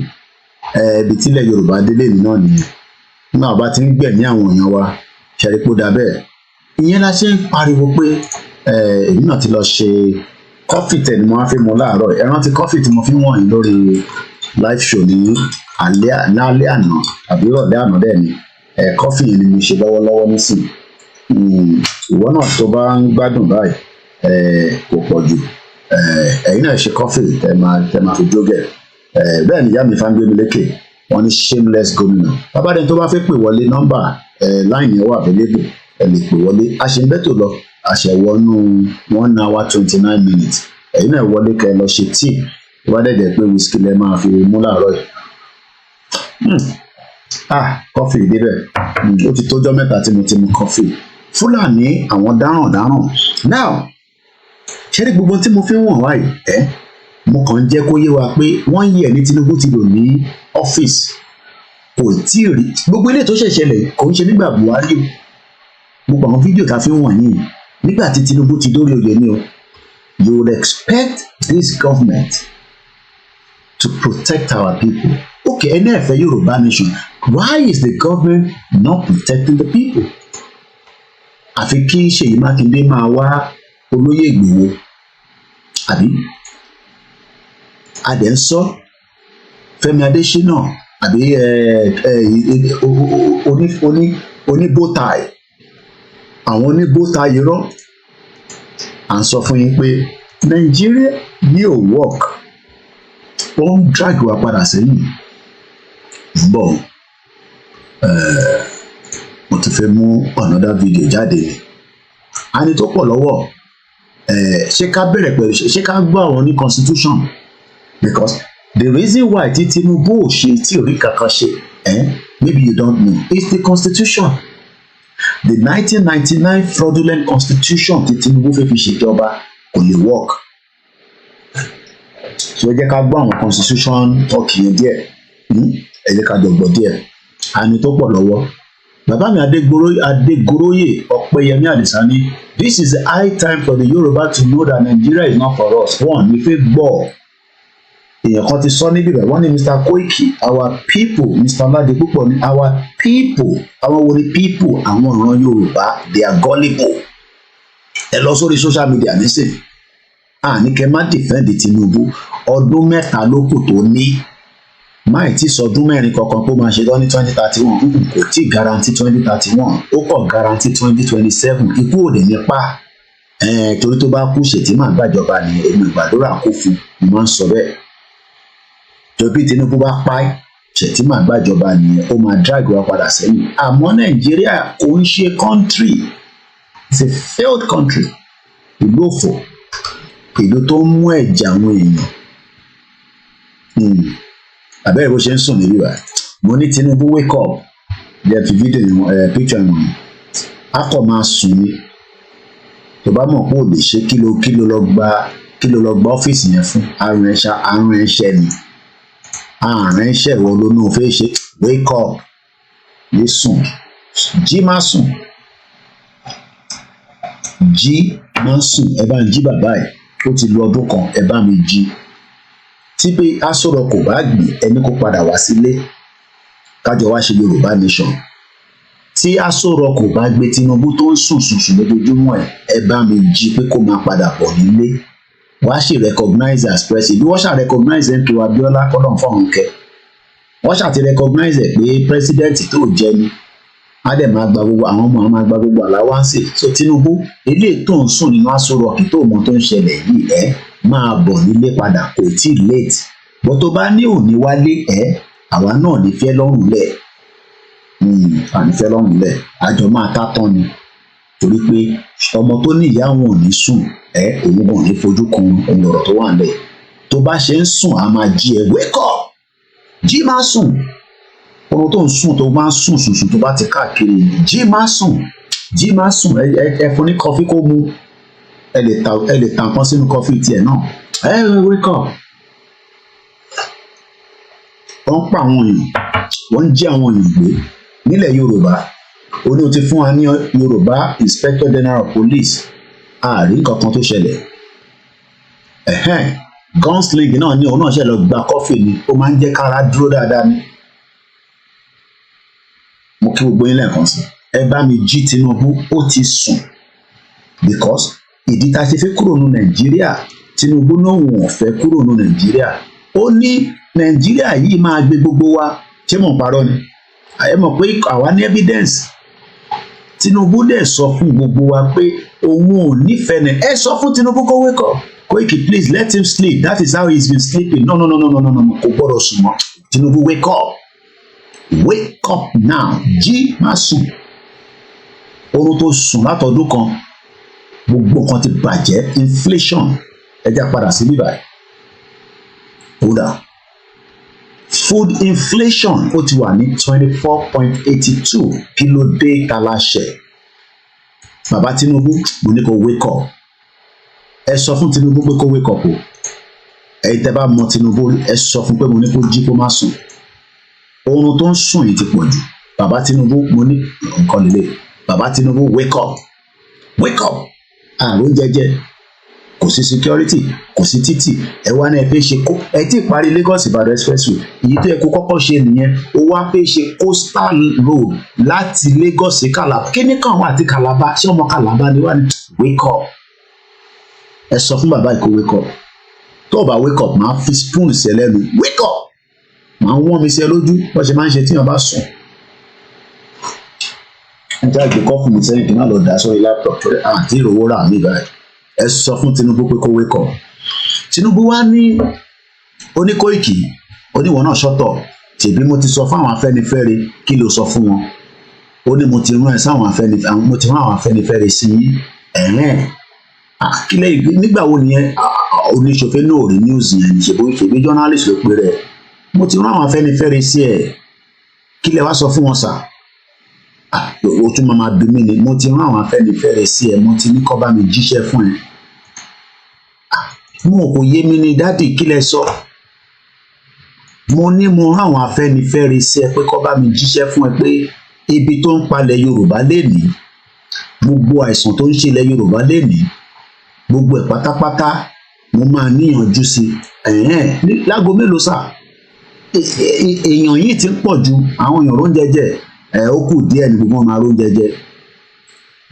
ibi tílẹ̀ Yorùbá délé mi náà nìyẹn nígbà bá ti ń gbẹ̀mí àwọn èèyàn wa ṣẹ̀rípò dà bẹ́ẹ̀ ìyẹn la ṣe ń pariwo pé èmi náà ti lọ ṣe kọ́fì tẹ̀ ni mo wá fi mu láàárọ̀ ẹ rántí kọ́fì tí mo fi wọ̀nyí lórí live show ní alẹ́ àná àbí ìrọ̀lẹ́ àná dẹ̀ ni kọ́fì yẹn ni mo ṣe lọ́wọ́lọ́wọ́ nísìnyí ìwọ náà tó bá ń gbádùn báyìí kò pọ̀ jù ẹ̀yin náà ṣe kọ́fì tẹ máa fi jógẹ̀ bẹ́ẹ̀ ni ìyá mi Fáńgbémi lékè wọ́n ní shameless gómìnà babadẹ́ni tó bá fẹ́ pè wọlé nọ́mbà láìní ẹ̀wọ̀ available ẹ lè pè wọlé a ṣe ń bẹ́tò lọ àṣẹwọnú 1 hour 29 minutes ẹ̀yin náà wọlé kẹ́ lọ ṣe tíì tó bá dẹ̀dẹ̀ pé wíṣkì lẹ máa fi mú láàárọ̀ yìí kọfì débẹ̀ ó ti tójọ́ mẹ́ta tí mo ti mu kọfì Fúlàní àwọn dáràn now ṣé ní gbogbo tí mo fi ń wọ̀n wáyé mo kàn ń jẹ́ kó yé wa pé wọ́n yí ẹ̀ ní Tinubu ti lò ní ọ́fíìsì kò tí ì rí gbogbo ilé tó ṣẹ̀ṣẹlẹ̀ kò ń ṣe nígbà Buhari gbogbo àwọn fídíò tá a fi ń wọ̀nyí nígbà tí Tinubu ti dórí oyè ni o you would expect this government to protect our people. Okay, ẹni ẹ̀fẹ̀ Yorùbá nation, why is the government not protecting the people? Àfi kí Ṣèyí Mákindé máa wá olóyè Ìgbòho àbí adẹ̀ ń sọ Fẹ́mi Adésínà àbí oníbótàì àwọn oníbótàì irọ́ à ń sọ fún yín pé Nàìjíríà yóò work ó ń drag wa padà sẹ́yìn bọ̀ mo ti fẹ́ mú another video jáde ni a ní tó pọ̀ lọ́wọ́ ṣé ká bẹ̀rẹ̀ pẹ̀lú ṣé ká gbọ́ àwọn ní constitution because the reason why tí Tinubu ò ṣe tí orí kankan ṣe maybe you don't know it's the constitution the 1999 fraudulent constitution tí Tinubu fẹ́ fi ṣèjọba kò lè work so ẹ jẹ́ ká gbọ́ àwọn constitution talk yẹn díẹ̀ ẹ jẹ́ ká dọ̀gbọ̀ díẹ̀ àní tó pọ̀ lọ́wọ́ bàbá mi Adégoróyè Ọ̀pẹ́yẹmí Àdìsá ní this is the high time for the Yoruba to know that Nigeria is not for us one ní fẹ́ gbọ́ èèyàn kan ti sọ níbí rẹ̀ wọ́n ní Mr. Koiki our people Mr. Ọládé púpọ̀ ní our people àwọn wo ni people àwọn ìran Yorùbá they are gullible ẹ lọ sórí social media nísìnyí ní kẹ́ má defend Tinubu ọdún mẹ́ta ló kù tó ní máì tí sọdún mẹ́rin kankan kó máa ṣe lọ ní 2031 kò tí guarantee 2031 ó kọ̀ guarantee 2027 ikú òde nípa torí tó bá kú Ṣètìmá gbàjọba ní èmi ìgbàdúrà kó fún un máa ń sọ bẹ́ẹ̀ torí Tinubu bá pa Ṣètìmá gbàjọba nìyẹn ó máa drag wa padà sẹ́yìn àmọ́ Nàìjíríà kò ń ṣe country it's a failed country ìlú òfò ìlú tó ń mú ẹ̀jẹ̀ àwọn èèyàn àbẹ́rẹ́ bó ṣe ń sùn níbí wa mo ní Tinubu wake up jẹ́ fi fídíò picture wọn a kò máa sùn ní tó bá mọ̀ pé ò lè ṣe kí ló lọ gba ọ́fíìsì yẹn fún àrùn ẹ̀ṣẹ̀ ni àrùn ẹ̀ṣẹ̀ ìwọ ló ní o fẹ́ ṣe wake up lè sùn jí má sùn ẹ bá ń jí bàbá ẹ̀ ó ti lu ọdún kan ẹ bá mi jí tí pé asọ̀rọ̀ kò bá gbé ẹni kó padà wá sílé kájọ wá ṣe Yorùbá nation tí asọ̀rọ̀ kò bá gbé Tinubu tó ń sùn lójoojúmọ́ ẹ bá mi jí pé kó máa padà bọ̀ nílé wá ṣe recognize as president bí wọ́n ṣà recognize MK Abiola kọ́dọ̀ fọ́ọ̀hún kẹ wọ́n ṣà ti recognize pé president tó jẹ ni á dẹ̀ máa gba gbogbo àwọn ọmọ àwọn máa gba gbogbo àláwáǹsì so Tinubu eléyìí tó ń sùn nínú asọ̀rọ̀ kí tó mọ tó ń ṣẹlẹ̀ yìí máa bọ̀ nílé padà kò tí ì late bó tó bá ní òní wálé àwa náà ní fẹ́ lọ́rùn lẹ̀ àní fẹ́ lọ́rùn lẹ̀ àjọ máa tá tán ni torí pé ọmọ tó ní ìyá wọn ò ní sùn òun kò ní fojú kan ohun ọ̀rọ̀ tó wà nílẹ̀ tó bá ṣe ń sùn a máa jí ẹ wake up jí má sùn ọmọ tó ń sùn tó máa ń sùn tó bá ti káàkiri jí má sùn ẹ fún ní kọfí kó mu ẹ lè ta nǹkan sínú kọfí tiẹ̀ náà wake up wọ́n pa àwọn èèyàn wọ́n ń jí àwọn èèyàn gbé nílẹ̀ Yorùbá ó ní o ti fún wa ní Yorùbá Inspector General of Police ààrí kankan tó ṣẹlẹ̀ gunsling náà ní òun náà ṣe lọ gba kọfí ni ó máa ń jẹ́ kára dúró dáadáa ni mo kí gbogbo yín lẹ́ẹ̀kan sí ẹ bá mi jí Tinubu ó ti sùn because ìdí tá a ṣe fẹ́ kúrò ní Nàìjíríà Tinubu náà wọ́n fẹ́ kúrò ní Nàìjíríà ó ní Nàìjíríà yìí máa gbé gbogbo wa ṣé mò ń parọ́ ni ẹ mọ̀ pé àwa ní evidence Tinubu dẹ̀ sọ fún gbogbo wa pé òun ò nífẹ̀ẹ́ ní ẹ sọ fún Tinubu kó wake up Koiki please let him sleep that is how he's been sleeping no kò gbọ́dọ̀ sùn mọ́ Tinubu wake up now jí má sùn oorun tó sùn látọdún kan gbogbo kan ti bàjẹ́ inflation ẹja padà sí bíbá kódà food inflation ó ti wà ní 24.82 kí ló dé taláṣẹ bàbá Tinubu mo ní kó wake up ẹ sọ fún Tinubu pé kó wake up o ẹ̀yin tẹ́ bá mọ Tinubu ẹ sọ fún pé mo ní kó jí kó má sùn oorun tó ń sùn yìí ti pọ̀ jù bàbá Tinubu mo ní nǹkan lélẹ̀ bàbá Tinubu wake up àrùn jẹjẹ kò sí security kò sí títì ẹ wá náà fẹ́ ṣe kó ẹ tí ì parí Lagos Ìbàdàn expressway èyí tó yẹ kó kọ́kọ́ ṣe nìyẹn ó wá fẹ́ ṣe coastal road láti Lagos sí Calabar kíní kan wà àti Calabar ṣé ọmọ Calabar ni wà ní wake up ẹ sọ fún bàbá ìkó wake up tó o bá wake up máa fi spoon sí ẹ lẹ́nu wake up máa wọ́n mi sí ẹ lójú bó ṣe máa ń ṣe tíyàn bá sùn ẹ jẹ́ àgbẹ̀kọ́ fún mi sẹ́yìn kí n má lọ dá sórí laptop àti ìrówó rà mí báyìí ẹ sọ fún Tinubu pé kó wake up Tinubu wá ní ó ní Koiki ó ní wọn náà ṣọ́tọ̀ tèbí mo ti sọ fún àwọn Afẹ́nifẹ́re kí ló sọ fún wọn ó ní mo ti rán ẹ sáwọn Afẹ́nifẹ́re mo ti rán àwọn Afẹ́nifẹ́re sí kílẹ̀ nígbà wo nìyẹn oníṣòfin náà rí news yẹn ṣèbí journalist ló pe rẹ̀ mo ti rán àwọn Afẹ́nifẹ́re sí ẹ kílẹ̀ wá sọ fún wọn sà ó tún máa bí mi ni mo ti rán àwọn Afẹ́nifẹ́re sí ẹ mo ti ní kó bá mi jíṣẹ́ fún ẹ mo kò yé mi ní dádì kílẹ̀ sọ mo ní mo rán àwọn Afẹ́nifẹ́re sí ẹ pé kó bá mi jíṣẹ́ fún ẹ pé ibi tó ń palẹ̀ Yorùbá lénìí gbogbo àìsàn tó ń ṣẹlẹ̀ Yorùbá lénìí gbogbo ẹ̀ pátápátá mo máa níyànjú sí lágo mélòó sà èèyàn yìí ti ń pọ̀ ju àwọn èèyàn róúnjẹ jẹ ó kù díẹ̀ ní gbogbo wọn máa róúnjẹ jẹ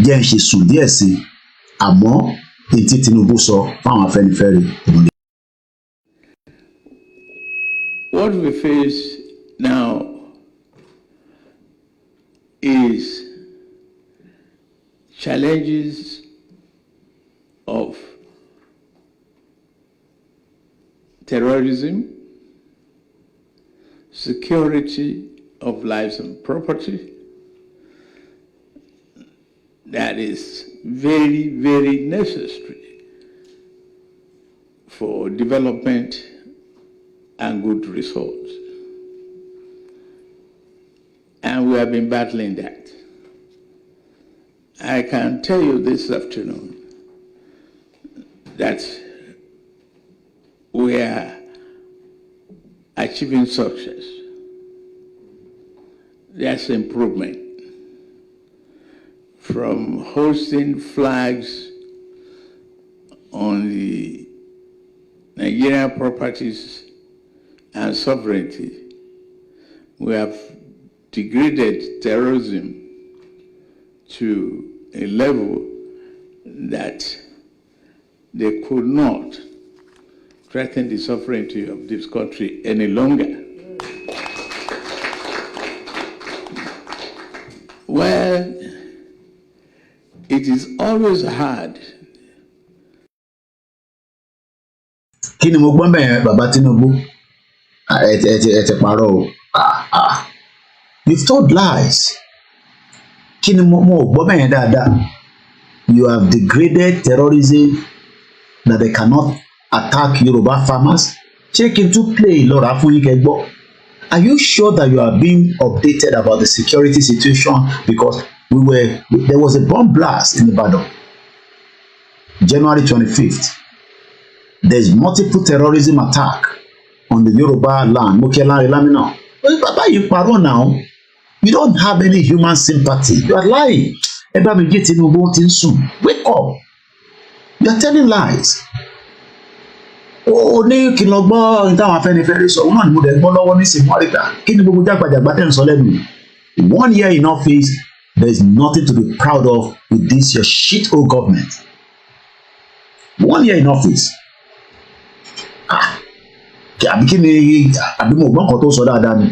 jẹ́ ń ṣe sùn díẹ̀ sí àmọ́ èyí tí Tinubu sọ fáwọn Afẹ́nifẹ́re. What we face now is challenges of terrorism, security of lives and property that is very, very necessary for development and good results. And we have been battling that. I can tell you this afternoon that we are achieving success. There's improvement from hosting flags on the Nigerian properties and sovereignty. We have degraded terrorism to a level that they could not threaten the sovereignty of this country any longer. Well, it is always hard. Kí ni mo gbọ́ bẹ́ẹ̀ bàbá Tinubu ẹ ti parọ́ o you've told lies. Kí ni mo gbọ́ bẹ́ẹ̀ dáadáa. You have degraded terrorism that they cannot attack Yoruba farmers. Ṣé kí n tún play lọ́ra fún yín kẹ́ gbọ́? Are you sure that you are being updated about the security situation? Because there was a bomb blast in Ibadan, January 25th. There's multiple terrorism attack on the Yoruba land. Mokelare Lamina. Baba, you pardon now. You don't have any human sympathy. You are lying. Eba mi get in voting soon. Wake up. You are telling lies. Ní kí n lọ gbọ́ ìtàwọn Afẹ́nifẹ́re sọ, òun náà ni mo dẹ̀ gbọ́ lọ́wọ́ nísìnyí wọ́n rí ta. Kí ni gbogbo jágbàjàgbà tẹ̀ ń sọ lẹ́nu? 1 year in office, there is nothing to be proud of with this your shit old government. 1 year in office. Àbí kí ni àbí mo gbọ́ nǹkan tó sọ dáadáa ni?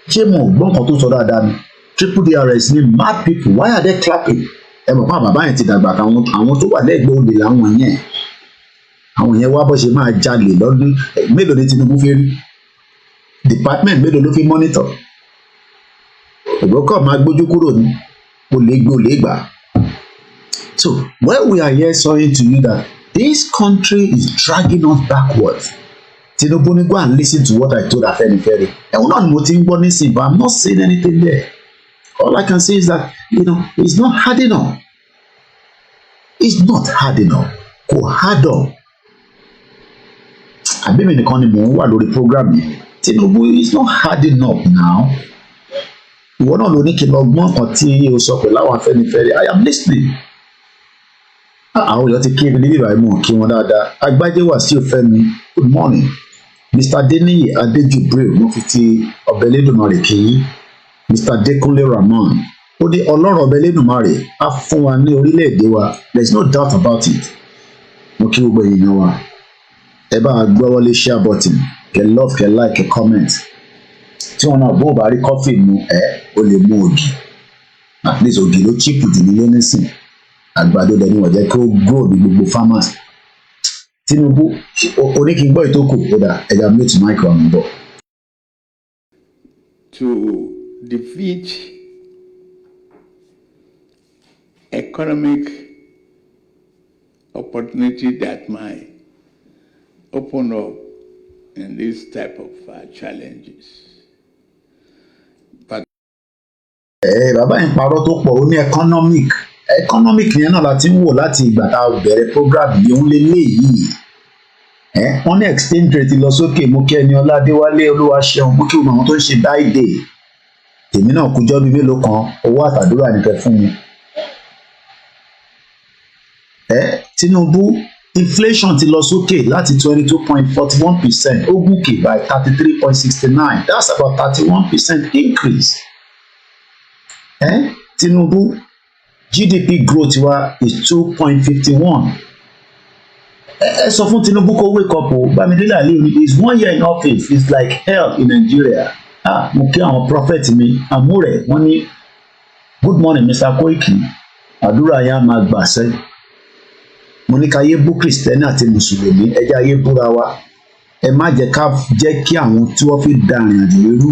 Ṣé mo gbọ́ nǹkan tó sọ dáadáa ni? Triple DRS ni mad people, why are they clapping? Ẹ mọ̀ pé bàbá yẹn ti dàgbà káwọn tó wà lẹ́gbẹ̀ẹ́ òde làwọn yẹn. Àwọn yẹn wá bó ṣe máa jalè lọ́dún mélòó ní Tinubu fi rí? Department mélòó ló fi monitor? Ògbókọ̀ máa gbójú kúrò ní olè gbà. So when we are here saying to you that this country is dragging us backwards, Tinubu ni go and listen to what I told Afẹ́nifẹ́re. Ẹ̀wọ̀n náà ni mo ti ń gbọ́ nísìnyí, but I'm not saying anything there. All I can say is that, it's not hard enough. It's not hard enough. Kò hard up. Àbí mi nìkan ni mò ń wà lórí program yìí. Tinubu is not hard enough now. Ìwọ náà ló ní kí n lọ gbọ́n kan tí o sọ pẹ̀lú àwọn Afẹ́nifẹ́re. I am listening. Àwọn èèyàn ti kí ebi níbí ìbàdí mọ̀ kí wọ́n dáadáa. Agbájé Wàsíù Fẹ́mi, good morning. Mr. Adeniyi Adejubre, mo fi ti Ọbẹ̀lẹ́dùmarè kí yín. Mr. Dekunle Rahman, ó ní ọlọ́rọ̀ Ọbẹ̀lẹ́dùmarè á fún wa ní orílẹ̀-èdè wa. There is no doubt about it. Mo kí gbogbo èèyàn wa. Ẹ bá a gbọ́ wọlé share button, kẹ́ love, kẹ́ like, kẹ́ comment. Tí wọn náà bó bá rí coffee mu ó lè mú ògì. At least ògì ló cheap jù nílé nísìn. Àgbàdo dẹ̀ ni wọ́n jẹ́ kí ó grow ní gbogbo farmers. Tinubu oníkìngbọ́ ìtókù kódà ẹ̀dá mute mic ọ̀hún bọ̀. To defeat economic opportunity that might open up in this type of challenges. But bàbá yẹn parọ́ tó pọ̀ ó ní economic yẹn náà láti ń wò láti ìgbà tá a bẹ̀rẹ̀ program yìí ń lé léyìí wọ́n ní exchange rate lọ sókè mú kí ẹni Ọládéwálé Olúwaṣeun mú kí àwọn tó ń ṣe dáìdè èmi náà kújọ́ bíi mélòó kan owó àtàdúrà nìkan fún mi. Tinubu inflation ti lọ sókè láti 22.41% ó gòkè by 33.69 that's about 31% increase. Tinubu GDP growth wa is 2.51. Ẹ sọ fún Tinubu kó wake up o. Bámidélé Aliyu is 1 year in office is like hell in Nigeria. Mo kí àwọn prophet mi àmúrẹ̀ wọ́n ní good morning Mr. Koiki àdúrà yẹn á máa gbà sẹ́yìn. Mo ní ká yé bú Kristẹni àti Mùsùlùmí ẹ jẹ́ ayé búra wa. Ẹ má jẹ́ ká jẹ́ kí àwọn tí wọ́n fi da ìrìn àjò irú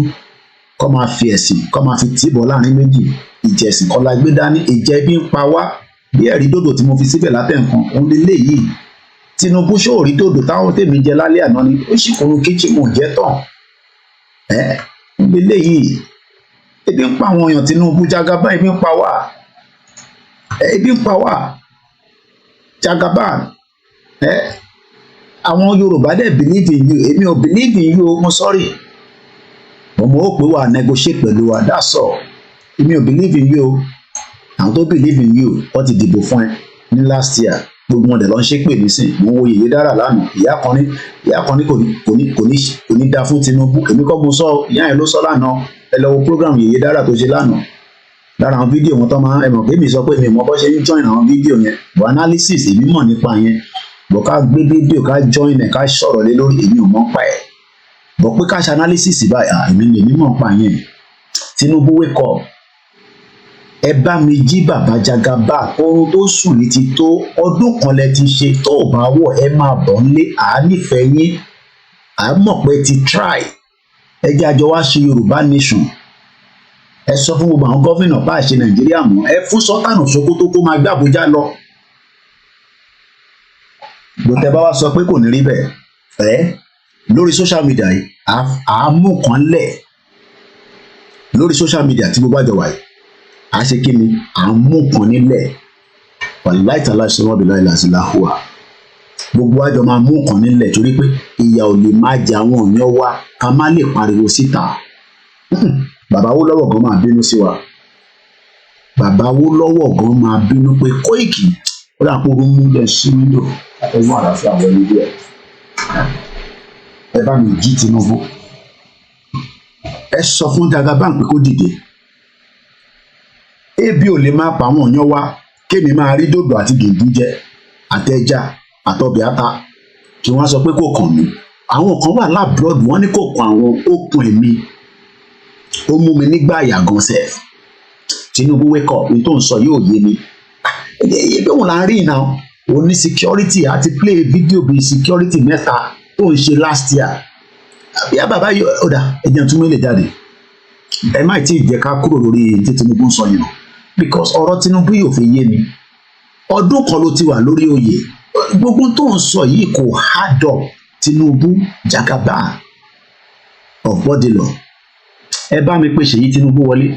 kọ́ máa fi ẹ̀sìn kọ́ máa fi tìbọ̀ láàrin méjì ìjẹ̀sìn kan la gbé dání ìjẹ́ bí ń pa wá bí ẹ̀rí dòdò tí mo fi síbẹ̀ látẹ̀ǹkan òun lélẹ̀ yìí Tinubu ṣòrí dòdò táwọn tèmi jẹ lálẹ́ àná ni ó sì fòrò kíchìn mò ń jẹ́ tán òun lélẹ̀ yìí ebi ń pa àwọn èèyàn Tinubu Jagaba ebi ń pa wá ebi ń pa wá Jagaba àwọn Yorùbá dẹ̀ believe in you èmi ò believe in you mo sorry ọmọ ó pé wà negotiate pẹ̀lú wa that's all èmi ò believe in you àwọn tó believe in you wọ́n ti dìbò fún ẹ ní last year gbogbo wọn dẹ̀ lọ ń ṣépè nísìn mo wo Yèyé Dára lánàá ìyá kan ní kò ní dá fún Tinubu èmi kọ́ mo sọ ìyá yẹn ló sọ lánàá ẹ lọ wo program Yèyé Dára tó ṣe lánàá lára àwọn fídíò wọn tó máa ẹ mọ̀ pé mi sọ pé mi ò mọ bó ṣe ń join àwọn fídíò yẹn but analysis èmi mọ̀ nípa yẹn bọ̀ ká gbé fídíò ká join ẹ̀ ká sọ̀rọ̀ lé lórí èmi ò mọ̀ pa ẹ̀ bọ̀ pé ká ṣe analysis báyìí èmi mọ̀ pa yẹn Tinubu wake up ẹ bá mi jí bàbá Jagaba oorun tó sùn ní ti tó ọdún kan lẹ ti ṣe tó ò bá wọ̀ ẹ máa bọ̀ nílé nífẹ̀ẹ́ yín mọ̀ pé ti try ẹ jẹ́ àjọ wá ṣe Yorùbá nation ẹ sọ fún gbogbo àwọn gómìnà bá ṣe Nàìjíríà mọ́ ẹ fún Sultan Sokoto kó máa gbé Àbújá lọ gbọ́dọ̀ bá wá sọ pé kò ní rí bẹ́ẹ̀ lórí social media yìí àámú kan lẹ̀ lórí social media tí gbogbo àjọ wà yìí a ṣe kí ni àámú kan nílẹ̀ wàláìtàlá ìṣòro ọ̀bìnrin láìláṣí láhùwà gbogbo àjọ máa mú kan nílẹ̀ torí pé ìyà ò lè máa jẹ àwọn èèyàn wa ká má lè pariwo síta bàbá Awólọ́wọ̀ gan máa bínú sí wa bàbá Awólọ́wọ̀ gan máa bínú pé Kóìkì ó dà pé ó mú lẹ sí wíńdò ẹgbẹ́ àlàáfíà wọlé díẹ̀ ẹ bá mi jí Tinubu ẹ sọ fún Jagaba pé kó dìde ebi ò lè máa pa àwọn èèyàn wa kémi máa rí dòdò àti dùndú jẹ àtẹja àtọbẹ̀ ata kí wọ́n sọ pé kò kàn mí àwọn kan wà lábúrọ̀dù wọ́n ní kò kàn àwọn okùn ẹ̀mí ó mú mi nígbà àyàgàn sef Tinubu wake up ní tó ń sọ yóò yé mi ebi òun là ń rí iná òun ní security àti play video bíi security mẹ́ta tó ń ṣe last year àbí bàbá yóò ọ̀dà ẹ̀jẹ̀ tún mélòó jáde ẹ má tí ì jẹ́ ká kúrò lórí tí Tinubu ń sọ yìí because ọ̀rọ̀ Tinubu yóò fi yé mi ọdún kan ló ti wà lórí oyè gbogbo tó ń sọ yìí kò hard up Tinubu Jagaba of Bodilo ẹ bá mi pè Ṣèyí Tinubu wọlé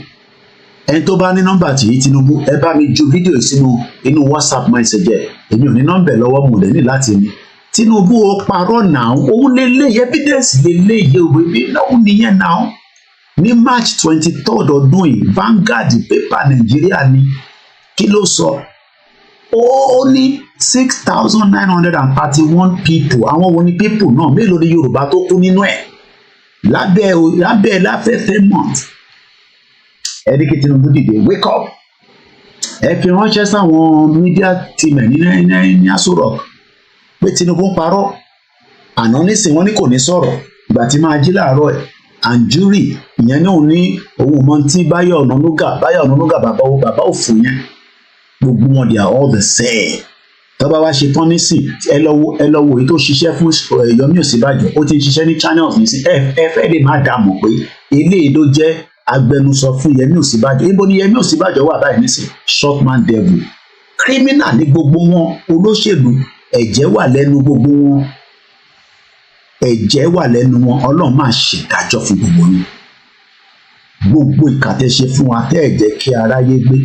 ẹni tó bá ní nọ́mbà Ṣèyí Tinubu ẹ bá mi ju fídíò sínú inú WhatsApp message èmi ò ní nọ́mbà lọ́wọ́ mo dẹ̀ ní láti ní Tinubu ó parọ́ náà òun lélẹ́yìí evidence lélẹ́yìí òwe bí náà nìyẹn náà ní March 23rd ọdún yìí Vanguard pépà Nàìjíríà ni kí ló sọ ó ní 6,931 people àwọn wo ni people náà mélòó ni Yorùbá tó kú nínú ẹ̀ lábẹ́ láfẹ́fẹ́ month ẹni kí Tinubu dìde wake up ẹ fi ránṣẹ́ sáwọn media team ẹ̀ ní Aso Rock pé Tinubu ń parọ́ àná nísìnyí wọ́n ní kò ní sọ̀rọ̀ ìgbà tí máa jí láàárọ̀ ẹ̀ àǹjúrì ìyẹn náà ní òun mọ tí Báyọ̀ Ọ̀nànúgà bàbá òfò yẹn gbogbo wọn they are all the same tọ́ba wá ṣe tán nísìn ẹ lọ wo èyí tó ṣiṣẹ́ fún Yomi Ọ̀ṣínbàjò ó ti ń ṣiṣẹ́ ní channels nísìn ẹ fẹ́ lè má dà mọ̀ pé eléyìí ló jẹ́ agbẹnusọ fún Yomi Ọ̀ṣínbàjò ibo ni Yomi Ọ̀ṣínbàjò wà báyìí nísìn short man devil criminal ní gbogbo wọn olóṣèlú ẹ̀jẹ̀ wà lẹ́nu gbogbo wọn ẹ̀jẹ̀ wà lẹ́nu wọn Ọlọ́run máa ṣèdájọ́ fún gbogbo yín gbogbo ìkàtẹ́ṣe fún wa tẹ́ ẹ̀ jẹ́ kí aráyé gbé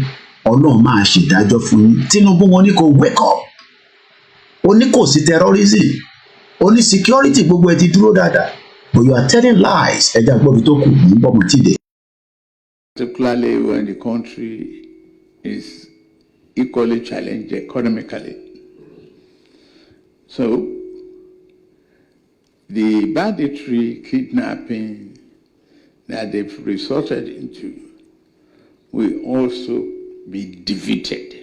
Ọlọ́run máa ṣèdájọ́ fún yín Tinubu wọn ní kò wake up ó ní kò sí terrorism ó ní security gbogbo ẹ ti dúró dáadáa but you are telling lies ẹja gbọ́dọ̀ tó kù ní bọ́mọ tíde. Particularly when the country is equally challenged economically. So, the banditry kidnapping that they've resorted into will also be defeated.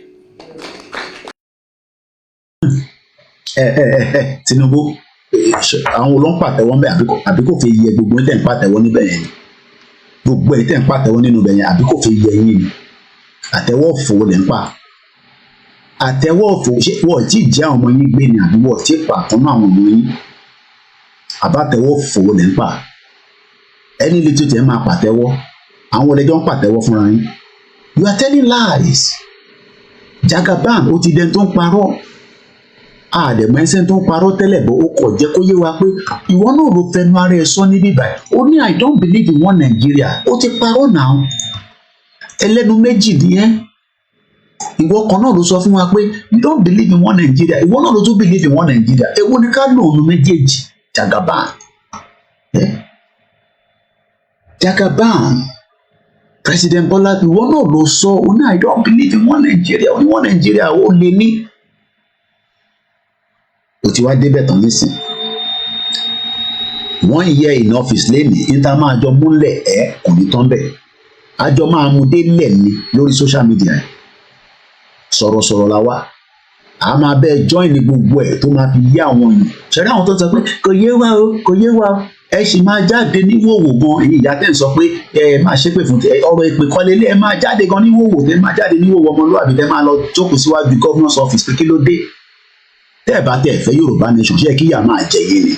Tinubu àwọn olóń pàtẹ́wọ́ ńbẹ̀ àbí kò fi yẹ gbogbo ẹ̀ tẹ̀ ń pàtẹ́wọ́ níbẹ̀ yẹn ni gbogbo ẹ̀ tẹ̀ ń pàtẹ́wọ́ nínú ibẹ̀ yẹn àbí kò fi yẹ yín ni àtẹ́wọ́ òfò lẹ̀ ń pa àtẹ́wọ́ òfò ṣé wọ́n ti jẹ́ àwọn ọmọ yín gbé ni àbí wọ́n ti pa àtúnú àwọn ọmọ yín àbátẹ́wọ́ òfò lẹ̀ ń pa ẹni lè tún tẹ̀ máa pàtẹ́wọ́ àwọn ọlẹ́jọ́ ń pàtẹ́wọ́ fúnra yín you are telling lies Jagaban ó ti dẹni tó ń parọ́ àdèmọ ẹsẹ tó ń parọ́ tẹ́lẹ̀ bọ́ ó kọ̀ jẹ́ kó yé wa pé ìwọ náà ló fẹnu ara ẹ sọ níbí báyìí ó ní I don't believe in one Nigeria ó ti parọ́ náà ẹlẹ́nu méjì nìyẹn ìwọ kan náà ló sọ fún wa pé you don't believe in one Nigeria ìwọ náà ló tún believe in one Nigeria èwo ni ká lò òun méjèèjì Jagaban Jagaban President Bola ìwọ náà ló sọ ó ní I don't believe in one Nigeria ó ní one Nigeria ó lè ní. Ó ti wá débẹ̀ tán nísìn 1 year in office lẹ́nìí níta máa jọ múlẹ̀ kò ní tán bẹ̀ àjọ máa mú délẹ̀ ní lórí social media sọ̀rọ̀sọ̀rọ̀ la wá a máa bẹ́ẹ̀ join ní gbogbo ẹ̀ tó máa fi yé àwọn èèyàn ṣẹ̀rí àwọn tó sọ pé kò yé wa o kò yé wa o ẹ sì máa jáde ní wòwò gan èyí ìyá tẹ̀ ń sọ pé ẹ máa ṣépè fún ọ̀rọ̀ ìpè kọ́lé ẹ máa jáde gan ní wòwò tẹ máa jáde ní wòwò ọmọlúwàbí tẹ máa lọ jókòó síwájú governor's office pé kí ló dé tẹ́ ẹ̀ bá tẹ́ ẹ̀ fẹ́ Yorùbá nation ṣé kíyà máa jẹ yín ni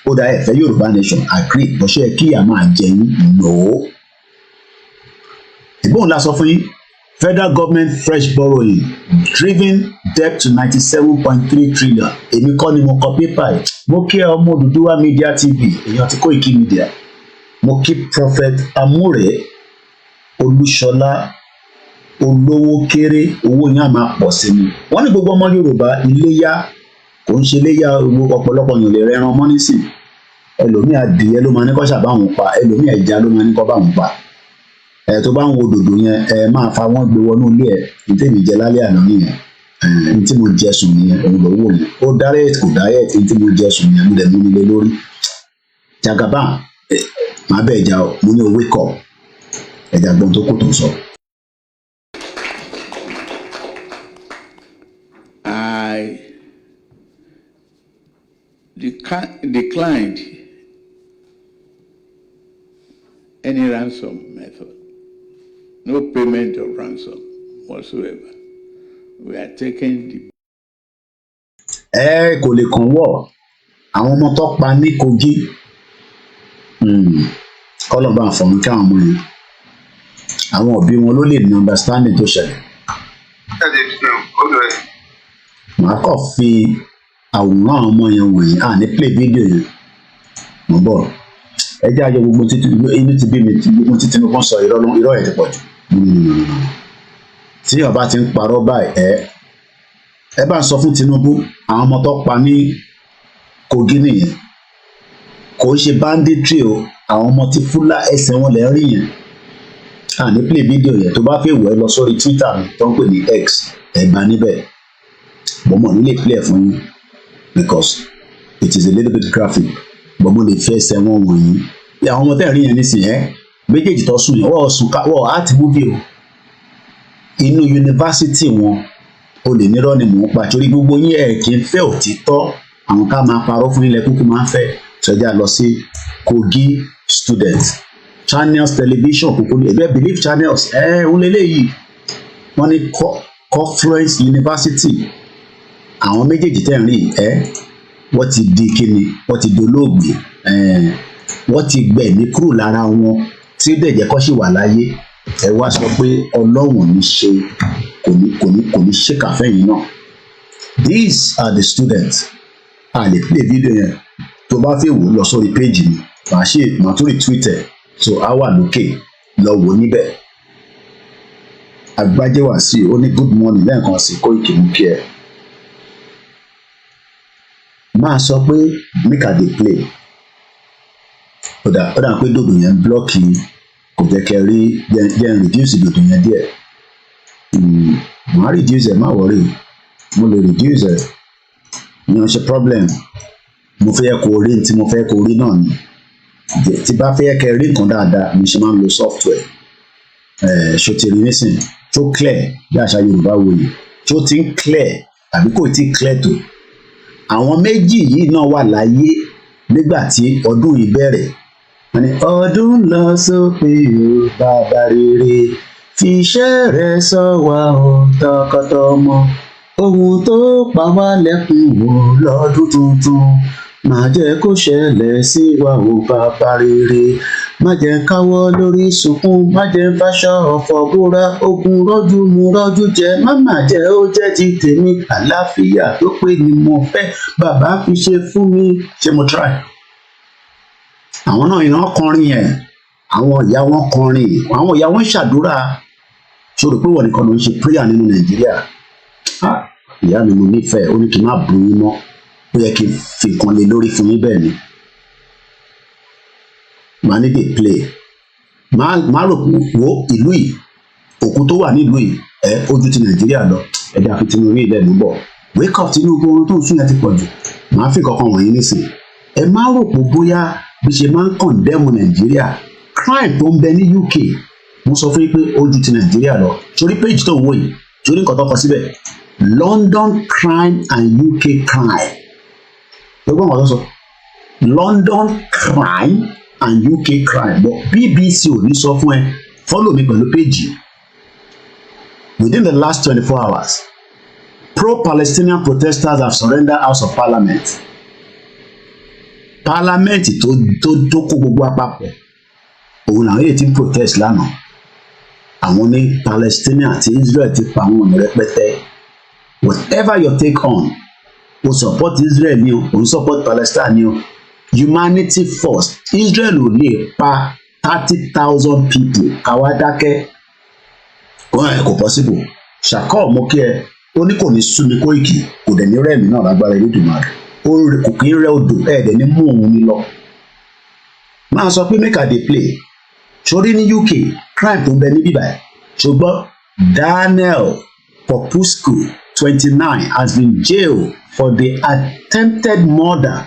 ó dá ẹ̀ fẹ́ Yorùbá nation agree bọ́ ṣé kíyà máa jẹ yín no. ìbọn la sọ fún yín federal government fresh borrowing driven debt to 97.3 trillion èmi kọ́ ni mo kọ pépà yìí mo kí ọmọ Odùduwà Media TV èèyàn ti Koikimedia mo kí Prophet Amúrè Olúṣọlá olówó kéré owó yẹn á máa pọ̀ sí ni wọ́n ní gbogbo ọmọ Yorùbá iléyá kò ń ṣe iléyá ọ̀pọ̀lọpọ̀ yàn lè rẹran mọ́ nísìn ẹlòmíì adìyẹ ló máa ní kọ́ ṣàbáwọn pa ẹlòmíì ẹja ló máa ní kọ́ báwọn pa tó bá ń wo dòdò yẹn máa fa wọ́n gbé wọnú ilé ní tèmi jẹ lálẹ́ àná nìyẹn ní tí mo jẹ sùn nìyẹn òun ló wò yẹn ó diet kò diet ní tí mo jẹ sùn nìyẹn mo dẹ̀ mú mi lé lórí Jagaban máa bẹ̀ ẹja mo ní o wake up ẹja gbọ́n tó kù tó sọ. I declined any ransom method, no payment of ransom whatsoever. We are taking the. Kò lè kàn wọ́ àwọn ọmọ tó pa ní Kogi kọ́lọ́ba àfọ̀mù kí àwọn ọmọ yẹn àwọn òbí wọn ló lè ní understanding tó ṣẹlẹ̀. Màá kàn fi àwòrán àwọn ọmọ yẹn wọ̀nyí ní play video yẹn mo bọ̀ ẹ jẹ́ àjọ gbogbo títí inú ti bí mi gbogbo títí mi kàn sọ irọ́ ẹ̀ ti pọ̀ jù tí ọba ti ń parọ́ báyìí ẹ bá ń sọ fún Tinubu àwọn ọmọ tó pa ní Kogi nìyẹn kò ń ṣe banditry o àwọn ọmọ tí fúlà ẹsẹ̀ wọn lè rí yẹn ní play video yẹn tó bá fẹ́ wọ̀ ẹ́ lọ sórí Twitter mi tó ń pè ní X ẹ̀ bá níbẹ̀ mo mọ̀ nílé play fún yín because it is a little bit graphic but mo lè fẹ́ ẹsẹ̀ wọn wọ̀nyí àwọn ọmọ tẹ́ rí yẹn nísìnyẹn méjèèjì tó sùn yẹn wọ́n art movie o inú yunifásitì wọn o lè nírọ́ ni mò ń pa torí gbogbo yín ẹ̀ kì í fẹ́ òtítọ́ àwọn ká máa parọ́ fún ilẹ̀ kúkú máa ń fẹ́ sọjá lọ sí Kogi students channels television kúkú ní ẹgbẹ́ belief channels ń lélẹ́yìí wọ́n ní Confluence University àwọn méjèèjì tẹ́ ń rí wọ́n ti di kíni wọ́n ti dolóògbé wọ́n ti gbẹ̀mí kúrò lára wọn tí ó dẹ̀ jẹ́ kó sì wà láyé ẹ wá sọ pé ọlọ́run ní ṣe kò ní ṣèkà fẹ́yìn náà. These are the students. A lè play video yẹn tó bá fẹ́ wò lọ sórí péjì mi màá tún retweet ẹ̀ so á wà lókè lọ wò níbẹ̀. Àgbájẹ́wà sí ó ní good morning lẹ́ẹ̀kan sí Koiki mú kí ẹ. Máa sọ pé make I dey play ó dà pé dòdò yẹn ń blọ́ọ̀kì kò jẹ́ kẹ́ rí jẹ́ reduce dòdò yẹn díẹ̀ màá reduce ẹ̀ má wọrí mo lè reduce ẹ̀ ní ọ̀ṣẹ́ problem mo fẹ́ kó rí tí mo fẹ́ kó rí náà ni tí bá fẹ́ kẹ́ rí nǹkan dáadáa mi ṣe máa ń lo software ṣó ti rí nísìn tó clear bí àṣà Yorùbá wòye tó ti ń clear àbí kò tí clear tó àwọn méjì yìí náà wà láyé nígbà tí ọdún yìí bẹ̀rẹ̀ wọ́n ní ọdún lọ sópin o bàbá rere fi iṣẹ́ rẹ̀ sọ wá o tọkọtọmọ ohun tó pa wá lẹ́kùn wò lọ́dún tuntun má jẹ́ kó ṣẹlẹ̀ sí wa o bàbá rere má jẹ́ káwọ́ lórí sunkún má jẹ́ fàṣọ ọ̀fọ̀ búra ogun rọ́jú mu rọ́jú jẹ má má jẹ́ ó jẹ́ ti tèmi àlàáfíà tó pé ni mo fẹ́ bàbá fi ṣe fún mi ṣé mo try. Àwọn náà iná kọrin yẹn àwọn ìyá wọn kọrin àwọn ìyá wọn ṣàdúrà ṣòro pé wọn nìkan ló ń ṣe prayer nínú Nàìjíríà ìyá mi mo nífẹ̀ẹ́ ó ní kí n má bu yín mọ́ ó yẹ kí n fi nǹkan lé lórí fún yín bẹ́ẹ̀ ni màá ní dey play màá rò wo ìlú yìí òkú tó wà nílùú yìí ojú ti Nàìjíríà lọ ẹ̀dá fi Tinubu ilẹ̀ ló bọ̀ wake up Tinubu ohun tó ń sún yẹn ti pọ̀ jù màá fi kankan wọ̀nyí nísìnyí ẹ má rò pé bóyá bí ṣe máa ń condemn Nàìjíríà crime tó ń bẹ ní UK mo sọ fún yín pé ojú ti Nàìjíríà lọ torí page tó ń wò yìí torí nǹkan tó kọ síbẹ̀ London crime and UK crime gbogbo àwọn tó sọ London crime and UK crime but BBC ò ní sọ fún ẹ follow mi pẹ̀lú page within the last 24 hours pro-Palestinian protesters have surrendered House of Parliament Parliament tó kó gbogbo àpapọ̀ òun làwọn èyí ti protest lánàá àwọn ní Palestinian àti Israel ti pa àwọn ọ̀nà rẹpẹtẹ whatever your take on o support Israel ni o support Palestine ni o humanity first Israel ò lè pa 30,000 people káwá dákẹ́ kò possible ṣàkọ́ mo kí ẹ ó ní kò ní sú mi Kóìkì kò dẹ̀ ní rẹ̀mí náà lágbára Elédùmarè kò kí ń rẹ odò ẹ̀ẹ́dẹ̀ ní mú òun ní lọ máa sọ pé make I dey play sórí ní UK crime tó ń bẹ ní bíbá ẹ̀ ṣùgbọ́n Daniel Popuscu 29 has been jailed for the attempted murder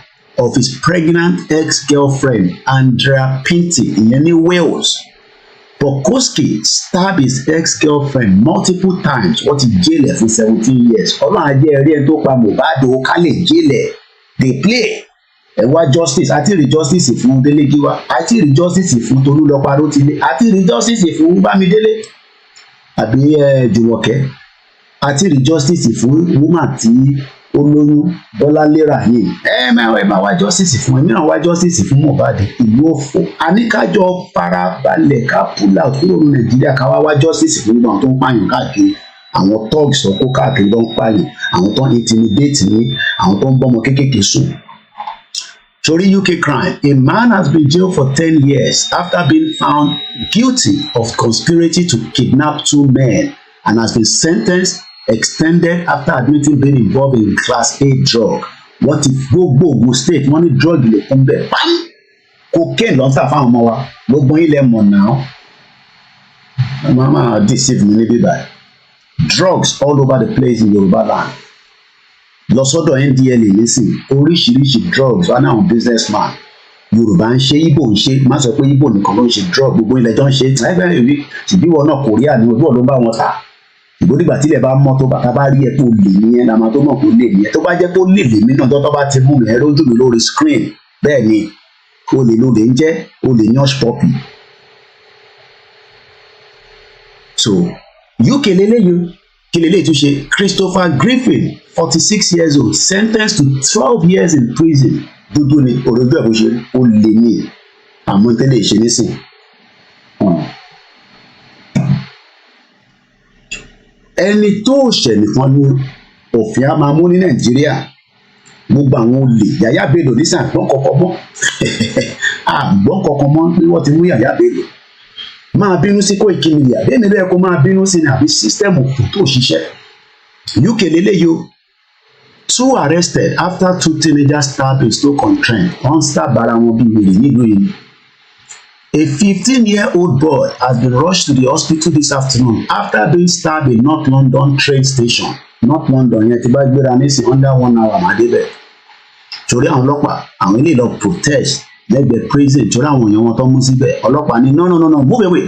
of his pregnant ex-girlfriend Andrea Pinty ìyẹn ní Wales. Popuscu stabbed his ex-girlfriend multiple times wọ́n ti jẹ́lẹ̀ fún 17 years ọlọ́run ajé ẹ̀rí ẹ̀ tó pa Mohbad ó ká lè jẹ́lẹ̀ dey play ẹ wá justice àti rí justice fún Délégiwá àti rí justice fún Tolúlọpọ̀ Rótìlé àti rí justice fún Bámidélé àbí Jùmọ̀kẹ́ àti rí justice fún woman tí ó lóyún Bọ́láńlé Rahim máa wá justice fún ẹ̀mí náà wá justice fún Mohbad ìlú òfò àníkájọ farabalẹ̀ ká pull out kúrò ní Nàìjíríà ká wá justice fún gbogbo àwọn tó ń pààyàn káàkiri àwọn thugs ọkọ káàkiri tó ń pààyàn àwọn tó ń intimidate ní àwọn tó ń bọ́mọ kéékèèké sùn. Sorry, UK crime. A man has been jailed for 10 years after being found guilty of conspiracy to kidnap 2 men and has been sentenced extended after admitting being involved in class A drug. What if gbogbo Ogun state wọ́n ní drug lè kún bẹ́ẹ̀ pam cocaine ló ń tà fáwọn ọmọ wa gbogbo ilẹ̀ mọ̀ náà mama deceive me níbí báyìí drugs all over the place in Yorùbá land lọ sọ́dọ̀ NDLEA nísìn oríṣiríṣi drugs wọn náà businessman Yorùbá ń ṣe Ìgbò ń ṣe má sọ pé Ìgbò nìkan ló ń ṣe drug gbogbo ilẹ̀ jọ ń ṣe ẹgbẹ́ ìwé ìbíwọ náà Korea ni ojú ọ̀ ló ń bá wọn ta ìbò nígbà tílẹ̀ bá mọ́ tó bàtà bá rí ẹ tó lè nìyẹn làmà tó mọ̀ kó lè nìyẹn tó bá jẹ́ kó lè lèmi náà tó bá ti mú mi ẹ lójú mi lórí screen bẹ́ẹ̀ ni o lè lo lè ń jẹ́ o lè yan ṣpọ́pì. So UK lélẹ́yìn kí lè lè tún ṣe Christopher Griffin 46 years old sentenced to 12 years in prison dúdú ni òròjú ẹ̀ bó ṣe ó lè ní àmọ́ tẹ́lẹ̀ ṣe nísìn. ẹni tó ṣẹ̀ nìkan ni òfin á máa mú ní Nàìjíríà gbogbo àwọn olè Yàyà Bello nísìn àgbọ̀n kọ̀ọ̀kan mọ́ àgbọ̀n kọ̀ọ̀kan mọ́ pé wọ́n ti mú Yàyà Bello máa bínú sí Koikimedia bẹ́ẹ̀ ni bẹ́ẹ̀ kó máa bínú sí ní àbí sísítẹ́ẹ̀mù tó ṣiṣẹ́. UK lélẹ́yìí o 2 arrested after 2 teenagers stabbed in Stoke-on-Trent wọ́n stab ara wọn bí wèrè nílùú yìí. A 15-year-old boy has been rushed to the hospital this afternoon after being stabbed in North London train station. North London yẹn ti bá gbéra nísìn under 1 hour máa débẹ̀. Torí àwọn ọlọ́pàá àwọn ilé lọ protest lẹ́gbẹ̀ẹ́ prison torí àwọn èèyàn wọn tó mú síbẹ̀ ọlọ́pàá ní no move away.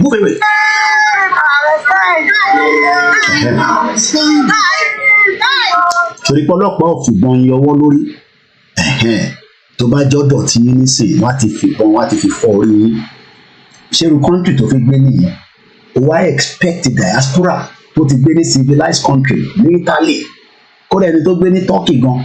Torí pé ọlọ́pàá ò fìbọn yọwọ́ lórí tó bá jọ́dọ̀ tí yín nísìn wọ́n ti fìbọn wọ́n ti fi fọ́ orí yín. Ṣérú country tó fi gbé nìyẹn why expect diaspora tó ti gbé ní civilized country ní Italy kódà ẹni tó gbé ní Turkey gan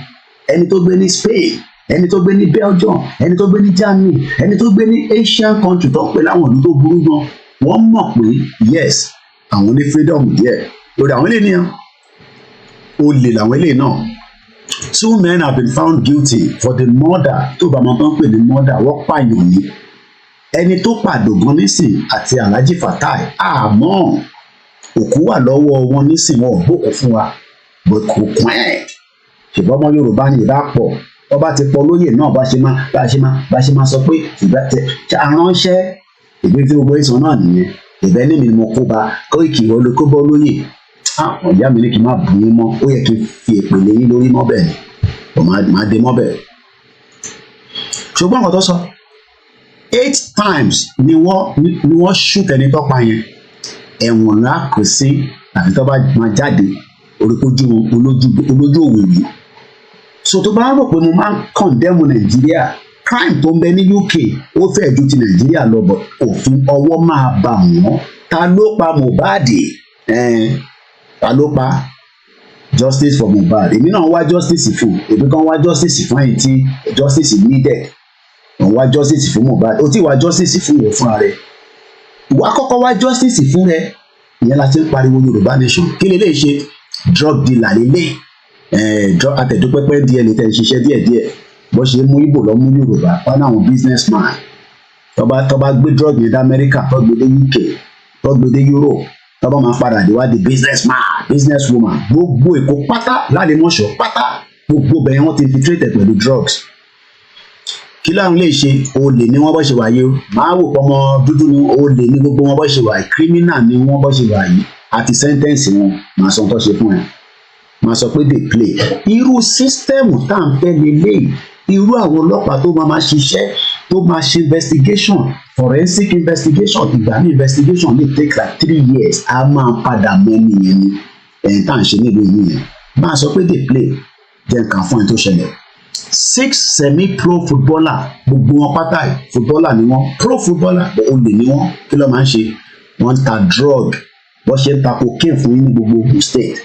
ẹni tó gbé ní Spain ẹni tó gbé ní Belgium ẹni tó gbé ní Germany ẹni tó gbé ní Asian country tó ń pè láwọn ìlú tó burú gan wọ́n mọ̀ pé yes àwọn ní freedom díẹ̀ lórí àwọn ilé nìyẹn olè làwọn ilé náà. 2 men have been found guilty for the murder tó bá máa tán pè ní murder wọ́n pààyàn ní ẹni tó pàdògán nísìn àti Alhaji Fatai àmọ́ òkú wà lọ́wọ́ wọn nísìn wọn ò gbókùn fún wa bó kò kún ẹ̀ ṣùgbọ́n ọmọ Yorùbá ní ìbá pọ̀ ọba ti pọ̀ lóyè náà bá ṣe máa sọ pé ìgbà tẹ aránṣẹ́ ìgbé tí gbogbo ìsàn náà nìyẹn ìbẹ́ ní mi ni mo kó ba Koiki olùkó bọ́ lóyè ọ̀yá mi ní kí n má bù yín mọ́ ó yẹ kí n fi èpè lé yín lórí mọ́bẹ̀ ni ò máa dé mọ́bẹ̀. ṣùgbọ́n nǹkan tó sọ 8 times ni wọ́n shoot ẹni tó pa yẹn ẹ̀wọ̀n ńlá kò sí àfi tó bá máa jáde oríkojú olójú òwèrè. So tó bá rò pé mo máa ń condemn Nàìjíríà crime tó ń bẹ ní UK ó fẹ́ ju ti Nàìjíríà lọ bọ̀ òfin ọwọ́ máa bà wọ́n. Ta ló pa Mohbad? Ta ló pa? Justice for Mohbad. Èmi náà wá justice fún èmi kan wá justice fún ẹ̀yìn tí justice needed. Wọ́n wá justice fún Mohbad ó ti wá justice fún ìwọ fúnra rẹ̀. Ìwà kọ́kọ́ wá justice fún rẹ̀ ìyẹn la ti ń pariwo Yorùbá nation kí lè lè ṣe drug dealer lélẹ̀ àtẹ̀dúpẹ́pẹ́ díẹ̀ lè tẹ̀ ṣiṣẹ́ díẹ̀díẹ̀ bó ṣe mú Ìgbò lọ mú Yorùbá wọn náà àwọn businessman tó bá gbé drug yẹn dé Amẹ́ríkà tó gbé dé UK tó gbé dé Europe tó bá máa padà dé wá di businesswoman gbogbo Èkó pátá lálẹ́mọ̀ṣọ́ pátá gbogbo bẹ̀yẹn wọ́n ti infiltrate pẹ̀lú drugs. Kí láwọn lè ṣe olè ní wọ́n bọ́ ṣe wáyé o máa wò pọ́mọ dúdú ní olè ní gbogbo wọn bọ́ ṣe wáyé criminal ní wọ́n bọ́ ṣe wáyé àti sentence wọn máa sọ tó ṣe fún ẹ máa sọ pé they play irú sísítẹ́ẹ̀mù tá à ń fẹ́ lélẹ̀ irú àwọn ọlọ́pàá tó máa ṣiṣẹ́ tó máa ṣe investigation forensic investigation ìgbà ní investigation lè take like 3 years a máa padà mọ́ nìyẹn ni ẹ̀yìn tá à ń ṣe nílùú yìí yẹn máa sọ pé they play jẹ́ nǹkan fún ẹ tó ṣẹlẹ̀ 6 semi-pro footballer gbogbo wọn pátá footballer ni wọn pro footballer olè ni wọn kí ló máa ń ṣe wọn ń ta drug bó ṣe ń ta cocaine fún yín ní gbogbo Ogun State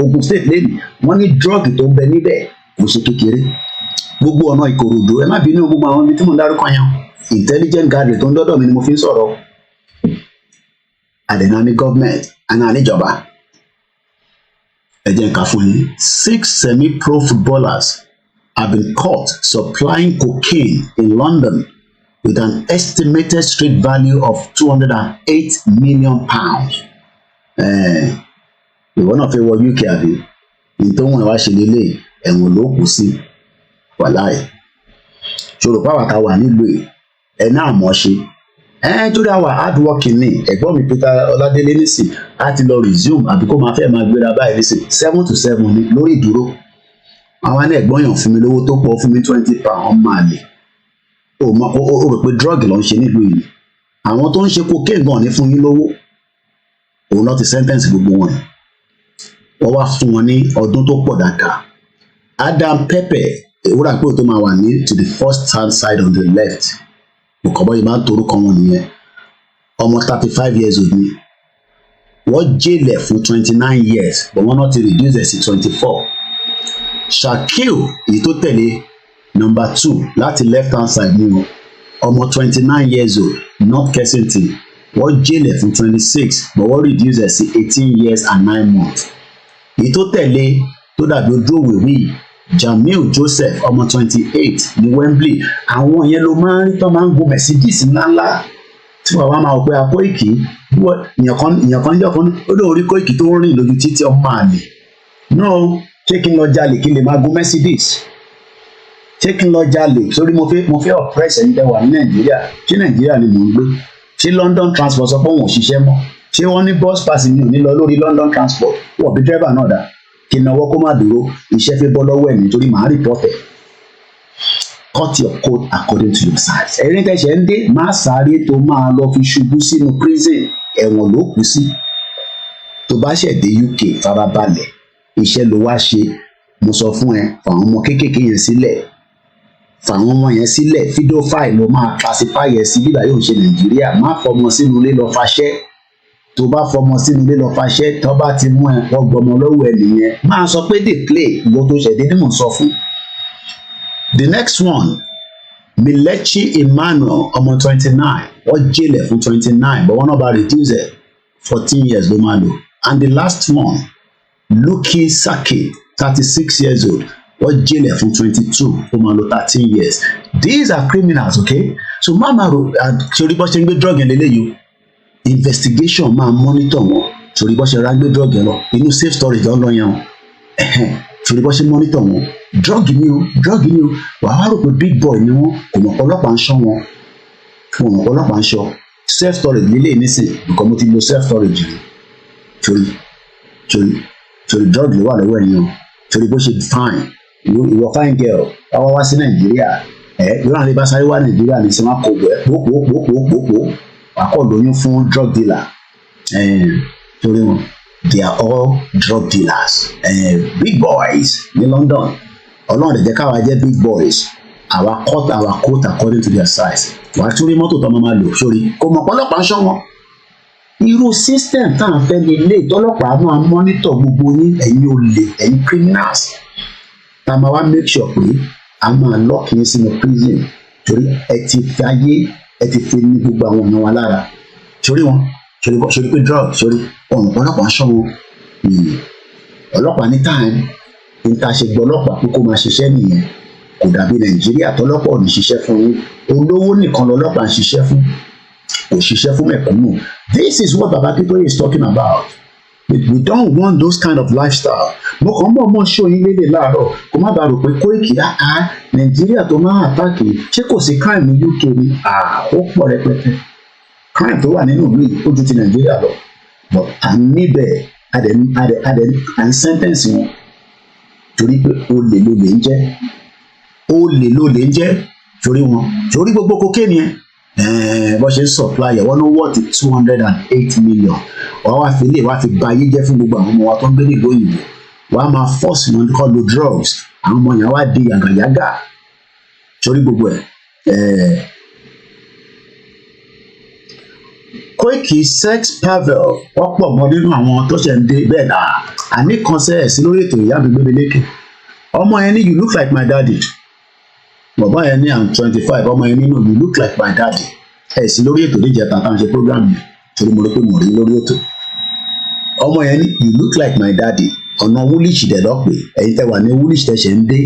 Ogun State lẹ́nu wọ́n ní drug tó ń bẹ níbẹ̀ kò ṣe kékeré gbogbo ọ̀nà Ìkòròdú ẹ má bínú gbogbo àwọn ibi tí mo ń dárúkọ yẹn intelligent gathering tó ń dọ́dọ̀ mi ni mo fi ń sọ̀rọ̀ àdènà ní gọ́ọ̀mẹ̀ntì àná níjọba ẹ jẹ́ nǹkan fún yín 6 semi-pro footballers have been caught supplying cocaine in London with an estimated street value of £208 million. Ìwọ náà fẹ́ wọ UK àbí ìtòhùn ẹ̀ wá ṣe lélẹ̀ ẹ̀wọ̀n ló kù sí wàláì ṣòro pàwọ́ ká wà nílùú ẹ̀ náà mọ̀ ṣe torí àwa hard working ni ẹ̀gbọ́n mi Peter Ọládélé nísìn á ti lọ resume àbí kó máa fẹ́ máa gbéra báyìí nísìn 7 to 7 ni lórí ìdúró àwọn alẹ́ ẹ̀gbọ́n yàn fún mi lówó tó pọ̀ fún mi £20 máa lè o rò pé drug ló ń ṣe nílùú yìí àwọn tó ń ṣe cocaine gan ní fún yín lówó òun náà ti sentence gbogbo wọn wọ́n wá fún wọn ní ọdún tó pọ̀ dáadáa Adam Pepe ewúrà pé o tó máa wà ní to the first hand side on the left òkàbọ̀ yìí máa ń torúkọ wọn nìyẹn ọmọ 35 years old ni wọ́n jẹ́lẹ̀ fún 29 years but wọ́n náà ti reduce ẹ̀ sí 24. Shakil èyí tó tẹ̀lé number 2 láti left hand side ni o, ọmọ 29 years old, North Kensington, wọ́n jẹ́lẹ̀ fún 26 but wọ́n reduce ẹ̀ sí 18 years and 9 months. Èyí tó tẹ̀lé tó dàbí ojú òwìwí, Jamil Joseph ọmọ 28 ní Wembley. Àwọn yẹn ló máa ń rí tó máa ń gun Mercedes ńláńlá tí wàá máa wọ pé Koiki èèyàn kan níjọ́ kan ó lóun rí Koiki tó ń rìn lójú títí ọmọ àlè. No, ṣé kí n lọ jalè kí n lè máa gun Mercedes? Ṣé kí n lọ jalè sórí mo fẹ́ oppress ẹni tẹ́ wà ní Nàìjíríà? Ṣé Nàìjíríà ni mò ń gbé? Ṣé London transport sọ pé wọn ò ṣiṣẹ́ mọ́? Ṣé wọ́n ní bus pass mi ò ní lọ lórí London transport? Wọ́n bí driver náà dá kí n náwó kó má dúró, iṣẹ́ fẹ́ bọ́ lọ́wọ́ ẹ̀ nítorí màá report ẹ̀. Cut your coat according to your size. Ẹ̀rín tẹ̀sẹ̀ ń dé, má sáré tó máa lọ fi ṣubú sínú prison, ẹ̀wọ̀n ló kù sí. Tó bá ṣẹ̀ dé UK farabalẹ̀, iṣẹ́ ló wá ṣe. Mo sọ fún ẹ, fàwọn ọmọ kéékèèké yẹn sílẹ̀. Fàwọn ọmọ yẹn sílẹ̀, fídíò fáìlì ló máa classify yẹn sí bíbá yóò ṣe Nàìjíríà. Má fọmọ sínú ilé lọ faṣẹ́. Tó bá fọmọ sínú ilé lọ faṣẹ́, tó bá ti mú ẹ wọ́n gbọmọ lọ́wọ́ ẹ nìyẹn. Máa sọ pé dey play ìwọ tó ṣẹ̀dé ní mò ń sọ fún. The next one, Milechi Emmanuel ọmọ 29, wọ́n jẹ́lẹ̀ fún 29 but wọ́n náà bá reduce ẹ̀ 14 years ló máa lò. And the last one, Luki Saki 36 years old, wọ́n jẹ́lẹ̀ fún 22 ó máa lò 13 years. These are criminals, okay? So máa ro sórí bọ́ ṣe ń gbé drug yẹn lélẹ́yìí, investigation máa monitor wọn sórí bọ́ ṣe ra gbé drug yẹn lọ inú safe storage lọ́nà yẹn o. Sórí bọ́ ṣe monitor wọn drug ni o wàá wá rò pé big boy ni wọn kò mọ̀ ọlọ́pàá ń ṣọ́ wọn kò mọ̀ ọlọ́pàá ń ṣọ́ self storage lílé nísìn nǹkan mo ti lo self storage rí sórí drug ló wà lọ́wọ́ ẹ̀yìn o sórí bó ṣe fine ìwọ fine girl wá wá sí Nàìjíríà ìwọ àwọn ibà sáré wá Nàìjíríà ní sinmi kò gbẹ pòpòpòpòpò wàá kọ́ lóyún fún drug dealer sórí wọn. They are all drug dealers, big boys ní London. Ọlọ́run lè jẹ́ káwa jẹ́ big boys. Àwa cut our coat according to their size. Wàá tún rí mọ́tò tó máa lò sórí. Kò mọ̀ ọlọ́pàá ń ṣọ́ wọn. Irú system tá à ń fẹ́ ní ilé ìtọ́lọ́pàá máa monitor gbogbo yín ẹ̀yin olè ẹ̀yin criminals. Tá a máa wá make sure pé a máa lock yín sínú prison. Torí ẹ ti fi ní gbogbo àwọn èèyàn wa lára. Sórí wọn. Sórí pé drug sórí ọlọ́pàá ṣọ́ wọn. Ọlọ́pàá ní time níta ṣe gbọ́ ọlọ́pàá pé kó máa ṣiṣẹ́ nìyẹn. Kò dàbí Nàìjíríà tọ́lọ́pàá ò ní ṣiṣẹ́ fún yín. Olówó nìkan lọ́lọ́pàá ń ṣiṣẹ́ fún. Kò ṣiṣẹ́ fún mẹ̀kúnnù. This is what Baba Akintoye is talking about. We don't want those kind of lifestyle. Mo kàn ń bọ̀ ṣó yín lédè láàárọ̀ kó má bàa rò pé Koiki Nàìjíríà tó máa àtàkì ṣé kò sí crime ní UK ni? Ó pọ̀ rẹpẹtẹ. Crime tó wà nínú ìlú yìí ó ju ti Nàìjíríà lọ. But à ń níbẹ̀ à ń sentence wọn torí pé olè ló lè ń jẹ́ torí wọn torí gbogbo cocaine yẹn bó ṣe ń supply ẹ̀ wọ́n ní worth 208 million wọ́n wá fi lè wá fi ba ayé jẹ́ fún gbogbo àwọn ọmọ wa tó ń gbé nílùú òyìnbó wọ́n á máa force wọn kọ́ lo drugs àwọn ọmọ yẹn wá di yàgàyàgà torí gbogbo ẹ̀. Koiki sex pavel ọ̀pọ̀ mọ́ nínú àwọn tó ṣẹ̀ ń dé bẹ́ẹ̀ náà àní kan sẹ́ ẹ̀ sí lórí ètò ìyá mi gbé mi lékè ọmọ yẹn ní you look like my daddy bàbá yẹn ní I'm 25 ọmọ yẹn nínú you look like my daddy ẹ̀ sí lórí ètò ìjẹta tá à ń ṣe program yẹn torí mo rí pé mo rí lórí ètò ọmọ yẹn ní you look like my daddy ọ̀nà woolwich dẹ̀ lọ́pẹ́ ẹ̀yin tẹ́ wà ní woolwich tẹ́ ṣẹ̀ ń dé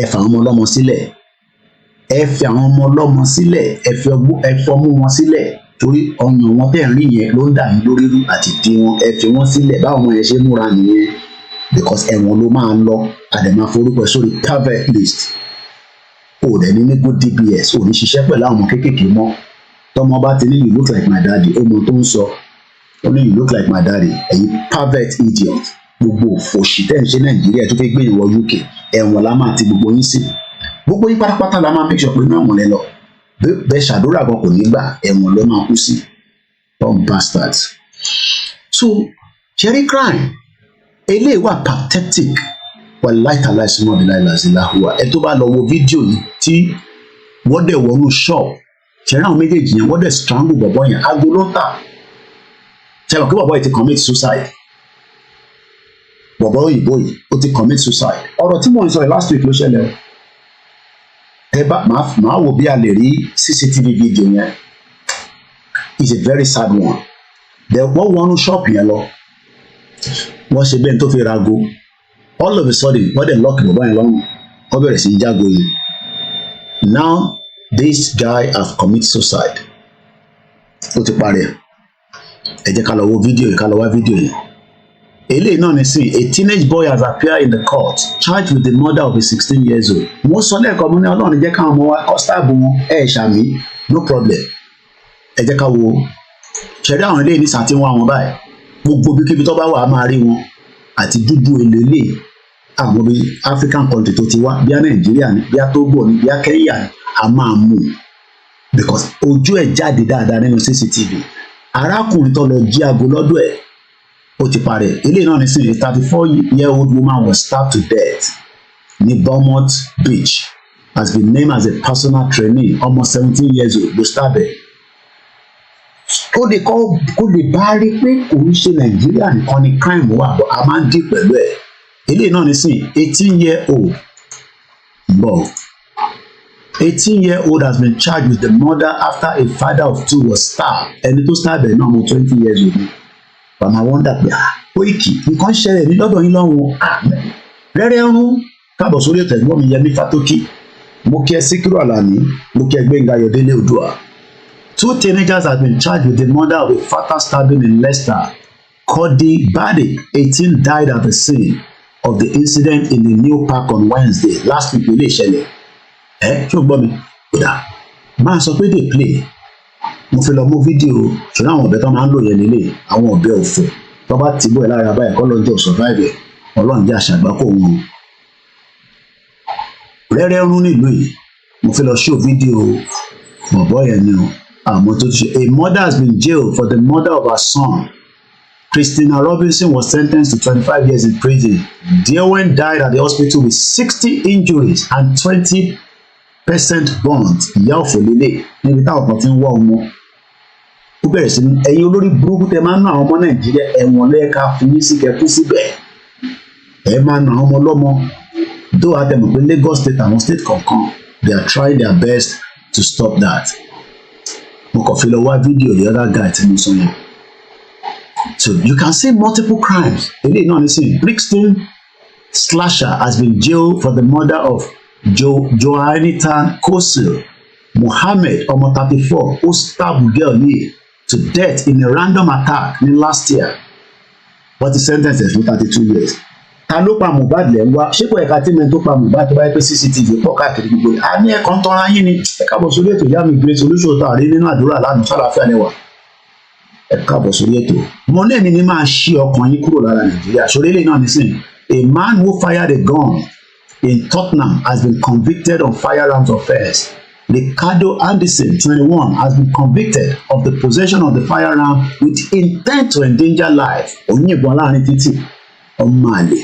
ẹ fà àwọn ọmọ ọlọ́mọ sílẹ̀ ẹ fi àwọn ọmọ ọlọ́mọ sílẹ̀ ẹ fọmú wọn sílẹ̀ torí ọyàn wọn tẹ̀ ń rí yẹn ló ń dà yín lórí rú àti tí wọn ẹ fi wọn sílẹ̀ báwọn ọmọ yẹn ṣe múra nìyẹn because ẹ̀wọ̀n ló máa ń lọ àdèmà forúkọ sórí private list ò dẹ̀ ní good DBS ò ní ṣiṣẹ́ pẹ̀lú àwọn ọmọ kéékèèké mọ́ tọmọ bá ti ní you look like my daddy ó mọ tó ń sọ ó ní you look like my daddy ẹ̀yin private idiot gbogbo òfòṣì tẹ̀ ń ṣe Nàìjíríà tó fẹ́ gbé ìwọ UK ẹ̀wọ̀n la máa ti gbogbo yín sí gbogbo yín pátápátá la máa make sure pé inú ẹ̀wọ̀n lẹ lọ bẹ́ẹ̀ ṣàdúrà gan kò ní gbà ẹ̀wọ̀n ló máa kú sí dumb bastards. So cherry crime eléyìí wà pathetic wà láìtàlá ìsúnmọ́ bí láìláṣíláhùwà ẹ tó bá lọ wo fídíò yìí tí wọ́n dẹ̀ wọnú shop ṣẹ̀rí àwọn méjèèjì yẹn wọ́n dẹ̀ strangle bọ̀bọ̀ yẹn aago ló ń tà ṣe mọ̀ pé bọ̀bọ̀ yìí ti commit suicide bọ̀bọ̀ òyìnbó yìí ó ti commit suicide ọ̀rọ̀ tí mò ń sọ yìí last week ló ṣẹlẹ̀ o ẹ bá máa wò bí a lè rí CCTV video yẹn it's a very sad one wọ́n wọnú ṣọ́ọ̀pù yẹn lọ wọ́n ṣe bẹ́ẹ̀ tó fi rago all of a sudden wọ́n dẹ̀ lọ́ọ̀kì bọ̀bọ̀ yẹn lọ́rùn wọ́n bẹ̀rẹ̀ sí í jágo yìí now this guy has committed suicide ó ti parí ẹ jẹ́ ká lọ wo fídíò yìí ká lọ wá fídíò yìí eléyìí náà ní sìn a teenage boy has appeared in the court charged with the murder of a 16 years old wọ́n sọ lẹ́ẹ̀kan mú ní ọlọ́run jẹ́ káwọn ọmọ wa kọ́stáàbù wọn ṣàmì no problem ẹ jẹ́ ká wo ṣẹ̀rí àwọn eléyìí ní sàtìwọ́n àwọn báyìí gbogbo bíkíbi tó bá wà á máa rí wọn àti dúdú elélé àwọn bíi African country tó ti wá bíá Nàìjíríà ni bíá Togo ni bíá Kenya ni a máa mú because ojú ẹ̀ jáde dáadáa nínú CCTV arákùnrin tó lọ jí aago lọ́dọ̀ ẹ̀ ó ti parẹ́ eléyìí náà ní sìn 34-year-old woman was stabbed to death ní Beaumont Beach has been named as a personal trainee almost 17 years old ló stab ẹ̀ kó lè bá rí pé kò ń ṣe Nàìjíríà nìkan ni crime wà bọ́ a máa ń dì pẹ̀lú ẹ̀ eléyìí náà ní sìn 18-year-old bọ̀ 18-year-old has been charged with the murder after a father of two was stabbed ẹni tó stab ẹ̀ náà mo 20 years old bàmá wọ́ndà pé Koiki nǹkan ṣẹlẹ̀ ní lọ́dọ̀ yín lọ́hùn rẹ́rẹ́ rún káàbọ̀ sórí ètò ẹ̀gbọ́n mi Yẹmí Fátókì mo kí ẹ Síkírù Àlàní mo kí ẹ Gbẹ́ngà Ayọ̀délé Oòduà. Two teenagers have been charged with the murder of a fatal stabbing in Leicester. Cody Bade, 18, died at the scene of the incident in the New Park on Wednesday. Last week ilé ìṣẹ̀lẹ̀ ṣé o gbọ́ mi kódà máa sọ pé dey play mo fi lọ mú fídíò ṣùgbọ́n àwọn ọ̀bẹ tó máa ń lò yẹn nílé àwọn ọ̀bẹ òfò tó bá ti bọ̀ ẹ̀ lára báyìí kọ́ lọ́jọ́ survive ẹ̀ ọlọ́run jẹ́ àṣàgbákò wọn rẹ́rẹ́ rún nílùú yìí mo fi lọ show fídíò bọ̀bọ̀ yẹn ni o àmọ́ tó ti ṣe a mother has been jailed for the murder of her son. Christina Robinson was sentenced to 25 years in prison. Deowen died at the hospital with 60 injuries and 20% burns. Ìyá òfò lélẹ̀ níbi táwọn kan ti ń wá ọmọ. Ó bẹ̀rẹ̀ sí ní ẹ̀yin olórí burúkú tẹ máa ń ná àwọn ọmọ Nàìjíríà ẹ̀wọ̀n lẹ́ẹ̀ka fún yín sí kẹkú síbẹ̀. Ẹ máa ná àwọn ọmọ lọ́mọ. Though a dẹ̀ mọ̀ pé Lagos state àwọn state kọ̀ọ̀kan they are trying their best to stop that. Mo kàn fi lọ wá fídíò the other guy tí mo sọ yẹn. So you can see multiple crimes. Eléyìí náà ní sìn Brixton slasher has been jailed for the murder of Joanita Kosil Mohammed ọmọ 34 who stabbed girl yìí to death in a random attack ní last year. Wọ́n ti sentence ẹ̀ fún 32 years. Ta ló pa Mohbad lẹ́ ń wá? Ṣé kò ẹ̀ka tí mẹ́rin tó pa Mohbad tó bá yẹ pé CCTV pọ̀ káàkiri gbogbo ni? A ní ẹ̀kan tọ́ra yín ni ẹ káàbọ̀ sórí ètò ìyá mi Grace Olúṣòótọ́ àrí nínú àdúrà lánàá sálàáfíà lẹ́wà. Ẹ káàbọ̀ sórí ètò. Mo ní èmi ní máa ṣí ọkàn yín kúrò lára Nàìjíríà. Ṣòro eléyìí náà nísìnyí. A man who fired a gun in Tottenham has been convicted on firearms offence. Ricardo Anderson, 21, has been convicted of the possession of the firearm with intent to endanger life. Òyìnbó láàrin títì ọmọ àlè.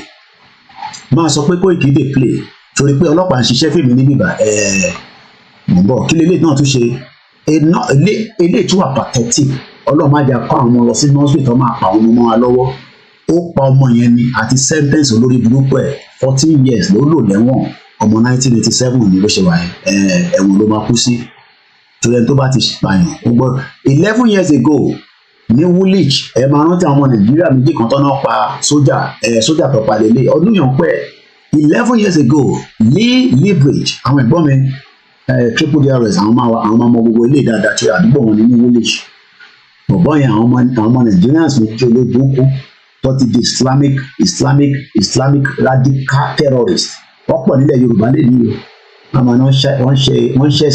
Máa sọ pé Koiki dey play torí pé ọlọ́pàá ń ṣiṣẹ́ fèmí níbí bá mọ̀ bọ̀ kí lélẹ́yìí náà tún ṣe eléyìí tún wà pathetic ọlọ́run má jà kọ́ àwọn ọmọ lọ sí nọ́ọ̀sì tó máa pa àwọn ọmọ wa lọ́wọ́ ó pa ọmọ yẹn ni àti sentence olórí burúkú ẹ̀ 14 years ló lò lẹ́wọ̀n ọmọ 1987 ni ló ṣe wà ẹ̀wọ̀n ló máa kú sí torí ẹni tó bá ti pààyàn ó gbọ́ 11 years ago ní Woolwich ẹ máa rántí àwọn ọmọ Nàìjíríà méjì kan tó náà pa sójà tó pa lélẹ̀ ọdún yàn pẹ́ 11 years ago Lee Leverage àwọn ẹ̀gbọ́n mi triple DRS àwọn máa mọ gbogbo ilé dáadáa tí àdúgbò wọn ní Woolwich bọ̀bọ́ yẹn àwọn ọmọ Nigerians méjì olóògbé tó ti di Islamic radical terrorist wọ́n pọ̀ nílẹ̀ Yorùbá lè ní o wọ́n ṣe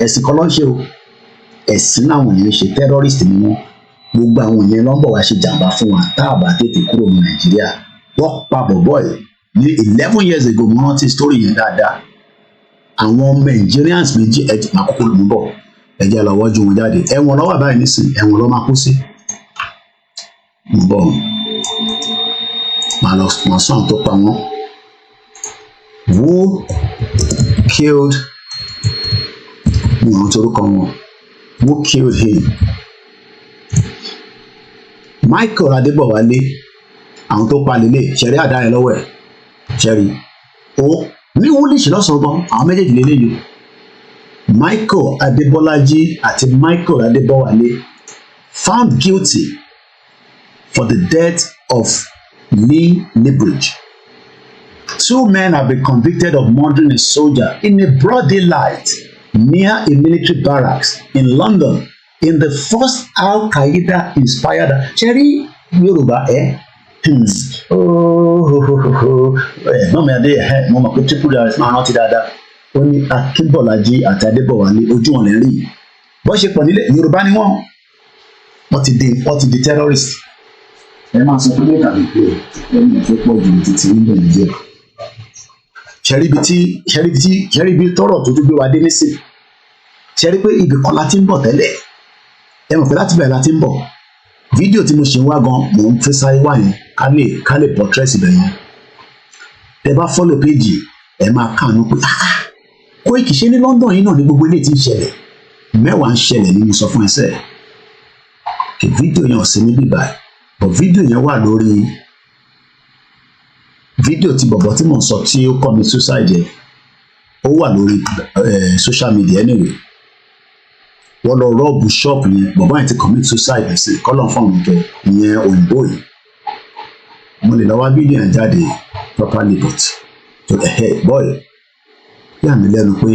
ẹ̀sìn kan lọ́n ṣe o ẹ̀sìn náà wọ̀n yẹn ṣe terrorist ni wọ́n gbogbo àwọn yẹn ló ń bọ̀ wá ṣe jàǹbá fún wa tá a bá tètè kúrò ní Nàìjíríà wọ́n pa bọ̀bọ́ yìí ní 11 years ago mo rántí story yẹn dáadáa àwọn Nigerians méjì ẹ̀jẹ̀ àkókò ló ń bọ̀ ẹ̀jẹ̀ lọ́wọ́ ju wọn jáde ẹ̀wọ̀n lọ́wọ́ báyìí nísìnyí ẹ̀wọ̀n lọ́ máa kú sí ń bọ̀ màá sọ àwọn tó pa wọ́n. Who killed who killed him? Michael Adébọ̀wálé àwọn tó pa lélẹ̀ ṣẹ̀rí àdá yẹn lọ́wọ́ ẹ̀ ṣẹ̀rí ó ní English lọ́sọ̀gbọ́n àwọn méjèèjì lélẹ̀ yìí Michael Adébọ́lájí àti Michael Adébọ̀wálé found guilty for the death of Lee Libridge. 2 men have been convicted of murdering a soldier in a broad daylight near a military barracks in London in the first Al-Qaeda inspired Cherry Yoruba ẹ̀gbọ́n mi adé mo mọ̀ pé triple rs máa rántí dáadáa ó ní Akínbọ̀lájí àti Adébọ̀wálé ojú wọn lè rí bó ṣe pọ̀ nílẹ̀ Yorùbá ni wọ́n ti di terrorist ẹ máa sọ pé lẹ́ka lè pè ẹni ẹ̀fẹ́ pọ̀ jù títí nílẹ̀ Nàìjíríà ṣẹ́rí bí tọ́rọ̀ tó gbé wa dé nísìn ṣẹ́rí pé ibì kan láti ń bọ̀ tẹ́lẹ̀ ẹ mọ̀ pé láti bẹ̀rẹ̀ láti ń bọ̀ fídíò tí mo ṣe ń wá gan mò ń fẹ́ sáré wá yẹn ká lè buttress ibẹ̀ yẹn ẹ bá follow page ẹ máa kànú pé Koiki ṣe ní London yìí náà ní gbogbo ilé tí ń ṣẹlẹ̀ mẹ́wàá ń ṣẹlẹ̀ ní mo sọ fún ẹsẹ̀ kí fídíò yẹn ò sí ní bíbá but fídíò yẹn wà lórí fídíò tí bọ̀bọ̀ tí mò ń sọ tí ó commit suicide yẹn ó wà lórí social media anyway wọ́n lọ rọ́ọ̀bù ṣọ́ọ̀bù yẹn bọ̀bọ̀ yẹn ti commit suicide ẹ̀sìn kọ́lọ̀ fún àwọn ọ̀dọ́ ìyẹn òyìnbó yìí mo lè lọ wá fídíò yẹn jáde properly but to the head boy yà mí lẹ́nu pé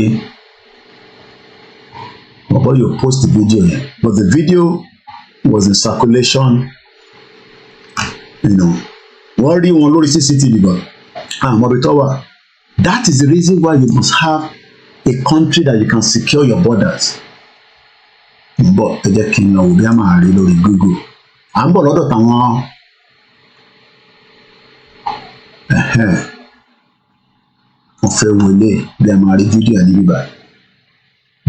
bọ̀bọ̀ yóò post the video yẹn but the video was in circulation wọ́n rí wọn lórí CCTV but àmọ́ bí tọ́ wà that is the reason why you must have a country that you can secure your borders. Bọ̀ ẹ jẹ́ kí n lọ wò bí a máa rí lórí Google à ń bọ̀ lọ́dọ̀ táwọn wọ́n fẹ́ wọlé bí a máa rí fídíò ẹ̀ níbí báyìí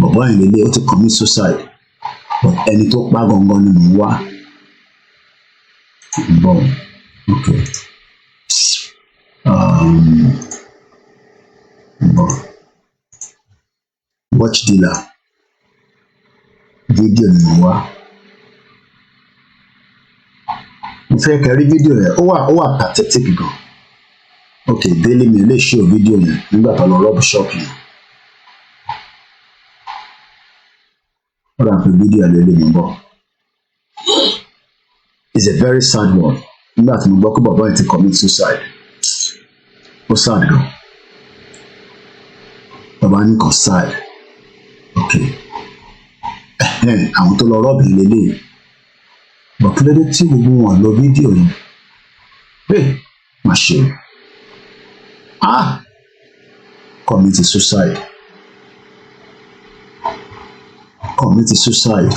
bọ̀bọ́ yẹn lélẹ̀ ó ti commit suicide but ẹni tó pa gangan ni mò ń wá bọ̀ okay bọ̀ watch dealer fídíò ni mo wá mo fẹ́ kẹrí fídíò yẹn ó wà pathetic gan ok Daily Mail lè show fídíò yẹn nígbà tó lọ rọ́ọ̀bù ṣọ́ọ̀kì yẹn ó rà pé fídíò yẹn lè mú bọ̀ it's a very sad one nígbà tí mo gbọ́ pé bàbá yẹn ti commit suicide ó sad gan bàbá ní kò sad ok àwọn tó lọ rọ́ọ̀bì lélẹ̀ bọ̀kúlẹ́dẹ́ tí gbogbo wọn lọ fídíò yẹn má ṣe commit suicide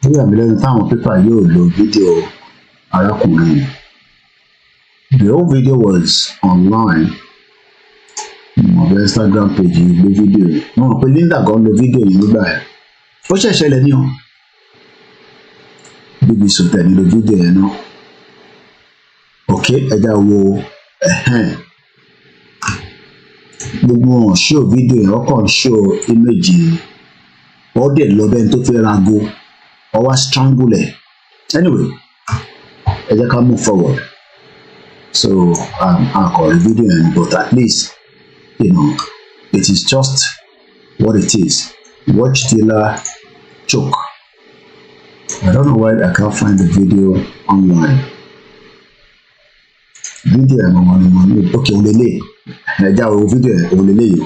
lórí àmì lẹ́nu táwọn pépà yóò lo fídíò arákùnrin the whole video was online ọ̀bẹ Instagram page yìí ló fídíò yìí wọ́n mọ̀ pé Linda gan lo fídíò yìí nígbà yẹn ó ṣẹ̀ṣẹ̀lẹ̀ ní o bíbí sọtẹ̀ nílò fídíò yẹn náà ok ẹja wo gbogbo wọn ṣó fídíò yẹn ọkàn ṣó íméjì wọ́n dẹ̀ lọ bẹ́ẹ̀ tó fẹ́ rago wọ́n wá strangle ẹ̀ anyway ẹ jẹ́ ká move forward so àkọ̀rẹ́ fídíò yẹn but at least it is just what it is. Watch dealer choke. I don't know why I can't find the video online. Video okay, olele. Ẹja wo video olele yìí.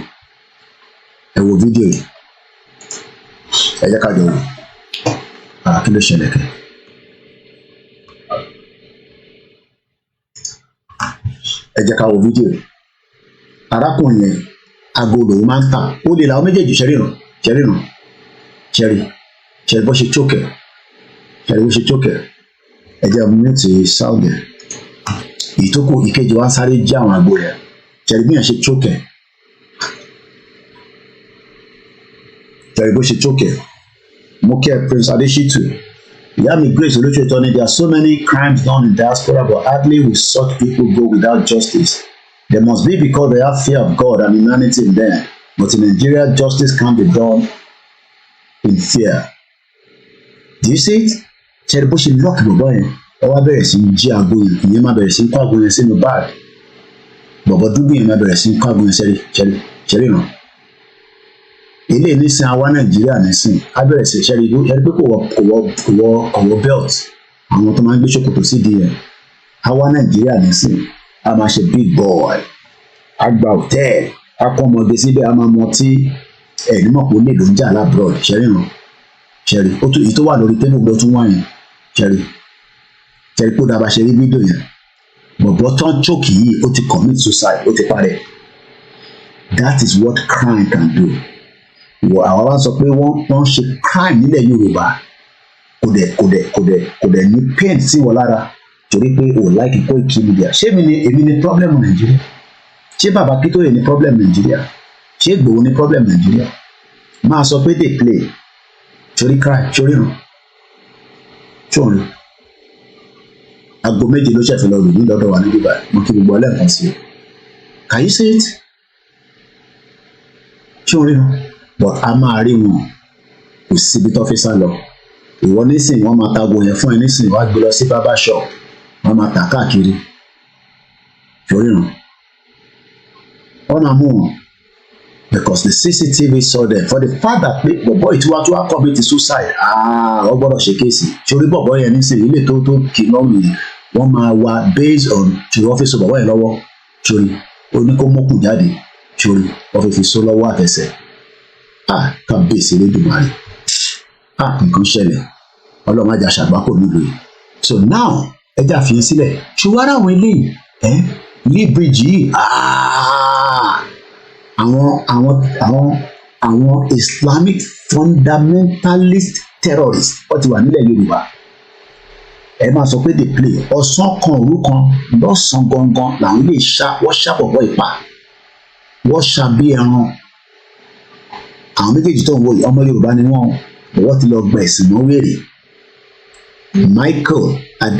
Ẹ wo video yìí. Ẹ jẹ́ ká jọ wò. Kí ló ṣẹlẹ̀ kẹ́? Ẹ jẹ́ ká wo video yìí. Arákùnrin yẹn aago lòun máa ń tà. Ó lè làwọn méjèèjì ṣẹ́rí ràn. Cherry bó ṣe choke ẹjẹ mute sound ẹ ìtókù ìkejì wa sáré jí àwọn àgbo rẹ Cherry bí yẹn ṣe choke Cherry bó ṣe choke mo kí ẹ Prince Adeshitu ìyá mi Grace Olóṣètò ni there are so many crimes done in diaspora but hardly will such people go without justice there must be because they have fear of God and humanity in them but in Nigeria justice can't be done in fear. Do you see it? Cherry bó ṣe lock bọ̀bọ̀ yẹn ó wá bẹ̀rẹ̀ sí í jí aago yẹn, ìyẹn máa bẹ̀rẹ̀ sí í kó aago yẹn sínú báàgì, bọ̀bọ̀ dúdú yẹn máa bẹ̀rẹ̀ sí í kó aago yẹn ṣẹ́rí ràn. Ilé nísìn àwa Nàìjíríà nísìn á bẹ̀rẹ̀ sí ṣẹ́rí pé kò wọ belt, àwọn tó máa ń gbé ṣòkòtò sídìí yẹn. Àwa Nàìjíríà nísìn a máa ṣe big boy, a gba hòtẹ́ẹ̀lì, a kọ́ ọmọdé síbẹ̀, a máa mọ tí ẹ̀rí mọ̀ pé ó lè ló ń jà lábroad, ṣẹ́rí ràn. Ṣẹ́rí ó tún ìtò wà lórí tébù ló tún wà yẹn, ṣẹ́rí pé ó dábàá ṣe rí fídíò yẹn. Bọ̀bọ̀ tán chókì yìí ó ti commit suicide, ó ti parẹ́. That is what crime can do. Àwa wá sọ pé wọ́n ṣe crime nílẹ̀ Yorùbá, kò dẹ̀ ní pain sí wọn lára torí pé o like Koikimedia. Ṣé èmi ni problem Nàìjíríà? Ṣé bàbá Akíntóyè ni problem Nàìjíríà? Ṣé Ìgbòho ni problem Nàìjíríà? Máa sọ pé they play torí crime, torí ràn, tóun aago méje ló ṣẹ̀fẹ̀ lọ rù ní lọ́dọ̀ wa níbí báyìí, mo kí gbogbo ẹlẹ́ẹ̀kan sí i. Can you see it? Ṣé o rí wọn? But a máa rí wọn, kò síbi tó fi sá lọ. Ìwọ nísìnyí wọ́n máa tago yẹn fún ẹ nísìnyí, wọ́n á gbé lọ sí barber shop, wọ́n máa tà káàkiri. Ṣé o rí wọn? Wọ́n máa mú wọn because the CCTV saw them for the fact that pé bọ̀bọ̀ ìtiwá tó wá commit suicide. Ó gbọ́dọ̀ ṣe kéèsì. Ṣé o rí bọ̀bọ̀ yẹn nísìnyí ilé tó kì í lọ́mù yẹn, wọ́n máa wá based on ti ọ́fíìsì bọ̀bọ̀ yẹn lọ́wọ́. Ṣé o rí? Ó ní kó mọ́kù jáde. Ṣé o rí? Wọ́n fi so lọ́wọ́ àtẹsẹ̀. Kábíyèsí Elédùmarè. Nǹkan ṣẹlẹ̀, Ọlọ́run má jà ṣàgbákò nílùú yìí. So now ẹja fi sílẹ̀, ṣùgbọ́n àwọn eléyìí ní bíríjì yìí àwọn Islamic fundamentalist terrorists wọ́n ti wà nílẹ̀ Yorùbá. Ẹ máa sọ pé they play ọ̀sán kan òru kan lọ́sàn gangan làwọn lè wọ́n ṣàpọ̀pọ̀ ìpa, wọ́n ṣàbí ẹran. Àwọn méjèèjì tó ń wo ọmọ Yorùbá ni wọ́n ti lọ gba ẹ̀sìn náà wèrè. Michael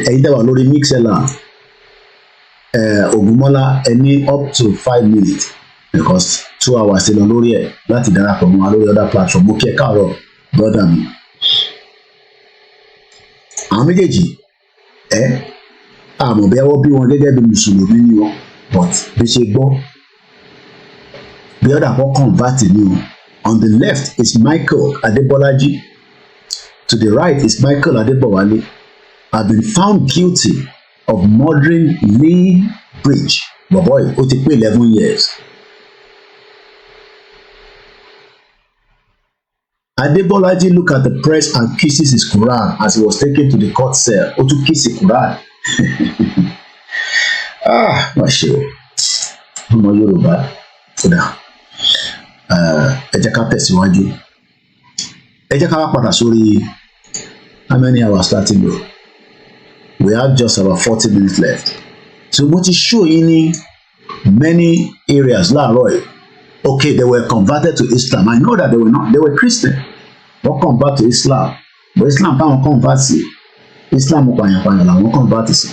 ẹ̀yin dábàá lórí mixella Ògúnmọ́lá ẹni up to 5 minutes because 2 hours ti lọ lórí ẹ̀ láti darapọ̀ mọ́ wa lórí other platform. Mo kí ẹ káàárọ̀ brother mi. Àwọn méjèèjì àmọ̀ bí wọ́n bí wọn gẹ́gẹ́ bí mùsùlùmí ni wọn, but bí ṣe gbọ́ bí ọ̀dà kan convert ni wọn. On the left is Michael Adebolaji. To the right is Michael Adebowale. Have been found guilty of murdering Lee Bridge. But boy, ó ti pé 11 years. Adebolaji look at the press and kisses his Quran as he was taken to the court cell. Ó tún kiss the Quran. Má ṣe o. Ọmọ Yorùbá. Kódà. Ẹ jẹ́ ká tẹ̀síwájú. Ẹ jẹ́ ká wá padà sórí how many hours starting bro? We have just about 40 minutes left. So mo ti show yín ní many areas láàárọ̀ yìí. Okay, they were converted to Islam. I know that they were Christian. Wọ́n convert to Islam. But Islam táwọn convert sí, Islam pàyànpàyàn làwọn convert sí.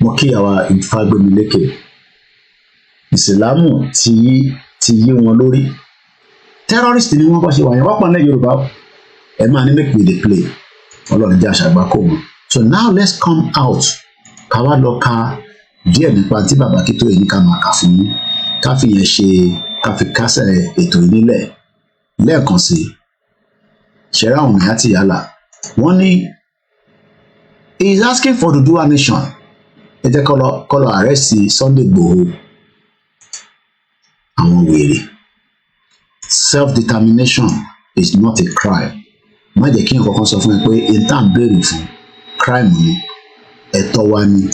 Mo kí àwa Ìfagbemilékè. Ìsìlámù ti yí wọn lórí. Terrorist ni wọ́n bá ṣe wà yẹn, wọ́n pọ̀ ní Yorùbá. Ẹ máa ní make we dey play. Ọlọ́run jẹ́ àṣàgbákò wọn. So now let's come out. Ká wá lọ ka díẹ̀ nípa tí bàbá Akíntóyè ní ká máa kà fún yín. Ká fi yẹn ṣe ká fi kásẹ̀ ètò yìí nílẹ̀. Lẹ́ẹ̀kan sí i. Ṣẹ̀rá àwọn ìyá ti yálà. Wọ́n ní he is asking for the dual nation. Ẹ jẹ́ kọ́ lọ arrest Sunday Igboho. Àwọn wèrè. Self-determination is not a crime. Má jẹ́ kí nǹkan kan sọ fún ẹ pé intern béèrè fún crime ni, ẹ̀tọ́ wa ni.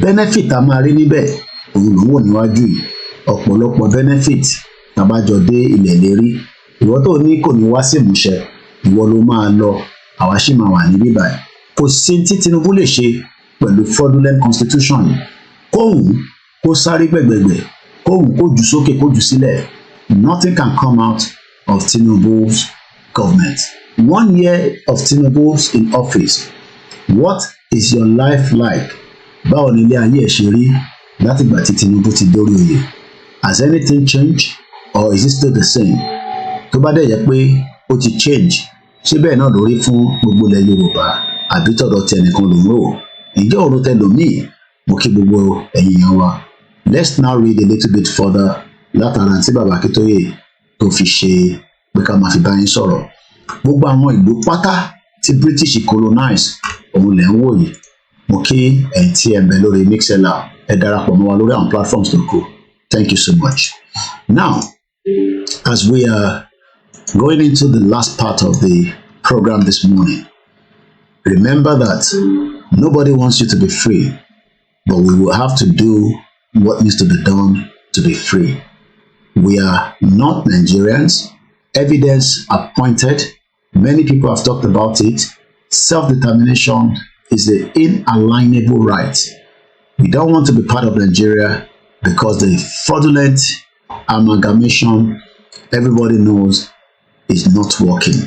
Benefit a máa rí níbẹ̀ òun ló ń wò níwájú yìí. Ọ̀pọ̀lọpọ̀ benefit tàbájọ dé ilẹ̀ lérí. Ìwọ tó ní kò ní wá sí ìmúṣẹ, ìwọ ló máa lọ, àwa sì máa wà níbí báyìí. Kò sí tí Tinubu lè ṣe pẹ̀lú fraudulent constitution yìí. Kóhùn kó sáré gbẹ̀gbẹ̀gbẹ̀, kóhùn kó jù sókè kó jù sílẹ̀. Nothing can come out of Tinubu's government. 1 year of Tinubu's in office. What is your life like? Báwo ni ilé ayé ẹ̀ ṣe rí láti ìgbà tí Tinubu ti dórí oyè? Has anything changed or is it still the same? Tó bá dẹ̀ jẹ́ pé ó ti change, ṣé bẹ́ẹ̀ náà lórí fún gbogbo ilẹ̀ Yorùbá àbí tọ̀dọ̀ tẹnìkan ló ń rò ǹjẹ́ ọ̀rọ̀ tẹlòmíì mo kí gbogbo ẹ̀yin èèyàn wa. Let's now read a little bit further látara tí bàbá Akíntóyè tó fi ṣe pé ká máa fi bá yín sọ̀rọ̀. Gbogbo àwọn ìlú pátá tí British colonize òun lẹ̀ ń wò yìí. Mo kí ẹ̀yin tí ẹ ń bẹ lórí Mixlr ẹ darapọ̀ mọ́ wa lórí àwọn platforms tó kù. Thank you so much. Now, as we are going into the last part of the program this morning, remember that nobody wants you to be free, but we will have to do what needs to be done to be free. We are not Nigerians. Evidence are pointed. Many people have talked about it. Self-determination is an inalienable right. We don't want to be part of Nigeria because the fraudulent amalgamation everybody knows is not working.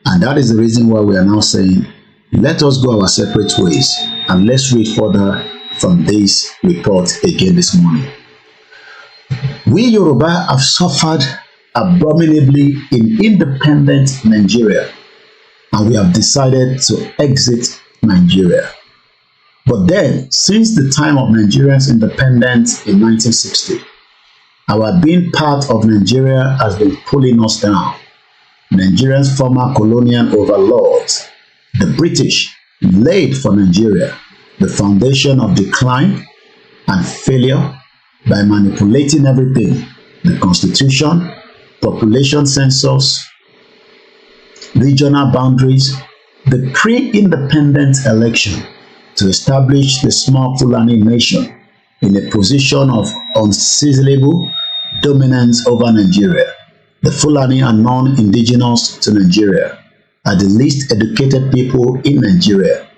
And that is the reason why we are now saying, let us go our separate ways. And let's read further from this report again this morning. We Yoruba have suffered abominably in independent Nigeria, and we have decided to exit Nigeria. But then, since the time of Nigeria's independence in 1960, our being part of Nigeria has been pulling us down. Nigeria's former colonial overlords, the British, laid for Nigeria the foundation of decline and failure by manipulating everything: the constitution, population census, regional boundaries, the pre-independent election, to establish the small Fulani nation in a position of unseasonable dominance over Nigeria. The Fulani are non-indigenous to Nigeria, are the least educated people in Nigeria,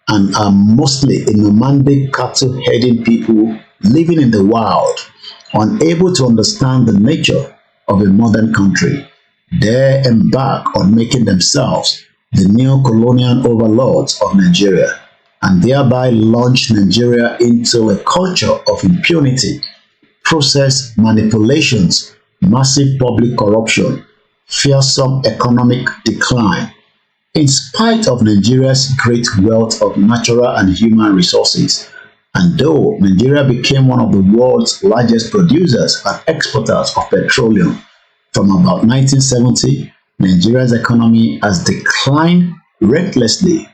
and are mostly a nomadic cattle-herding people living in the wild, unable to understand the nature of a modern country. They embark on making themselves the new colonial overlords of Nigeria, and thereby launch Nigeria into a culture of impunity, process manipulations, massive public corruption, fearsome economic decline. In spite of Nigeria's great wealth of natural and human resources, and though Nigeria became one of the world's largest producers and exporters of petroleum from about 1970, Nigeria's economy has declined recklessly.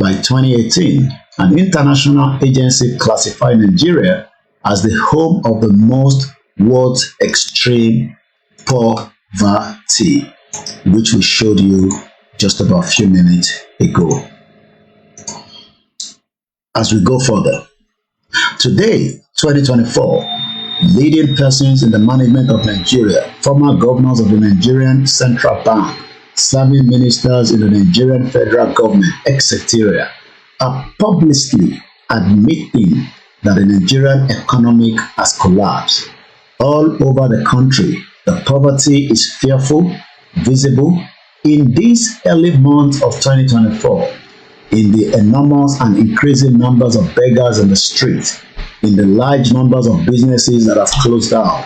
By 2018, an international agency classified Nigeria as the home of the most world's extreme poverty, which we showed you just about a few minutes ago. As we go further, today, 2024, leading persons in the management of Nigeria, former governors of the Nigerian Central Bank, serving ministers in the Nigerian federal government, etc., are publicly admitting that the Nigerian economy has collapsed. All over the country, the poverty is fearful, visible. In these early months of 2024, in the enormous and increasing numbers of beggars in the street, in the large numbers of businesses that have closed down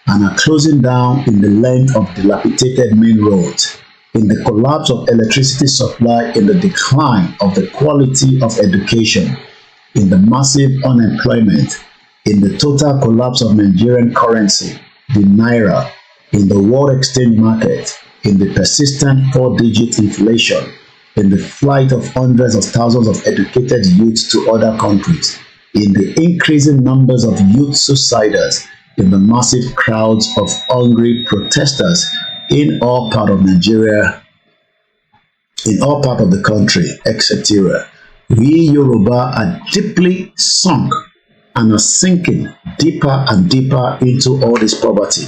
and are closing down in the length of dilapidated main roads, in the collapse of electricity supply, in the decline of the quality of education, in the massive unemployment, in the total collapse of Nigerian currency, the naira, in the world exchange market, in the persistent 4-digit inflation, in the flight of hundreds of thousands of educated youths to other countries, in the increasing numbers of youth suiciders, in the massive crowds of hungry protesters in all part of Nigeria, in all part of the country, etc. We Yoruba are deeply sunk and are sinking deeper and deeper into all this poverty.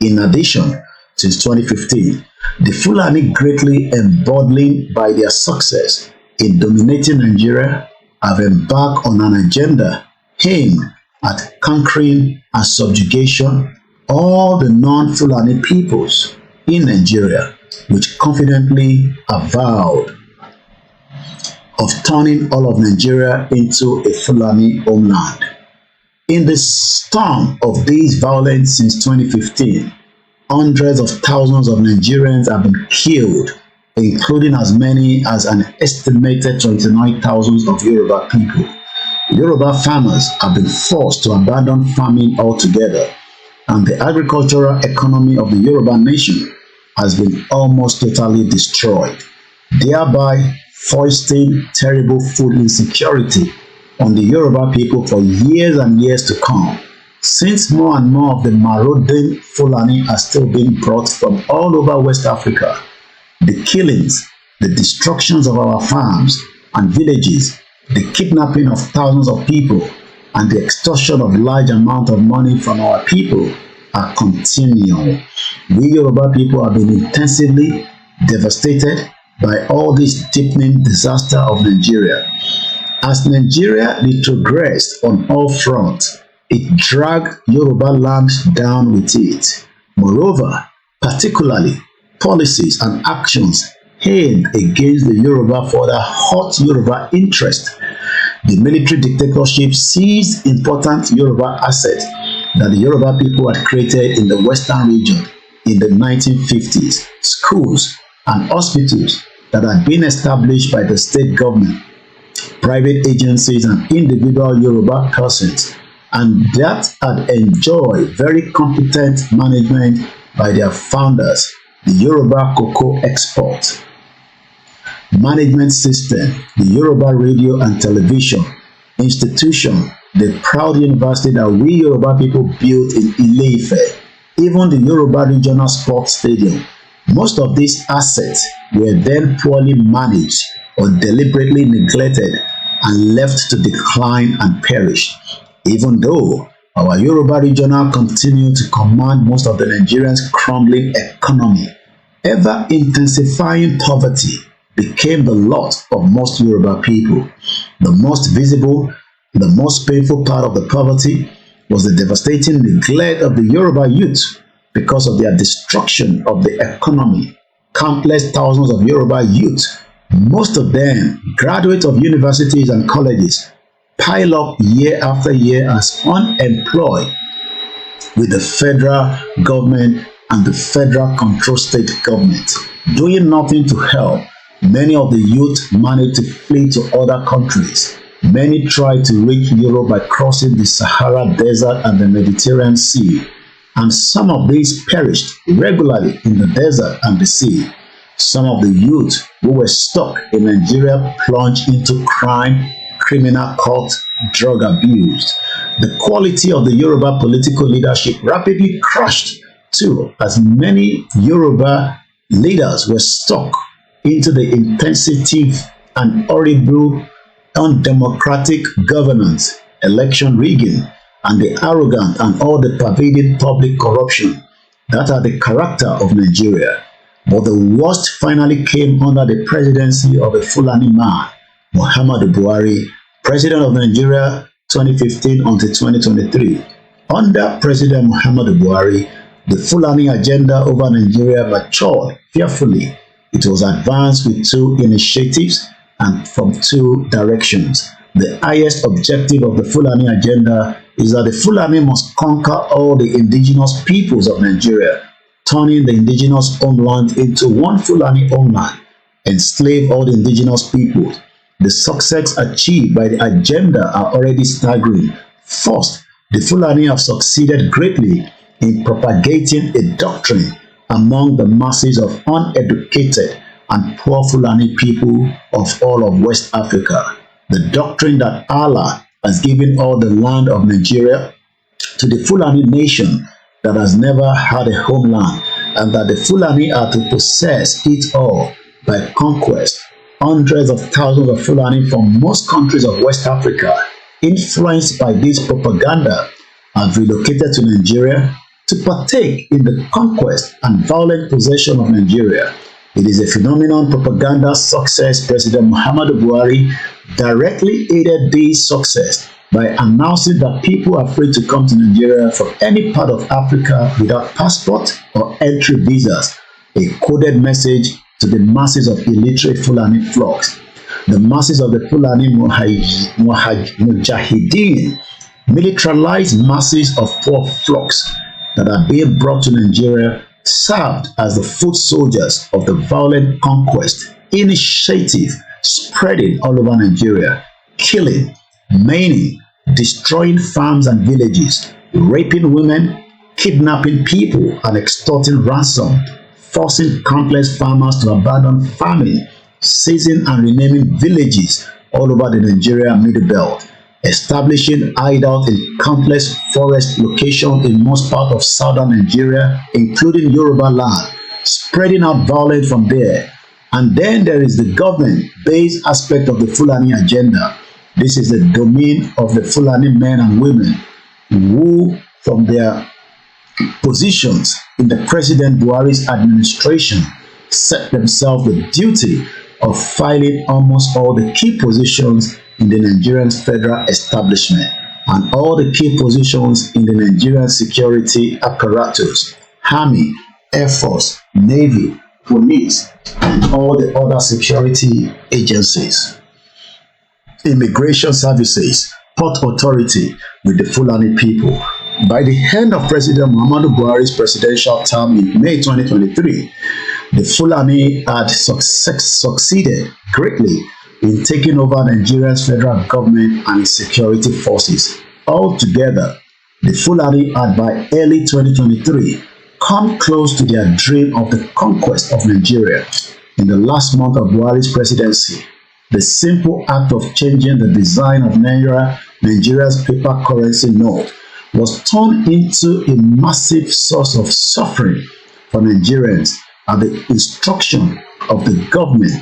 In addition, since 2015, the Fulani, greatly emboldened by their success in dominating Nigeria, have embarked on an agenda aimed at conquering and subjugation all the non-Fulani peoples in Nigeria, which confidently avowed of turning all of Nigeria into a Fulani homeland. In the storm of these violence since 2015, hundreds of thousands of Nigerians have been killed including as many as an estimated 29,000 of Yoruba people. Yoruba farmers have been forced to abandon farming altogether, and the agricultural economy of the Yoruba nation has been almost totally destroyed, thereby foisting terrible food insecurity on the Yoruba people for years and years to come. Since more and more of the marauding Fulani are still being brought from all over West Africa, the killings, the destructions of our farms and villages, the kidnapping of thousands of people, and the extortion of large amounts of money from our people are continuing. We Yoruba people have been intensively devastated by all this deepening disaster of Nigeria. As Nigeria retrogressed on all fronts, it dragged Yoruba land down with it. Moreover, particularly policies and actions aimed against the Yoruba for the hot Yoruba interest. The military dictatorship seized important Yoruba assets that the Yoruba people had created in the Western region in the 1950s, schools and hospitals that had been established by the state government, private agencies and individual Yoruba persons, and that had enjoyed very competent management by their founders, the Yoruba Cocoa Export Management System, the Yoruba Radio and Television Institution, the proud university that we Yoruba people built in Ile-Ife, even the Yoruba Regional Sports Stadium. Most of these assets were then poorly managed or deliberately neglected and left to decline and perish. Even though our Yoruba Regional continued to command most of the Nigerians' crumbling economy, ever-intensifying poverty became the lot of most Yoruba people. The most visible, the most painful part of the poverty was the devastating neglect of the Yoruba youth because of their destruction of the economy. Countless thousands of Yoruba youth, most of them graduates of universities and colleges, pile up year after year as unemployed, with the federal government and the federal control state government doing nothing to help. Many of the youth managed to flee to other countries. Many tried to reach Europe by crossing the Sahara Desert and the Mediterranean Sea, and some of these perished regularly in the desert and the sea. Some of the youth who were stuck in Nigeria plunged into crime, criminal cult, drug abuse. The quality of the Yoruba political leadership rapidly crashed too, as many Yoruba leaders were stuck into the insensitive and horrible undemocratic governance, election rigging, and the arrogant and all the pervading public corruption that are the character of Nigeria. But the worst finally came under the presidency of a Fulani man, Muhammadu Buhari, President of Nigeria 2015 until 2023. Under President Muhammadu Buhari, the Fulani agenda over Nigeria matured fearfully. It was advanced with two initiatives and from two directions. The highest objective of the Fulani agenda is that the Fulani must conquer all the indigenous peoples of Nigeria, turning the indigenous homeland into one Fulani homeland, enslave all the indigenous peoples. The success achieved by the agenda are already staggering. First, the Fulani have succeeded greatly in propagating a doctrine among the masses of uneducated and poor Fulani people of all of West Africa. The doctrine that Allah has given all the land of Nigeria to the Fulani nation that has never had a homeland, and that the Fulani are to possess it all by conquest. Hundreds of thousands of Fulani from most countries of West Africa, influenced by this propaganda, have relocated to Nigeria to partake in the conquest and violent possession of Nigeria. It is a phenomenon propaganda success. President Muhammadu Buhari directly aided this success by announcing that people are free to come to Nigeria from any part of Africa without passport or entry visas, a coded message to the masses of illiterate Fulani flocks. The masses of the Fulani Mujahideen, militarized masses of poor flocks that are being brought to Nigeria served as the foot soldiers of the violent conquest initiative spreading all over Nigeria, killing, maiming, destroying farms and villages, raping women, kidnapping people and extorting ransom, forcing countless farmers to abandon farming, seizing and renaming villages all over the Nigeria Middle Belt, establishing hideouts in countless forest locations in most parts of southern Nigeria, including Yoruba land, spreading out violence from there. And then there is the government-based aspect of the Fulani agenda. This is the domain of the Fulani men and women who, from their positions in the President Buhari's administration, set themselves the duty of filing almost all the key positions in the Nigerian federal establishment and all the key positions in the Nigerian security apparatus, Army, Air Force, Navy, Police, and all the other security agencies, immigration services, port authority with the Fulani people. By the end of President Muhammadu Buhari's presidential term in May 2023, the Fulani had succeeded greatly in taking over Nigeria's federal government and its security forces. Altogether, the Fulani had by early 2023 come close to their dream of the conquest of Nigeria. In the last month of Buhari's presidency, the simple act of changing the design of Nigeria's paper currency note was turned into a massive source of suffering for Nigerians at the instruction of the government.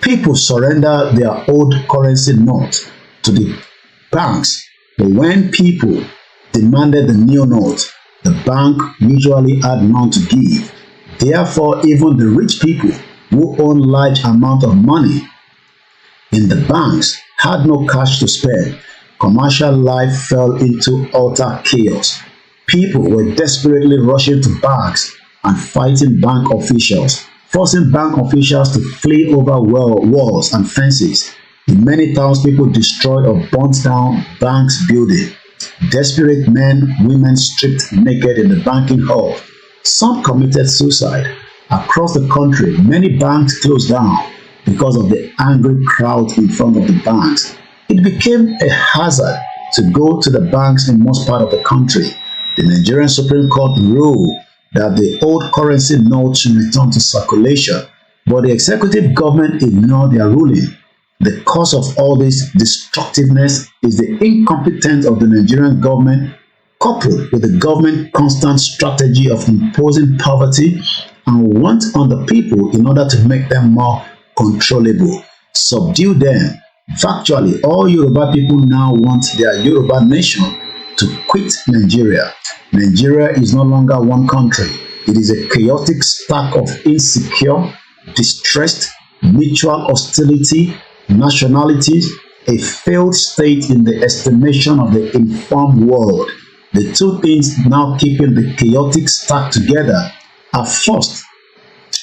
People surrender their old currency note to the banks, but when people demanded the new note, the bank usually had none to give. Therefore, even the rich people who own large amount of money in the banks had no cash to spend. Commercial life fell into utter chaos. People were desperately rushing to banks and fighting bank officials, forcing bank officials to flee over walls and fences. In many towns, people destroyed or burnt down banks' buildings. Desperate men, women stripped naked in the banking hall. Some committed suicide. Across the country, many banks closed down because of the angry crowd in front of the banks. It became a hazard to go to the banks in most parts of the country. The Nigerian Supreme Court ruled that the old currency note should return to circulation, but the executive government ignored their ruling. The cause of all this destructiveness is the incompetence of the Nigerian government, coupled with the government's constant strategy of imposing poverty and want on the people in order to make them more controllable, subdue them. Factually, all Yoruba people now want their Yoruba nation to quit Nigeria. Nigeria is no longer one country. It is a chaotic stack of insecure, distressed, mutual hostility, nationalities, a failed state in the estimation of the informed world. The two things now keeping the chaotic stack together are first,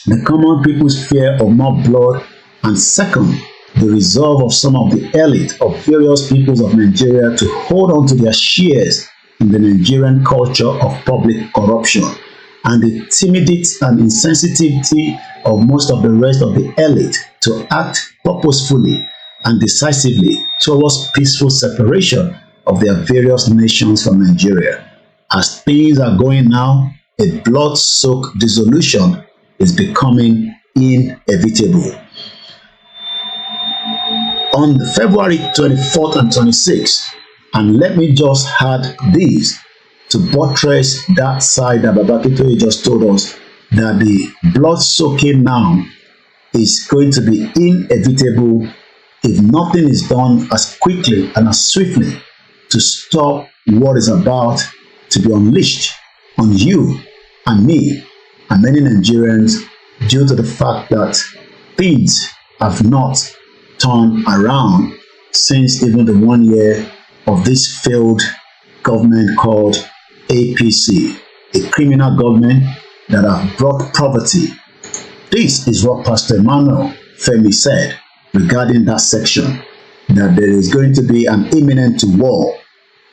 the common people's fear of more blood, and second, the resolve of some of the elite of various peoples of Nigeria to hold on to their shares in the Nigerian culture of public corruption, and the timidity and insensitivity of most of the rest of the elite to act purposefully and decisively towards peaceful separation of their various nations from Nigeria. As things are going now, a blood-soaked dissolution is becoming inevitable. On February 24th and 26th, and let me just add this to buttress that side that Babakitoye just told us, that the blood-soaking now is going to be inevitable if nothing is done as quickly and as swiftly to stop what is about to be unleashed on you and me and many Nigerians, due to the fact that things have not turned around since even the 1 year of this failed government called APC, a criminal government that have brought poverty. This is what Pastor Emmanuel Femi said regarding that section. that there is going to be an imminent war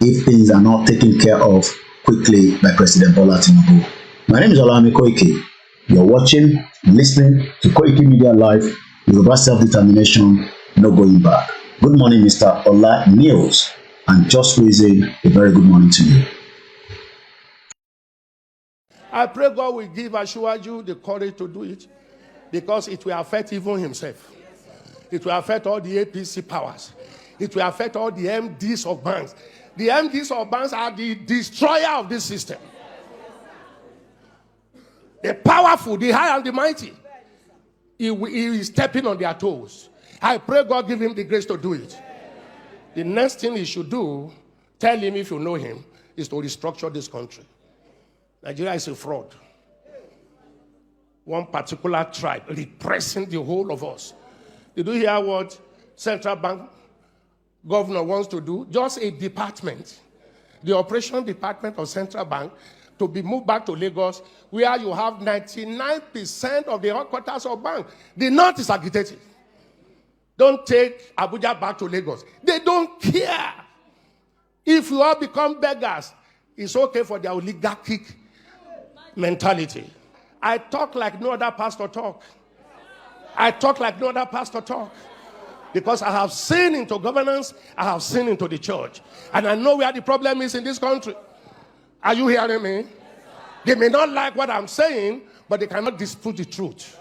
if things are not taken care of quickly by President Bola Tinubu. My name is OLAYOMI KOIKI. You're watching, listening to Koikimedia Live, Yoruba Self-Determination, no going back. Good morning, Mr. Ola Niels, and just raising a very good morning to you. I pray God will give Asiwaju the courage to do it, because it will affect even himself. It will affect all the APC powers. It will affect all the MDs of banks. The MDs of banks are the destroyer of this system. The powerful, the high and the mighty. He is stepping on their toes. I pray God give him the grace to do it. The next thing he should do, tell him if you know him, is to restructure this country. Nigeria is a fraud. One particular tribe repressing the whole of us. Did you hear what Central Bank governor wants to do? Just a department, the operation department of Central Bank, to be moved back to Lagos, where you have 99% of the headquarters of bank. The North is agitated. Don't take Abuja back to Lagos. They don't care. If you all become beggars, it's okay for their oligarchic mentality. I talk like no other pastor talk. I talk like no other pastor talk. Because I have seen into governance, I have seen into the church. And I know where the problem is in this country. Are you hearing me? They may not like what I'm saying, but they cannot dispute the truth.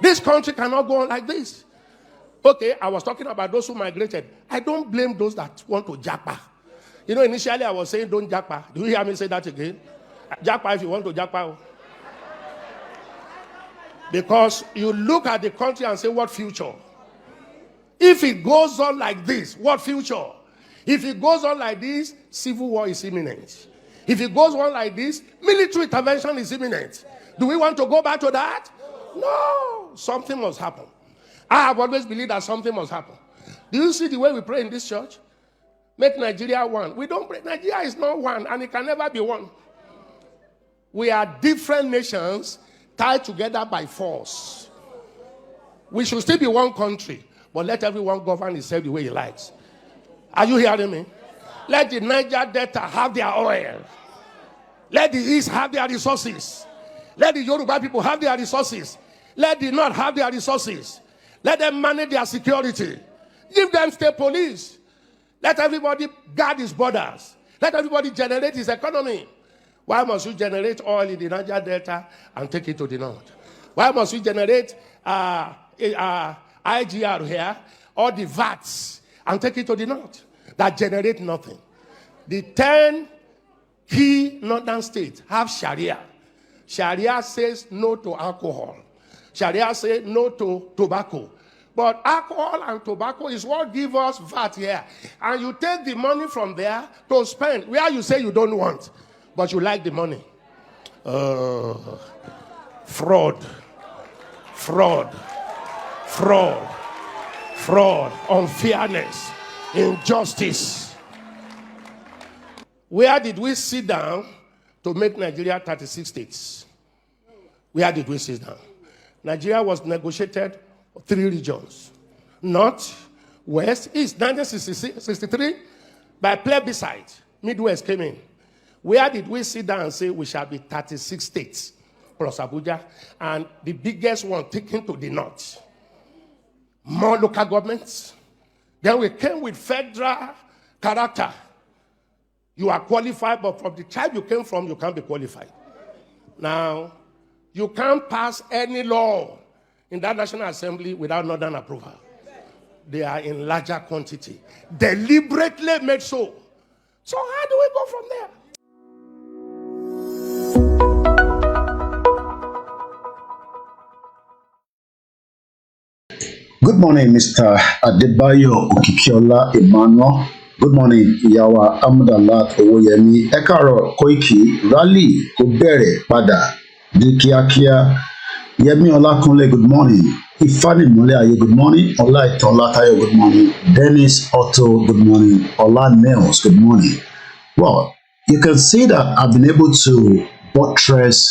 This country cannot go on like this. Okay, I was talking about those who migrated. I don't blame those that want to japa. You know, initially I was saying don't japa. Do you hear me say that again? Japa if you want to japa. Because you look at the country and say, what future? If it goes on like this, what future? If it goes on like this, civil war is imminent. If it goes on like this, military intervention is imminent. Do we want to go back to that? No. Something must happen. I have always believed that something must happen. Do you see the way we pray in this church? Make Nigeria one. We don't pray. Nigeria is not one, and it can never be one. We are different nations tied together by force. We should still be one country, but let everyone govern himself the way he likes. Are you hearing me? Let the Niger Delta have their oil. Let the East have their resources. Let the Yoruba people have their resources. Let the North have their resources. Let them manage their security. Give them state police. Let everybody guard his borders. Let everybody generate his economy. Why must you generate oil in the Niger Delta and take it to the north? Why must you generate IGR here, or the VATs, and take it to the north? That generate nothing. The 10 key northern states have Sharia. Sharia says no to alcohol. Sharia says no to tobacco. But alcohol and tobacco is what gives us VAT here. And you take the money from there to spend where you say you don't want, but you like the money. Fraud. Fraud. Fraud. Fraud. Unfairness. Injustice. Where did we sit down to make Nigeria 36 states? Where did we sit down? Nigeria was negotiated 3 regions. North, West, East. 1963, by plebiscite, Midwest came in. Where did we sit down and say we shall be 36 states plus Abuja, and the biggest one taken to the north? More local governments. Then we came with federal character. You are qualified, but from the tribe you came from, you can't be qualified. Now, you can't pass any law in that National Assembly without Northern approval. They are in larger quantity. Deliberately made so. So how do we go from there? Good morning, Mr. Adebayo Okikiola Emmanuel. Good morning, Iyawa Amudalat Owoyemi. Ẹ káàárọ̀ Koiki rally kò bẹ̀rẹ̀ padà ní kíákíá. Yemi Olakunle, good morning. Ifanimole Aye, good morning. Olaitan Latayo, good morning. Dennis Otto, good morning. Ola Nails, good morning. Well, you can see that I've been able to buttress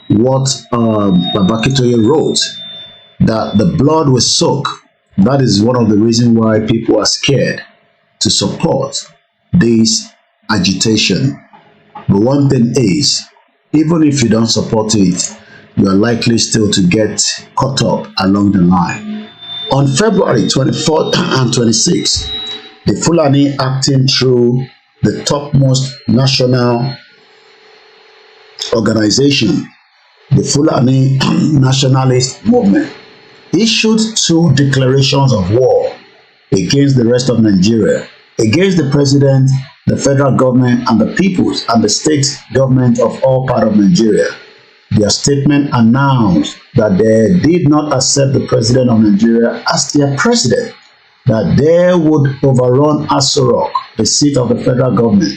what Babakitoye wrote, that the blood will soak That is one of the reasons why people are scared to support this agitation. But one thing is, even if you don't support it, you are likely still to get caught up along the line. On February 24th and 26th, the Fulani acting through the topmost national organization, the Fulani Nationalist Movement, issued 2 declarations of war against the rest of Nigeria, against the president, the federal government, and the peoples and the state government of all parts of Nigeria. Their statement announced that they did not accept the president of Nigeria as their president, that they would overrun Aso Rock, the seat of the federal government,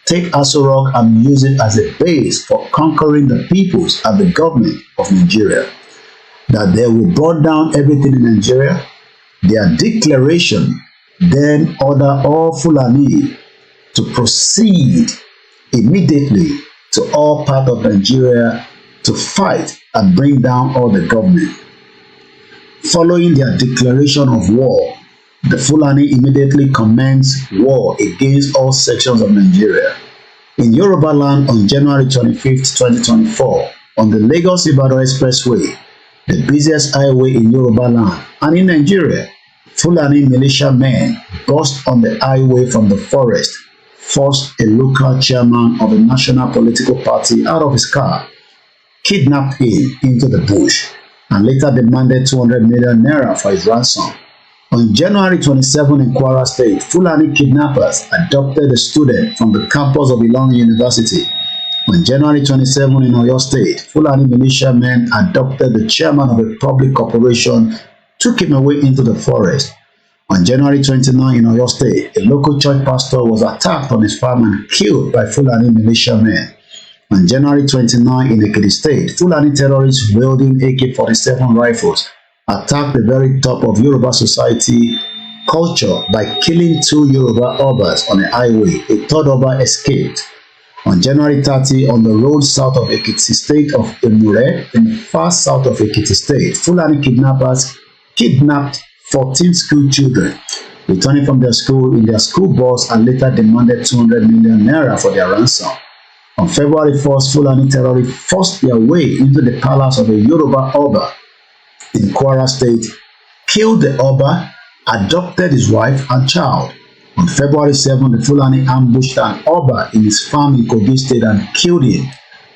take Aso Rock and use it as a base for conquering the peoples and the government of Nigeria, that they will burn down everything in Nigeria. Their declaration then ordered all Fulani to proceed immediately to all parts of Nigeria to fight and bring down all the government. Following their declaration of war, the Fulani immediately commenced war against all sections of Nigeria. In Yoruba land on January 25th, 2024, on the Lagos-Ibadan Expressway, the busiest highway in Yoruba land and in Nigeria, Fulani militia men burst on the highway from the forest, forced a local chairman of a national political party out of his car, kidnapped him into the bush, and later demanded 200 million naira for his ransom. On January 27 in Kwara State, Fulani kidnappers abducted a student from the campus of Ilorin University. On January 27 in Oyo State, Fulani militia men abducted the chairman of a public corporation, took him away into the forest. On January 29 in Oyo State, a local church pastor was attacked on his farm and killed by Fulani militia men. On January 29 in Ekiti State, Fulani terrorists wielding AK-47 rifles attacked the very top of Yoruba society culture by killing 2 Yoruba Obas on a highway. A third Oba escaped. On January 30, on the road south of Ekiti State of Emure, in the far south of Ekiti State, Fulani kidnappers kidnapped 14 school children, returning from their school in their school bus, and later demanded 200 million naira for their ransom. On February 1st, Fulani terrorists forced their way into the palace of a Yoruba Oba in Kwara State, killed the Oba, adopted his wife and child. On February 7, the Fulani ambushed an Oba in his farm in Kogi State and killed him.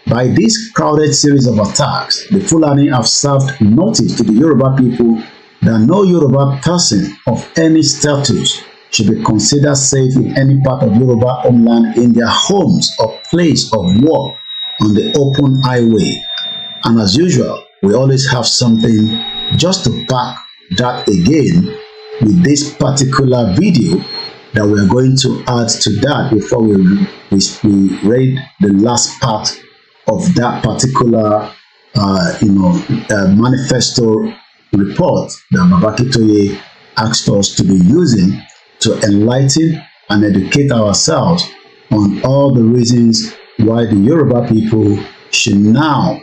By this crowded series of attacks, the Fulani have served notice to the Yoruba people that no Yoruba person of any status should be considered safe in any part of Yoruba homeland, in their homes or place of work, on the open highway. And as usual, we always have something just to back that again with this particular video that we are going to add to that before we read the last part of that particular manifesto report that Babakitoye asked us to be using to enlighten and educate ourselves on all the reasons why the Yoruba people should now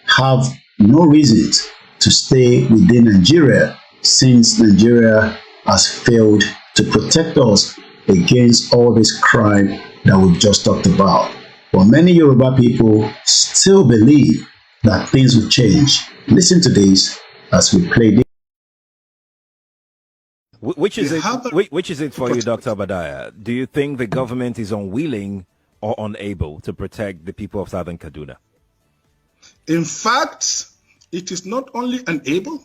have no reasons to stay within Nigeria, since Nigeria has failed to protect us against all this crime that we've just talked about. But many Yoruba people still believe that things will change. Listen to this as we play this. Which is it for you, Dr. Obadiah? Do you think the government is unwilling or unable to protect the people of Southern Kaduna? In fact, it is not only unable,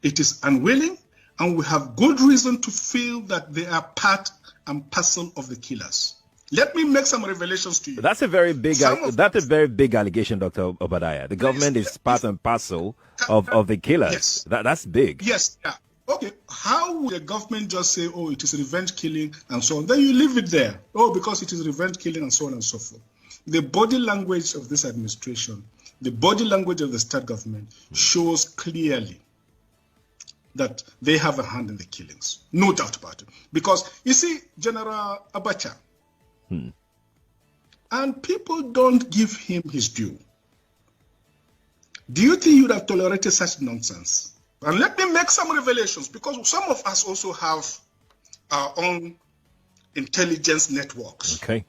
it is unwilling, and we have good reason to feel that they are part and parcel of the killers. Let me make some revelations to you. That's a very big allegation, Dr. Obadiah. The government is part and parcel of the killers. Yes. That's big. Yes. Yeah. Okay. How would the government just say, oh, it is revenge killing and so on? Then you leave it there. Oh, because it is revenge killing and so on and so forth. The body language of this administration, the body language of the state government shows clearly that they have a hand in the killings. No doubt about it. Because, you see, General Abacha, and people don't give him his due. Do you think you would have tolerated such nonsense? And let me make some revelations, because some of us also have our own intelligence networks. Okay.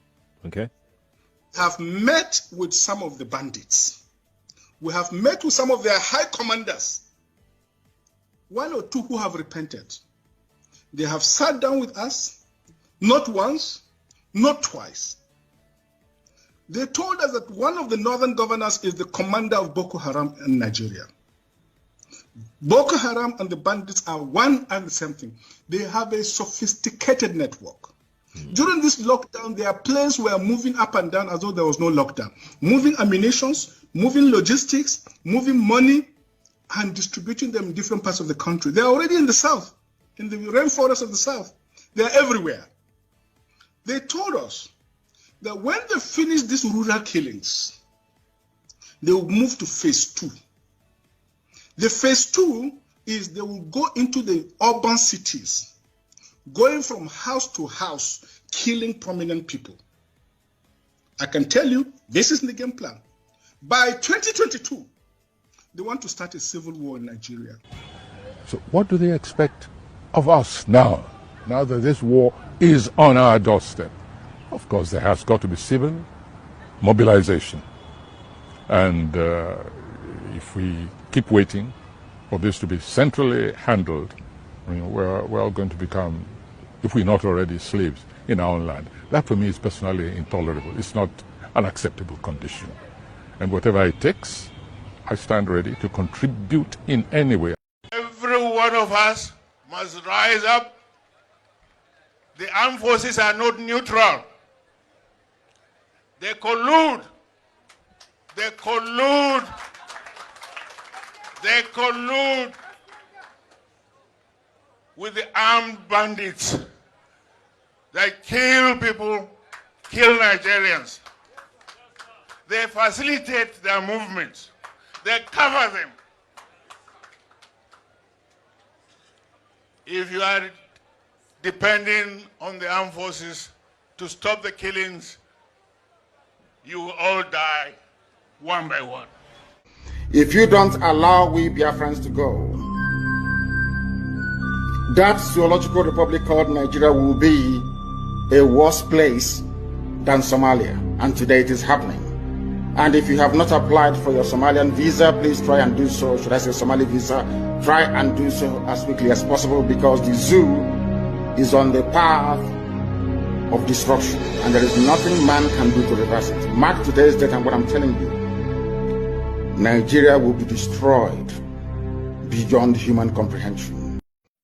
Have met with some of the bandits. We have met with some of their high commanders. One or two who have repented. They have sat down with us, not once, not twice. They told us that one of the northern governors is the commander of Boko Haram in Nigeria. Boko Haram and the bandits are one and the same thing. They have a sophisticated network. During this lockdown, their planes were moving up and down as though there was no lockdown. Moving ammunitions, moving logistics, moving money, and distributing them in different parts of the country. They are already in the south, in the rainforest of the south. They are everywhere. They told us that when they finish these rural killings, they will move to phase 2. The phase 2 is they will go into the urban cities, going from house to house, killing prominent people. I can tell you, this is the game plan. By 2022, they want to start a civil war in Nigeria. So what do they expect of us now that this war is on our doorstep? Of course, there has got to be civil mobilization. And if we keep waiting for this to be centrally handled, we're all going to become, if we're not already, slaves in our own land. That for me is personally intolerable. It's not an acceptable condition. And whatever it takes, I stand ready to contribute in any way. Every one of us must rise up. The armed forces are not neutral. They collude. They collude. They collude with the armed bandits. They kill people, kill Nigerians. They facilitate their movements. They cover them. If you are depending on the armed forces to stop the killings, you will all die one by one. If you don't allow we Biafrans to go, that zoological republic called Nigeria will be a worse place than Somalia. And today it is happening. And if you have not applied for your Somalian visa, please try and do so. Should I say Somali visa? Try and do so as quickly as possible, because the zoo is on the path of destruction. And there is nothing man can do to reverse it. Mark today's date and what I'm telling you. Nigeria will be destroyed beyond human comprehension.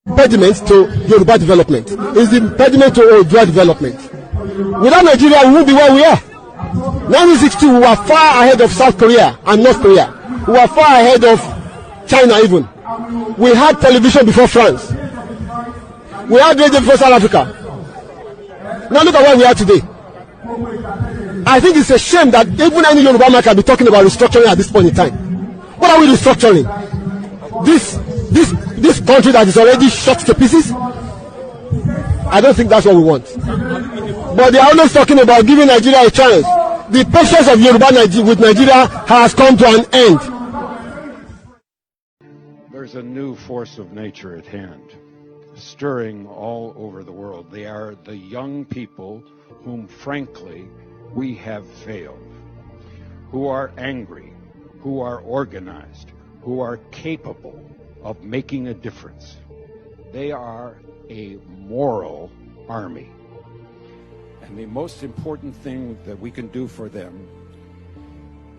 Impediment to Yoruba development is the impediment to Odua development. Without Nigeria, we won't be where we are. 1962, we were far ahead of South Korea and North Korea. We were far ahead of China even. We had television before France. We had radio before South Africa. Now look at where we are today. I think it's a shame that even any Yoruba man can be talking about restructuring at this point in time. What are we restructuring? This country that is already shot to pieces? I don't think that's what we want. But they are always talking about giving Nigeria a chance. The patience of Yoruba with Nigeria has come to an end. There's a new force of nature at hand, stirring all over the world. They are the young people whom, frankly, we have failed, who are angry, who are organized, who are capable of making a difference. They are a moral army. And the most important thing that we can do for them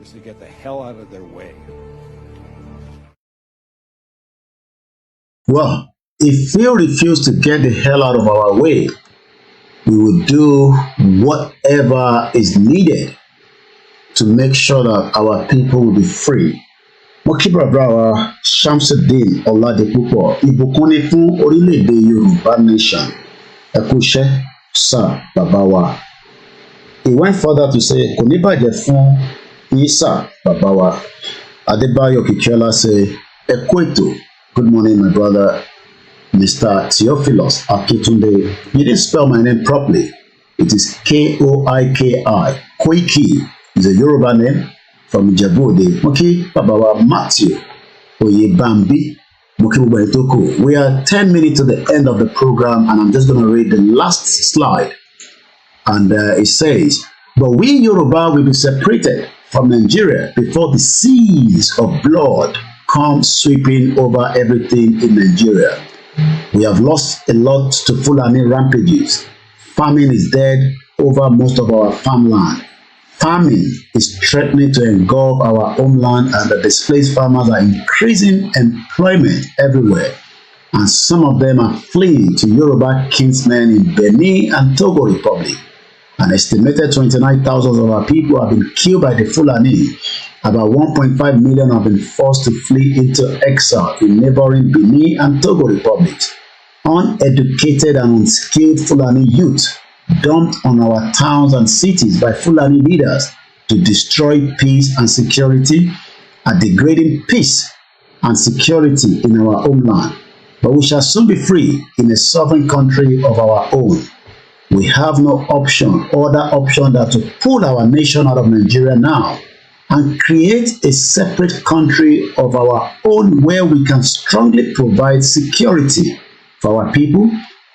is to get the hell out of their way. Well, if we refuse to get the hell out of our way, we will do whatever is needed to make sure that our people will be free. Mo kí bàbá wa Shamsuddin Ọládépúpọ̀, ìbùkún ni fún orílẹ̀-èdè Yorùbá nation. Ẹ kú iṣẹ́, sir, bàbá wa. He went further to say, kò ní bàjẹ́ fún yín, sir, bàbá wa. Adébáyọ̀ Kìkíọ́lá say, ẹ kú ètò. Good morning, my brother, Mr. Theophilus Akitunde. You didn't spell my name properly. It is Koiki. Koiki is a Yoruba name from Ijebu-Ode. Okay, Baba Matthew Oyebambi. We are 10 minutes to the end of the program, and I'm just going to read the last slide. And it says, but we Yoruba will be separated from Nigeria before the seas of blood come sweeping over everything in Nigeria. We have lost a lot to Fulani rampages. Famine is dead over most of our farmland. Famine is threatening to engulf our homeland, and the displaced farmers are increasing employment everywhere. And some of them are fleeing to Yoruba kinsmen in Benin and Togo Republic. An estimated 29,000 of our people have been killed by the Fulani. About 1.5 million have been forced to flee into exile in neighboring Benin and Togo republics. Uneducated and unskilled Fulani youth dumped on our towns and cities by Fulani leaders to destroy peace and security, are degrading peace and security in our homeland. But we shall soon be free in a sovereign country of our own. We have no other option than to pull our nation out of Nigeria now and create a separate country of our own where we can strongly provide security for our people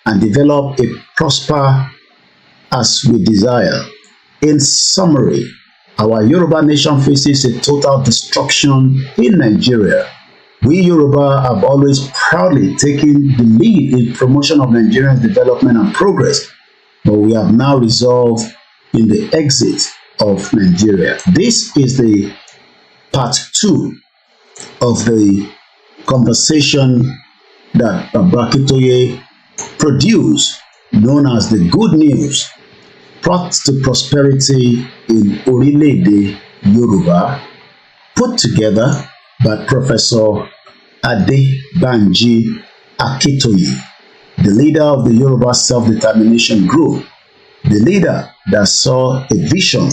and develop a prosper as we desire. In summary, our Yoruba nation faces a total destruction in Nigeria. We Yoruba have always proudly taken the lead in promotion of Nigeria's development and progress, but we have now resolved in the exit of Nigeria. This is the part 2 of the conversation that Abakitoye produced, known as the Good News, Path to Prosperity in ORILEEDE Yoruba, put together by Professor Adebanji Akitoye, the leader of the Yoruba Self-Determination Group, the leader that saw a vision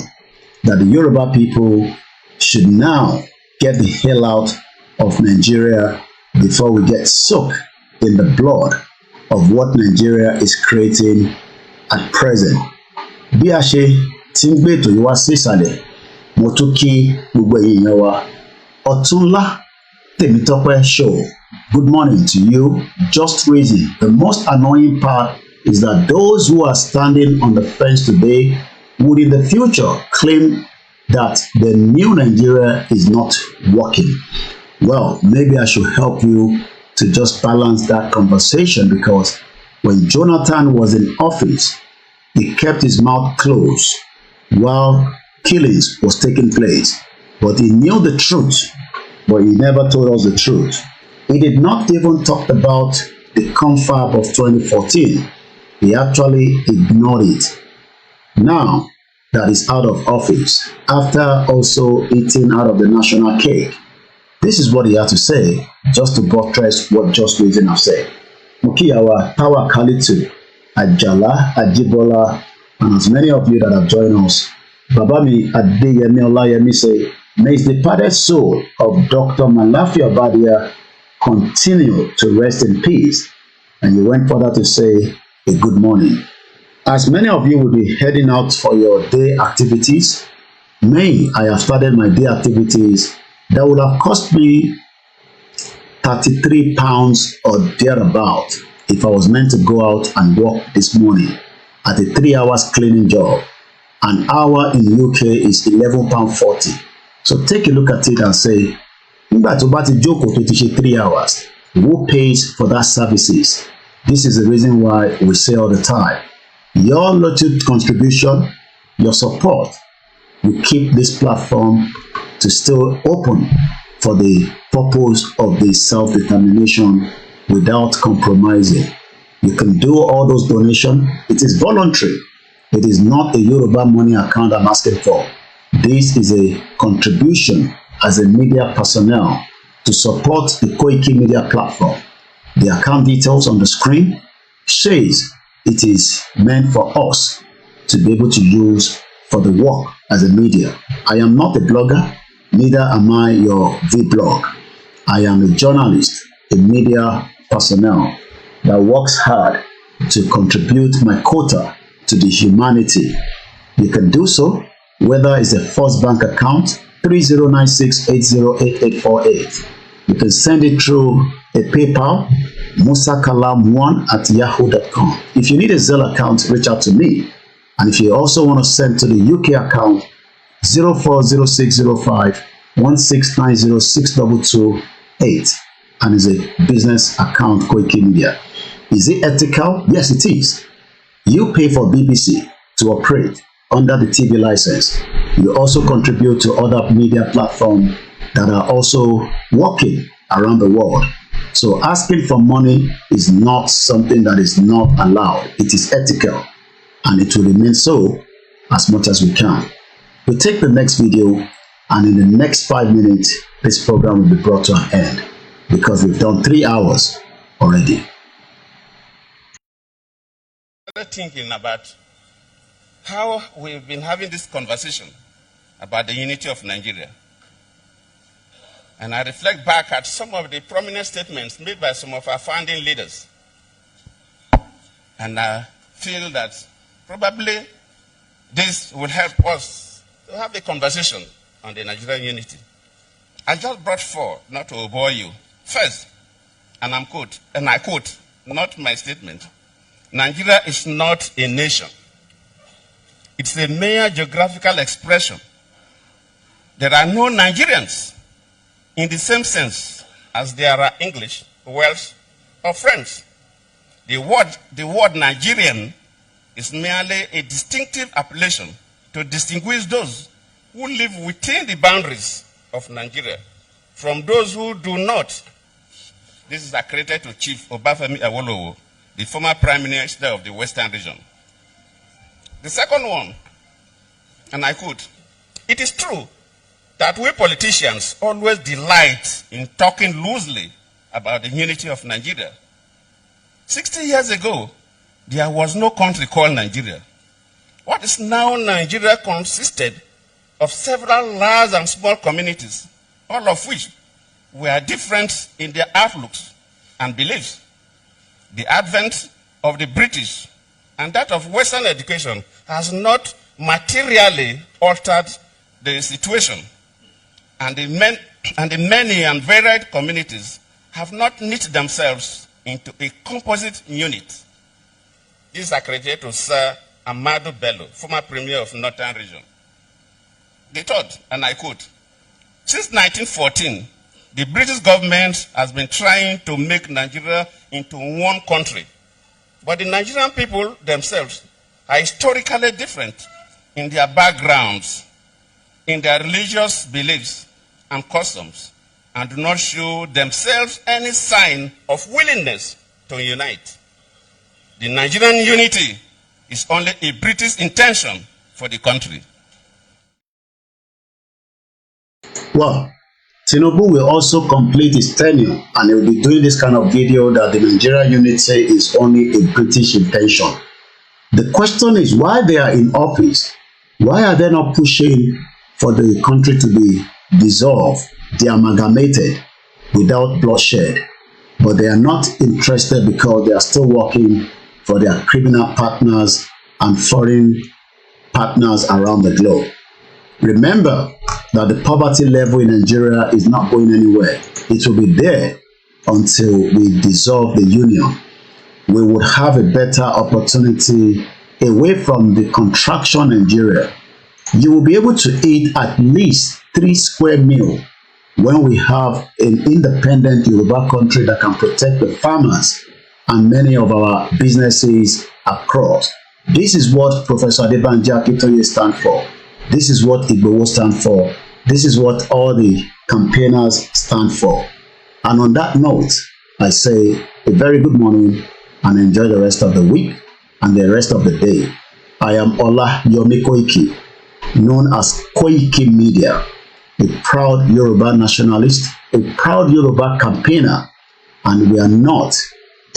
that the Yoruba people should now get the hell out of Nigeria before we get soaked in the blood of what Nigeria is creating at present. Bí a ṣe ti ń gbé ètò yìí wá sí ìsàlẹ̀, mo tún kí gbogbo èèyàn wa. Ọ̀túnlá Tèmítọ́pẹ́ show. Good morning to you. Just reason. The most annoying part is that those who are standing on the fence today would in the future claim that the new Nigeria is not working. Well, maybe I should help you to just balance that conversation, because when Jonathan was in office, he kept his mouth closed while killings was taking place. But he knew the truth, but he never told us the truth. He did not even talk about the confab of 2014. He actually ignored it. Now that he's out of office, after also eating out of the national cake, this is what he had to say, just to buttress what Just Reason have said. Mukiyawa, Power Kalitu, Ajala, Ajibola, and as many of you that have joined us, Babami Adeyemi Olayemi say, may his departed soul of Dr. Malafi Obadia continue to rest in peace. And you went further to say a good morning. As many of you will be heading out for your day activities, I have started my day activities that would have cost me 33 pounds or thereabout if I was meant to go out and work this morning at a 3 hours cleaning job. An hour in the UK is £11.40. So take a look at it and say, nígbà tó bá ti jókòó tó ti ṣe 3 hours, who pays for that services? This is the reason why we say all the time, your little contribution, your support will keep this platform to still open for the purpose of the self-determination without compromising. You can do all those donations. It is voluntary. It is not a Yoruba money account I'm asking for. This is a contribution as a media personnel to support the Koikimedia platform. The account details on the screen says it is meant for us to be able to use for the work as a media. I am not a blogger, neither am I your vlog. I am a journalist, a media personnel that works hard to contribute my quota to the humanity. You can do so whether it's a First Bank account 3096808848. You can send it through PayPal, musakalam1@yahoo.com. If you need a Zelle account, reach out to me. And if you also want to send to the UK account, 040605-169062228, and is a business account, Koikimedia. Is it ethical? Yes, it is. You pay for BBC to operate under the TV license. You also contribute to other media platforms that are also working around the world. So asking for money is not something that is not allowed. It is ethical, and it will remain so as much as we can. We take the next video, and in the next 5 minutes, this program will be brought to an end because we've done 3 hours already. Thinking about how we've been having this conversation about the unity of Nigeria. And I reflect back at some of the prominent statements made by some of our founding leaders. And I feel that probably this will help us to have a conversation on the Nigerian unity. I just brought 4, not to bore you. First, and I quote, not my statement, Nigeria is not a nation. It's a mere geographical expression. There are no Nigerians in the same sense as there are English, Welsh, or French. The word Nigerian is merely a distinctive appellation to distinguish those who live within the boundaries of Nigeria from those who do not. This is accredited to Chief Obafemi Awolowo, the former Prime Minister of the Western region. The second one, and I quote, it is true that we politicians always delight in talking loosely about the unity of Nigeria. 60 years ago, there was no country called Nigeria. What is now Nigeria consisted of several large and small communities, all of which were different in their outlooks and beliefs. The advent of the British and that of Western education has not materially altered the situation, and the many and varied communities have not knit themselves into a composite unit. This is accredited to Sir Amadu Bello, former Premier of Northern Region. The third, and I quote, since 1914, the British government has been trying to make Nigeria into one country. But the Nigerian people themselves are historically different in their backgrounds, in their religious beliefs and customs, and do not show themselves any sign of willingness to unite. The Nigerian unity is only a British intention for the country. Well, Tinubu will also complete his tenure, and he will be doing this kind of video that the Nigerian unity is only a British intention. The question is, why they are in office, why are they not pushing for the country to be dissolved, de-amalgamated, without bloodshed? But they are not interested because they are still working for their criminal partners and foreign partners around the globe. Remember that the poverty level in Nigeria is not going anywhere. It will be there until we dissolve the union. We would have a better opportunity away from the contraction Nigeria. You will be able to eat at least 3 square meals when we have an independent Yoruba country that can protect the farmers and many of our businesses across. This is what Professor Adebanji Akintoye stands for. This is what Igboho stand for. This is what all the campaigners stand for. And on that note, I say a very good morning and enjoy the rest of the week and the rest of the day. I am OLAYOMI KOIKI, known as Koikimedia, a proud Yoruba nationalist, a proud Yoruba campaigner, and we are not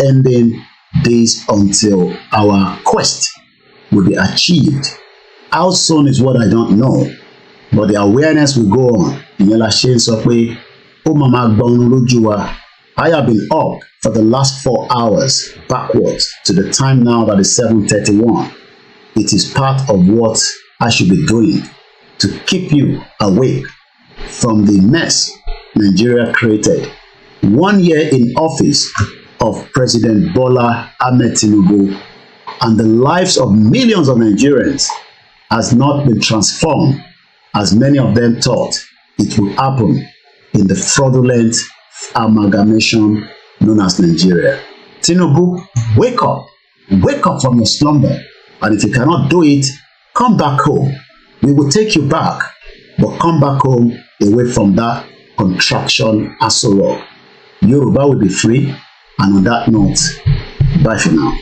ending this until our quest will be achieved. How soon is what I don't know, but the awareness will go on. I have been up for the last 4 hours backwards to the time now that is 7:31. It is part of what I should be doing to keep you awake from the mess Nigeria created 1 year in office of President Bola Ahmed Tinubu and the lives of millions of Nigerians has not been transformed as many of them thought it would happen in the fraudulent amalgamation known as Nigeria. Tinubu, wake up from your slumber, and if you cannot do it, come back home. We will take you back, but come back home away from that contraction Aso Rock. Yoruba will be free, and on that note, bye for now.